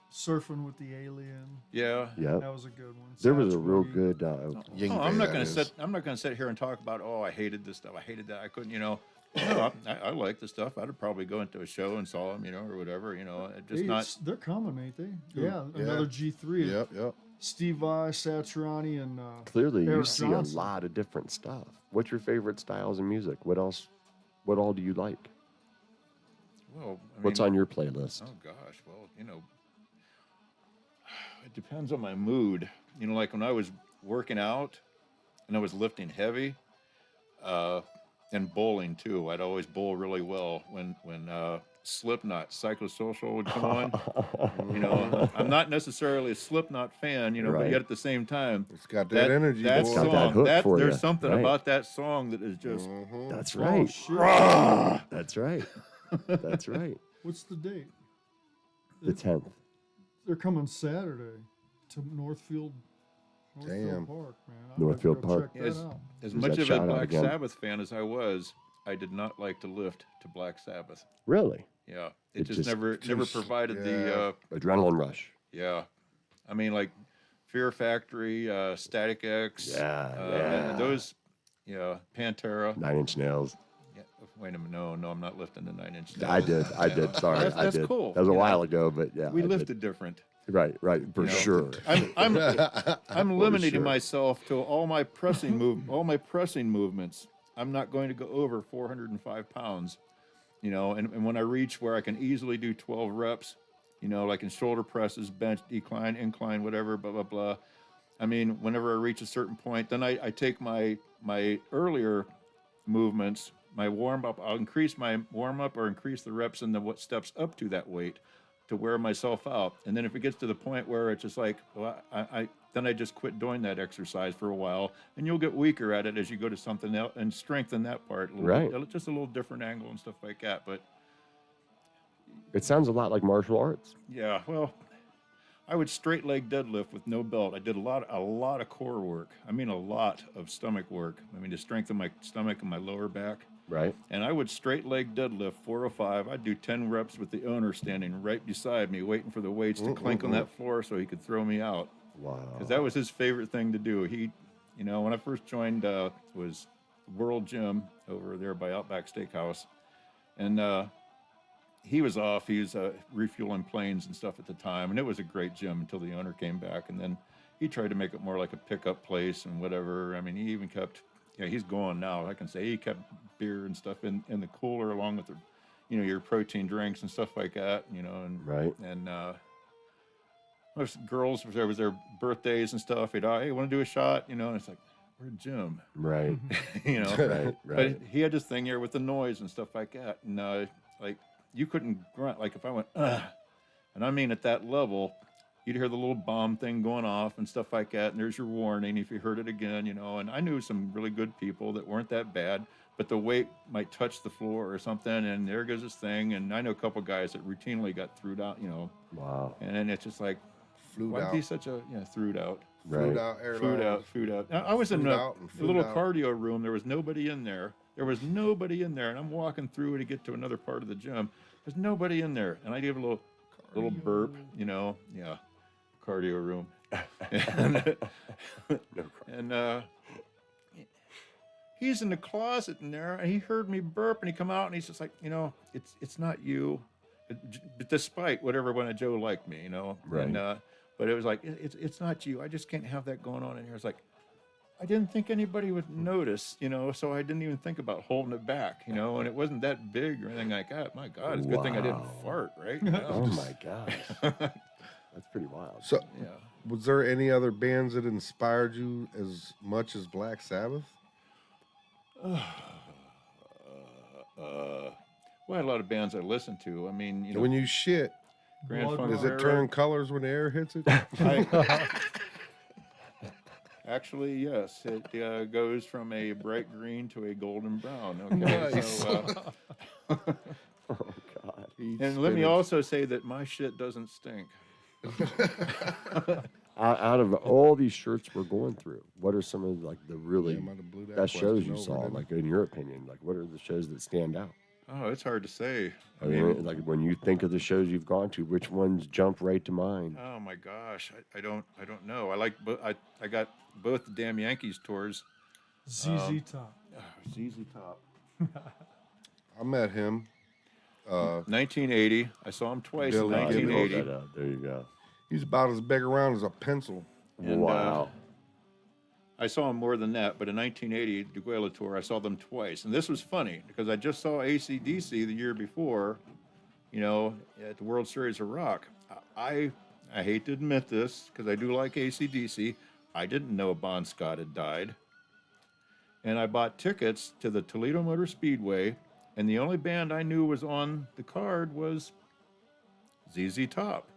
Surfing with the Alien. yeah. Yep. That was a good one. There was a Savage real Boogie. good. Yngwie, Oh, I'm not that gonna is. I'm not gonna sit here and talk about, oh, I hated this stuff, I hated that, I couldn't, you know. No, I like the stuff. I'd probably go into a show and saw them, you know, or whatever, you know. Just Hey, not. they're coming, ain't they? Yeah, Yeah. another G3. Yep. Steve Vai, Satriani, and Clearly, you Eric see Johnson. a lot of different stuff. What's your favorite styles of music? What else? What all do you like? Well, I What's mean, on your playlist? Oh gosh, well, you know, it depends on my mood. You know, like when I was working out and I was lifting heavy, and bowling too. I'd always bowl really well when Slipknot, Psychosocial would come on. You know, I'm not necessarily a Slipknot fan, you know, but Right. yet at the same time, It's got that energy, that boy. got song, that hook for there's ya, something right. about that song that is just. That's oh right. shit! That's right. That's right. What's the date? The 10th. They're coming Saturday to Northfield Damn. Park, man. Northfield Park. Check that Yes. out. As Who's much that of a shout out Black again? Sabbath fan as I was, I did not like to lift to Black Sabbath. Really? Yeah, It it just just- never provided the Adrenaline rush. yeah. I mean, like Fear Factory, Static X, Yeah. those, Pantera. 9 Inch Nails. Yeah, wait a minute, no, I'm not lifting the 9 Inch. I did. Sorry. That's- I that's did. cool, That was a you know. while ago, but yeah. We I did. lifted different. Right, for You know. sure. I'm limiting sure. myself to all my pressing movements. I'm not going to go over 405 pounds, you know. And when I reach where I can easily do 12 reps, you know, like in shoulder presses, bench, decline, incline, whatever, blah blah blah. I mean, whenever I reach a certain point, then I take my earlier movements, my warm up. I'll increase my warm up or increase the reps and what steps up to that weight to wear myself out. And then if it gets to the point where it's just like, well, then I just quit doing that exercise for a while, and you'll get weaker at it as you go to something else and strengthen that part a little Right. bit, just a little different angle and stuff like that. But It sounds a lot like martial arts. yeah, well, I would straight leg deadlift with no belt. I did a lot of core work. I mean, a lot of stomach work. I mean, to strengthen my stomach and my lower back. Right. And I would straight leg deadlift 405. I'd do 10 reps with the owner standing right beside me, waiting for the weights to clink on that floor so he could throw me out. Wow. Because that was his favorite thing to do. He, you know, when I first joined, was World Gym over there by Outback Steakhouse. And he was off. He was refueling planes and stuff at the time. And it was a great gym until the owner came back. And then he tried to make it more like a pickup place and whatever. I mean, he even kept he's gone now. I can say he kept beer and stuff in the cooler along with the, your protein drinks and stuff like that. And Right. and most girls, if there was their birthdays and stuff, he'd, hey, want to do a shot? And it's like, we're Jim, Right. Right. Right. But he had this thing here with the noise and stuff like that, and like you couldn't grunt. Like if I went, ugh, and I mean at that level, you'd hear the little bomb thing going off and stuff like that, and there's your warning if you heard it again, And I knew some really good people that weren't that bad, but the weight might touch the floor or something, and there goes this thing. And I know a couple guys that routinely got through out, Wow. And then it's just like, Flued why'd out. be such a through out? Right. Food out, airlines. Food out. Now, I was in Food a out and food little out. cardio room. There was nobody in there. And I'm walking through to get to another part of the gym. There's nobody in there, and I gave a little burp. Yeah, cardio room. and he's in the closet in there, and he heard me burp, and he come out, and he's just like, it's not you, despite whatever one of Joe liked me, Right. And, but it was like, it's not you. I just can't have that going on in here. It's like, I didn't think anybody would notice, so I didn't even think about holding it back, and it wasn't that big or anything like that. My God, it's a good thing I didn't Wow. fart, right? Oh my gosh. That's pretty wild. So, Yeah. was there any other bands that inspired you as much as Black Sabbath? Well, I had a lot of bands I listened to. I mean, When you shit, Grand Blood Funk does it Railroad. turn colors when the air hits it? Actually, yes. It goes from a bright green to a golden brown. Okay, Nice. so, Oh God. and let me also say that my shit doesn't stink. Out of all these shirts we're going through, what are some of like the really Yeah, I might have blew that best shows question you over, saw? didn't I? Like in your opinion, like what are the shows that stand out? Oh, it's hard to say. I mean, like when you think of the shows you've gone to, which ones jump right to mind? Oh my gosh, I don't know. I like, I got both the damn Yankees tours. ZZ Top. ZZ Top. I met him. 1980. I saw him twice Billy in Gibbons. 1980. There you go. He's about as big around as a pencil. And, Wow. I saw him more than that, but in 1980, Duguela Tour, I saw them twice. And this was funny because I just saw AC/DC the year before, at the World Series of Rock. I hate to admit this because I do like AC/DC. I didn't know Bon Scott had died. And I bought tickets to the Toledo Motor Speedway, and the only band I knew was on the card was ZZ Top.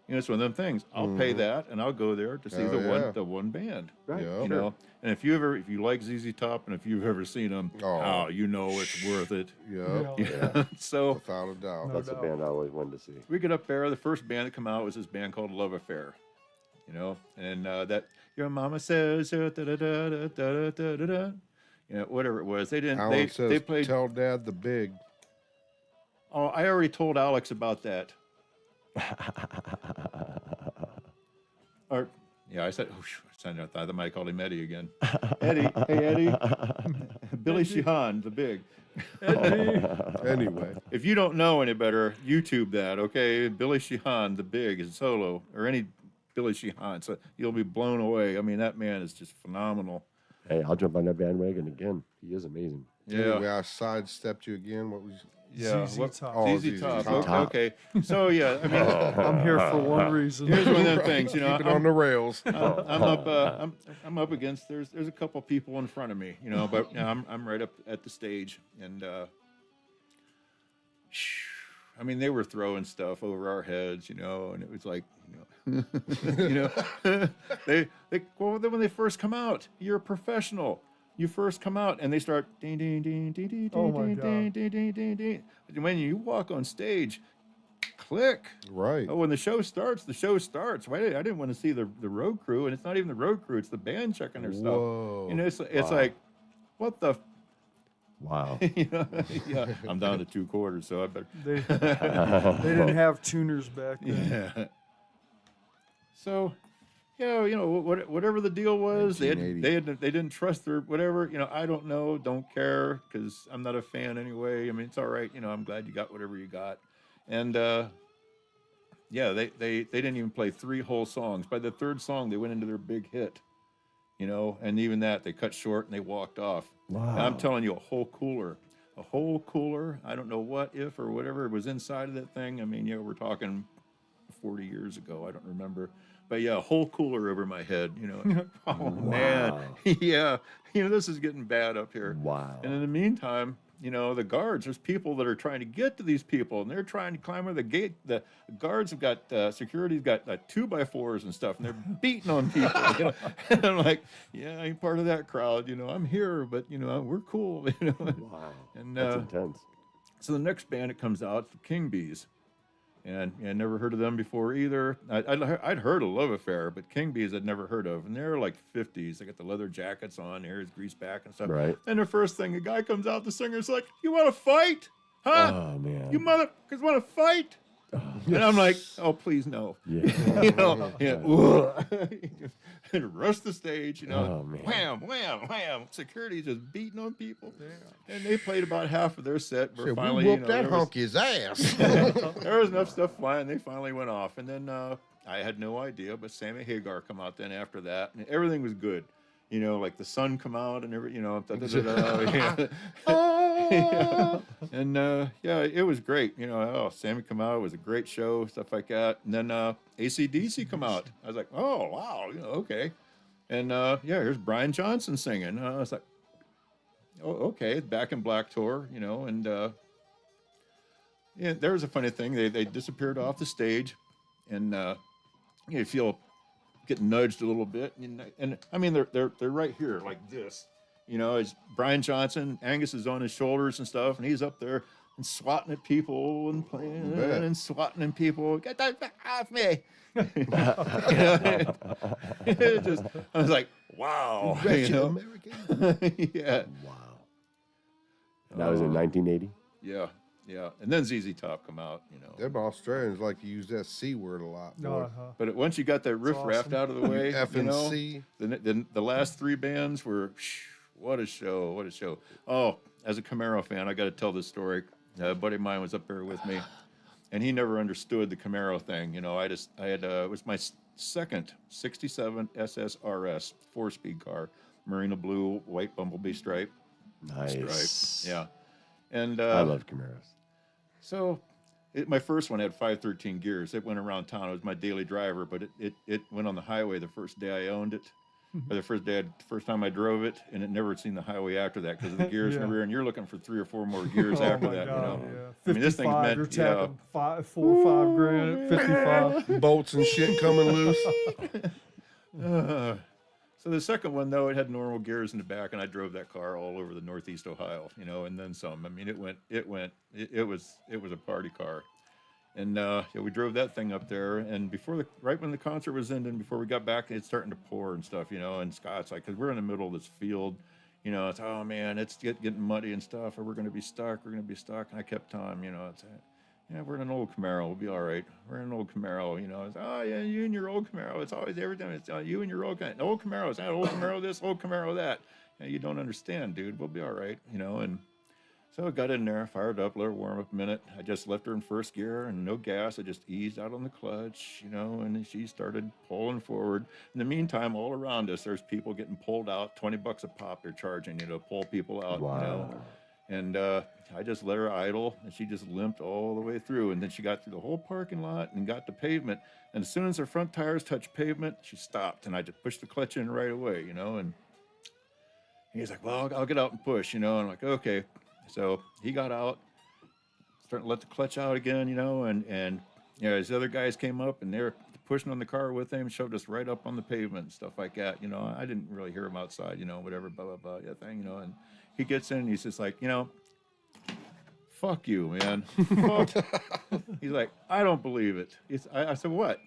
It's one of them things. I'll pay that, and I'll go there to see Hell yeah. the one band. Right. Yeah. And if you like ZZ Top, and if you've ever seen them, it's worth it. Yeah, Yeah. So without a doubt. That's a doubt. band I always wanted to see. we get up there. The first band that come out was this band called Love Affair. And that your mama says da da da da da da da da. Whatever it was. They didn't. Alan says, They played. "Tell Dad the big." Oh, I already told Alex about that. Or, I said, I thought I might call him Eddie again. Eddie, hey Eddie, Billy Sheehan, the big. Anyway, If you don't know any better, YouTube that, okay? Billy Sheehan, the big, is solo, or any Billy Sheehan. So you'll be blown away. I mean, that man is just phenomenal. Hey, I'll jump on that bandwagon again. He is amazing. anyway, I sidestepped you again. What was? ZZ Top. Oh, ZZ ZZ Top. Top. Okay. So yeah, I mean, I'm here for one reason. here's one of them things. Keep it on the rails. I'm up against. There's a couple people in front of me, but I'm right up at the stage, and I mean they were throwing stuff over our heads, and it was like, when they first come out, you're a professional. You first come out and they start ding ding ding ding ding Oh ding my ding God. ding ding ding ding ding. When you walk on stage, click. Right. Oh, when the show starts, the show starts. Why I didn't want to see the road crew, and it's not even the road crew; it's the band checking their stuff. Whoa. It's like, what the? Wow. Yeah, I'm down to 2 quarters, so I better. They didn't have tuners back then. Yeah. So, whatever the deal was, they 1980. didn't trust their whatever. I don't know, don't care, because I'm not a fan anyway. I mean, it's all right. I'm glad you got whatever you got, and they didn't even play 3 whole songs. By the 3rd song, they went into their big hit. you know, and even that they cut short and they walked off. Wow. And I'm telling you, a whole cooler. I don't know what if or whatever was inside of that thing. I mean, we're talking 40 years ago. I don't remember. But yeah, a whole cooler over my head, you know. Oh, man. Yeah. This is getting bad up here. Wow. And in the meantime, the guards, there's people that are trying to get to these people, and they're trying to climb over the gate. The guards have got, security's got 2x4s and stuff, and they're beating on people. And I'm like, yeah, I ain't part of that crowd. I'm here, but, we're cool. Wow. And That's intense. so the next band that comes out, the King Bees. And I never heard of them before either. I'd heard of Love Affair, but King Bees I'd never heard of. And they're like 50s. They got the leather jackets on, hair is greased back and stuff. Right. And the first thing, the guy comes out, the singer's like, "You want to fight? Huh? Oh, man. You motherfuckers want to fight?" And I'm like, "Oh, please no." Yeah. And rush the stage, Oh, man. wham, wham, wham. Security's just beating on people. And they played about half of their set. Where Shit, finally, we whooped that there was- honky's ass. there was enough stuff flying. They finally went off. And then I had no idea, but Sammy Hagar come out then after that. And everything was good. Like the sun come out and every, yeah. And it was great. Sammy come out. It was a great show, stuff like that. And then AC/DC come out. I was like, oh, wow, okay. And here's Brian Johnson singing. I was like, oh, okay, Back in Black tour, and there was a funny thing. They disappeared off the stage, and you feel getting nudged a little bit, and I mean they're right here like this, It's Brian Johnson. Angus is on his shoulders and stuff, and he's up there and swatting at people and playing and swatting at people. Get that off me! I was like, wow, American. yeah. Wow. That was in 1980? Yeah. And then ZZ Top come out, Them Australians like to use that C word a lot. Boy. Uh-huh. But once you got that riff raft out of the way, F and C. the last three bands were, what a show. Oh, as a Camaro fan, I got to tell this story. A buddy of mine was up there with me, and he never understood the Camaro thing. It was my second 67 SSRS 4-speed car, Marina blue, white bumblebee stripe. Nice. Yeah. And I love Camaros. So my first one had 513 gears. It went around town. It was my daily driver, but it went on the highway the first day I owned it. Or the first time I drove it, and it never seen the highway after that because of the gears in the rear. And you're looking for 3 or 4 more gears after that. God, I mean, this thing's meant. You're tapping 4 or 5 grand at 55. Bolts and shit coming loose. So the second one, though, it had normal gears in the back, and I drove that car all over the Northeast Ohio, and then some. I mean, it was a party car. And we drove that thing up there, and right when the concert was ending, before we got back, it's starting to pour and stuff, and Scott's like, because we're in the middle of this field, it's, oh man, it's getting muddy and stuff, or we're going to be stuck, and I kept telling him, we're in an old Camaro, we'll be all right. We're in an old Camaro, it's, oh yeah, you and your old Camaro, it's always every time it's you and your old Camaro, it's not old Camaro this, old Camaro that. You don't understand, dude, we'll be all right, and so I got in there, fired up, let her warm up a minute. I just left her in first gear and no gas. I just eased out on the clutch, and she started pulling forward. In the meantime, all around us, there's people getting pulled out, $20 a pop they're charging, to pull people out, Wow. And I just let her idle, and she just limped all the way through. And then she got through the whole parking lot and got to pavement. And as soon as her front tires touched pavement, she stopped, and I just pushed the clutch in right away, and he's like, well, I'll get out and push, and I'm like, okay. So he got out, starting to let the clutch out again, and his other guys came up and they're pushing on the car with him, shoved us right up on the pavement and stuff like that. I didn't really hear him outside, whatever, blah, blah, blah, thing, and he gets in and he's just like, fuck you, man. He's like, I don't believe it. I said, what?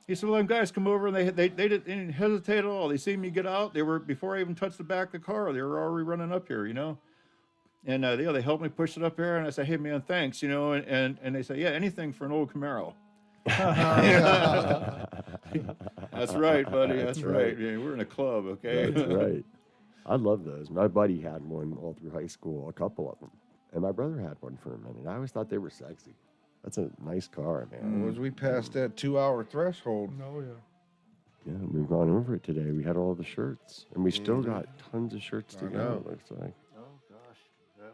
He said, well, them guys come over and they didn't hesitate at all. They seen me get out. Before I even touched the back of the car, they were already running up here, And they helped me push it up there, and I said, "Hey man, thanks," and they say, "Yeah, anything for an old Camaro." That's right, buddy. That's right. Yeah, we're in a club, okay? That's right. I love those. My buddy had one all through high school, a couple of them, and my brother had one for a minute. I always thought they were sexy. That's a nice car, man. Was we passed that 2-hour threshold? No, yeah. Yeah, we've gone over it today. We had all the shirts, and we still got tons of shirts to I go. know. It looks like Oh gosh. Well.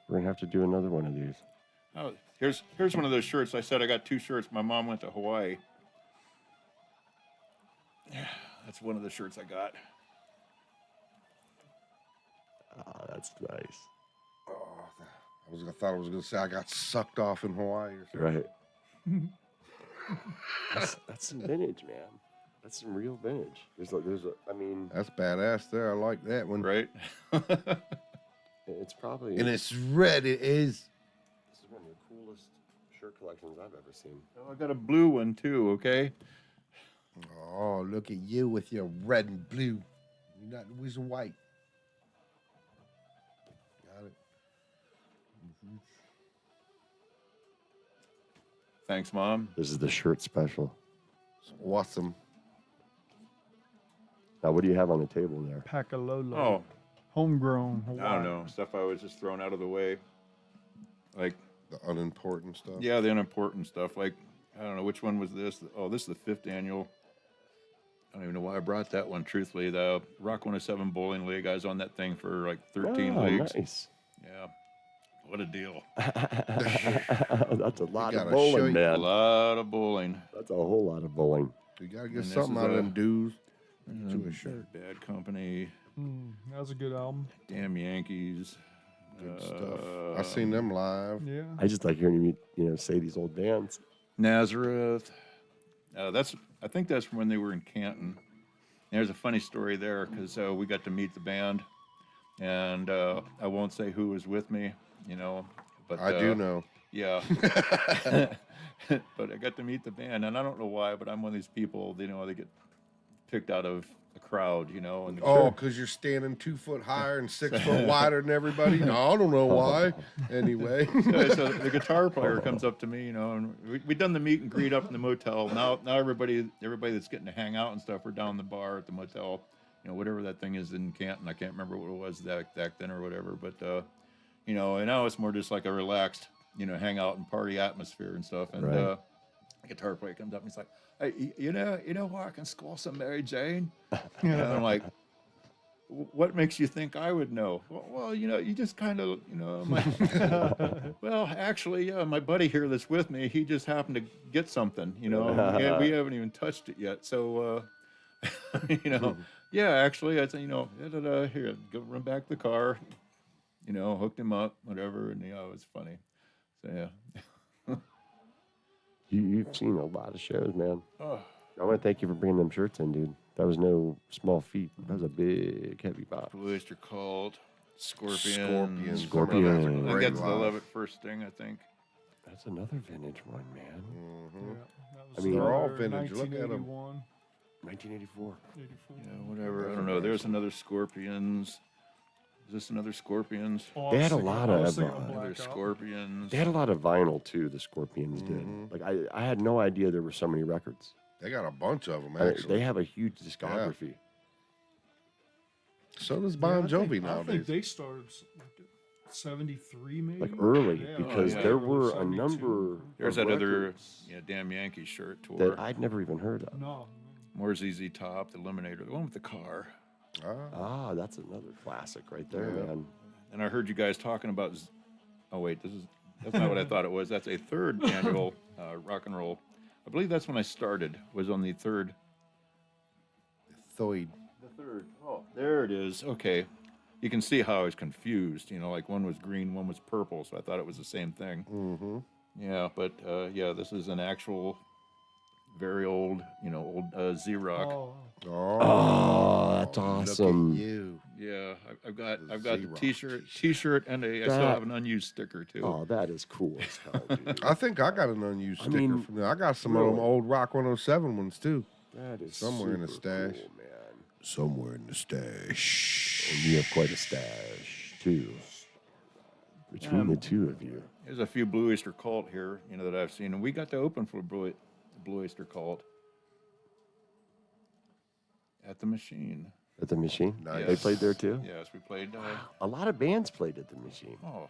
we're gonna have to do another one of these. Oh, here's one of those shirts. I said I got 2 shirts. My mom went to Hawaii. Yeah, that's one of the shirts I got. Ah, that's nice. Oh, I thought I was gonna say I got sucked off in Hawaii or something. Right. that's some vintage, man. That's some real vintage. I mean, That's badass there. I like that one. Right? it's probably And it's red. It is. this is one of the coolest shirt collections I've ever seen. Oh, I got a blue one too. Okay. Oh, look at you with your red and blue. You're not with white. Got it. Thanks, Mom. This is the shirt special. It's awesome. Now, what do you have on the table there? Pakalolo. Oh, Homegrown. I Hawaii. don't know. Stuff I was just throwing out of the way. Like, The unimportant stuff. yeah, the unimportant stuff. Like, I don't know, which one was this? Oh, this is the 5th annual. I don't even know why I brought that one, truthfully. The Rock 107 Bowling League. I was on that thing for like 13 Oh, leagues. nice. Yeah. What a deal. That's a lot gotta of bowling, show you A man. lot of bowling. That's a whole lot of bowling. You gotta And get this something is out of a- them dues. To a shirt. Bad Company. That was a good album. Damn Yankees. Good stuff. I seen them live. Yeah. I just like hearing you, Sadie's old bands. Nazareth. I think that's from when they were in Canton. And there's a funny story there because we got to meet the band, and I won't say who was with me, but I do know. Yeah. But I got to meet the band, and I don't know why, but I'm one of these people, they get picked out of a crowd, and Oh, because you're standing 2 foot higher and 6 foot wider than everybody? No, I don't know why. Anyway. so the guitar player comes up to me, and we done the meet and greet up in the motel. Now everybody that's getting to hang out and stuff, we're down the bar at the motel, whatever that thing is in Canton. I can't remember what it was back then or whatever, but and now it's more just like a relaxed, hang out and party atmosphere and stuff. And Right. the guitar player comes up and he's like, "Hey, you know where I can score some Mary Jane?" And I'm like, "What makes you think I would know?" Well, you just kind of, I'm like, well, actually, my buddy here that's with me, he just happened to get something, and we haven't even touched it yet. So, yeah, actually, I said, here, go run back the car, hooked him up, whatever, and it was funny. So yeah. You've seen a lot of shows, man. Oh. I want to thank you for bringing them shirts in, dude. That was no small feat. That was a big, heavy box. Blue Oyster Cult, Scorpion. Scorpion. I think Great that's the live. Love It First thing, I think. That's another vintage one, man. Yeah, that was I mean, they're all another vintage. Look at 'em. 1981, 1984. 84. Yeah, whatever. I don't know. There's another Scorpions. Is this another Scorpions? Oh, I They was had a thinking- lot I was of, thinking Another Black Album. Scorpions. They had a lot of vinyl too. The Scorpions did. Like I had no idea there were so many records. They got a bunch of them, They actually. have a huge discography. So does Yeah, Bon I Jovi think nowadays. they started like 73 maybe. Like early, Yeah. because Yeah. there Early were a 72. number. There's of that other records Damn Yankee shirt tour. that I'd never even heard of. No. More ZZ Top, the Eliminator, the one with the car. Ah, that's another classic right there, man. And I heard you guys talking about. Oh wait, that's not what I thought it was. That's a 3rd annual rock and roll. I believe that's when I started. Was on the 3rd. Thoid. The 3rd. Oh, there it is. Okay, you can see how I was confused. like one was green, one was purple, so I thought it was the same thing. Mm-hmm. Yeah, but this is an actual, very old, old Z-Rock. Oh, Oh, that's awesome. Look at you. Yeah, I've got The the Z-Rock T-shirt, and I still have an unused sticker too. Oh, that is cool as hell, dude. I think I got an unused sticker mean, from there. I got some of them really? old Rock 107 ones too. That is Somewhere in the super stash. cool, man. Somewhere in the stash. And you have quite a stash too. Between the two of you. There's a few Blue Oyster Cult here, that I've seen, and we got to open for Blue Oyster Cult at the Machine. At the Machine? Nice. They played there too? Yes, we played. A lot of bands played at the Machine. Oh,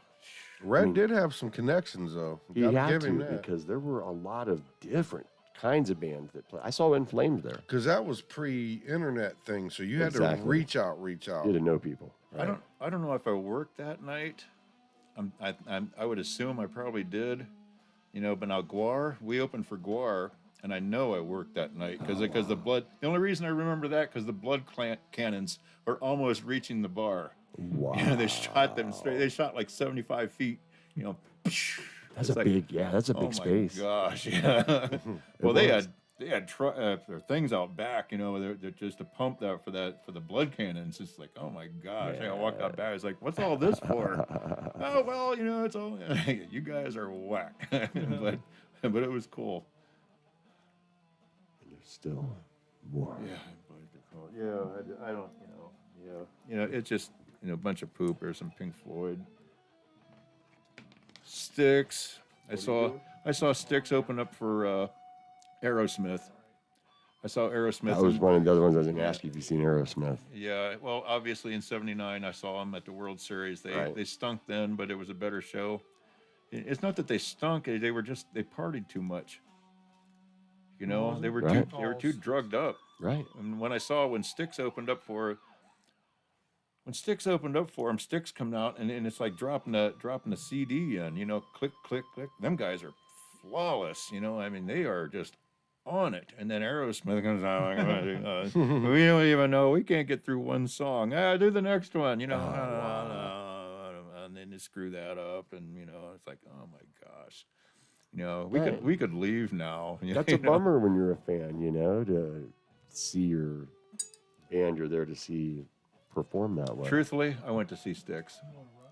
Red did have some connections though. He Gotta had give to him that. because there were a lot of different kinds of bands that play. I saw In Flames there. Because that was pre-internet thing, so you had to Exactly. reach out. You had to know people. Right? I don't know if I worked that night. I would assume I probably did. But now Guar, we opened for Guar, and I know I worked that night because the blood. The only reason I remember that because the blood cannons are almost reaching the bar. Wow. They shot them straight. They shot like 75 feet. That's a big, that's a big space. Oh my gosh, yeah. Well, they had their things out back, they're just to pump that for the blood cannons. It's like, oh my gosh. I walked out back. I was like, what's all this for? Oh well, it's all you guys are whack. but it was cool. And there's still more. Yeah, I don't. It's just a bunch of poop. There's some Pink Floyd. Styx. I saw Styx open up for Aerosmith. I saw Aerosmith. That was one of the other ones I was going to ask you if you've seen Aerosmith. Yeah, well, obviously in '79 I saw them at the World Series. They stunk then, but it was a better show. It's not that they stunk; they partied too much. They were too drugged up. Right. And when Styx opened up for. When Styx opened up for him, Styx come out and it's like dropping a CD in, click, click, click. Them guys are flawless, they are just on it. And then Aerosmith comes out like, we don't even know, we can't get through one song. Do the next one, and then they screw that up, and it's like, oh my gosh, we could leave now. That's a bummer when you're a fan, to see your band you're there to see perform that way. Truthfully, I went to see Styx.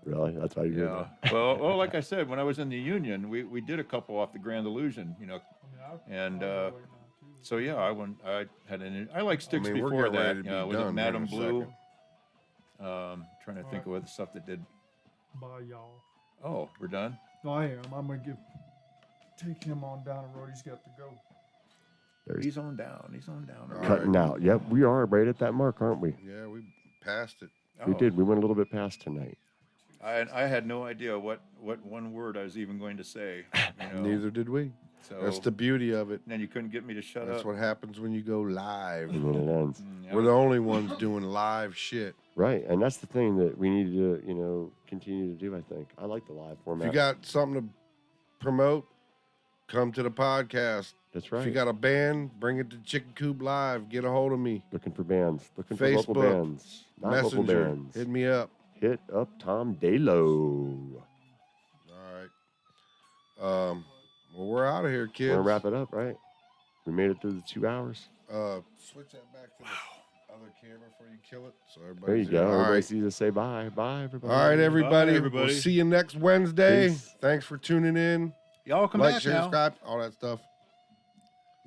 Really? That's how you did that? Well, like I said, when I was in the Union, we did a couple off the Grand Illusion, and so yeah, I had I liked Styx before that. Was it Madame Blue? Trying to think of what the stuff that did. Bye, y'all. Oh, we're done. No, I am. I'm gonna take him on down the road. He's got to go. He's on down. Cutting out. Yep, we are right at that mark, aren't we? Yeah, we passed it. We did. We went a little bit past tonight. I had no idea what one word I was even going to say. Neither did we. So that's the beauty of it. And you couldn't get me to shut up. That's what happens when you go live. And then it ends. We're the only ones doing live shit. Right, and that's the thing that we need to, continue to do, I think. I like the live format. If you got something to promote, come to the podcast. That's right. If you got a band, bring it to Chicken Coop Live. Get a hold of me. Looking for bands. Looking for Facebook, local bands. Not Messenger. local bands. Hit me up. Hit up Tom Dalo. All right. Well, we're out of here, kids. We're going to wrap it up, right? We made it through the 2 hours. Switch that back to the other camera before you kill it. So There you go. All Everybody right. sees us say bye. Bye, everybody. All right, everybody. Bye, everybody. We'll see you next Wednesday. Peace. Thanks for tuning in. Y'all come Like, back share, now. subscribe, all that stuff.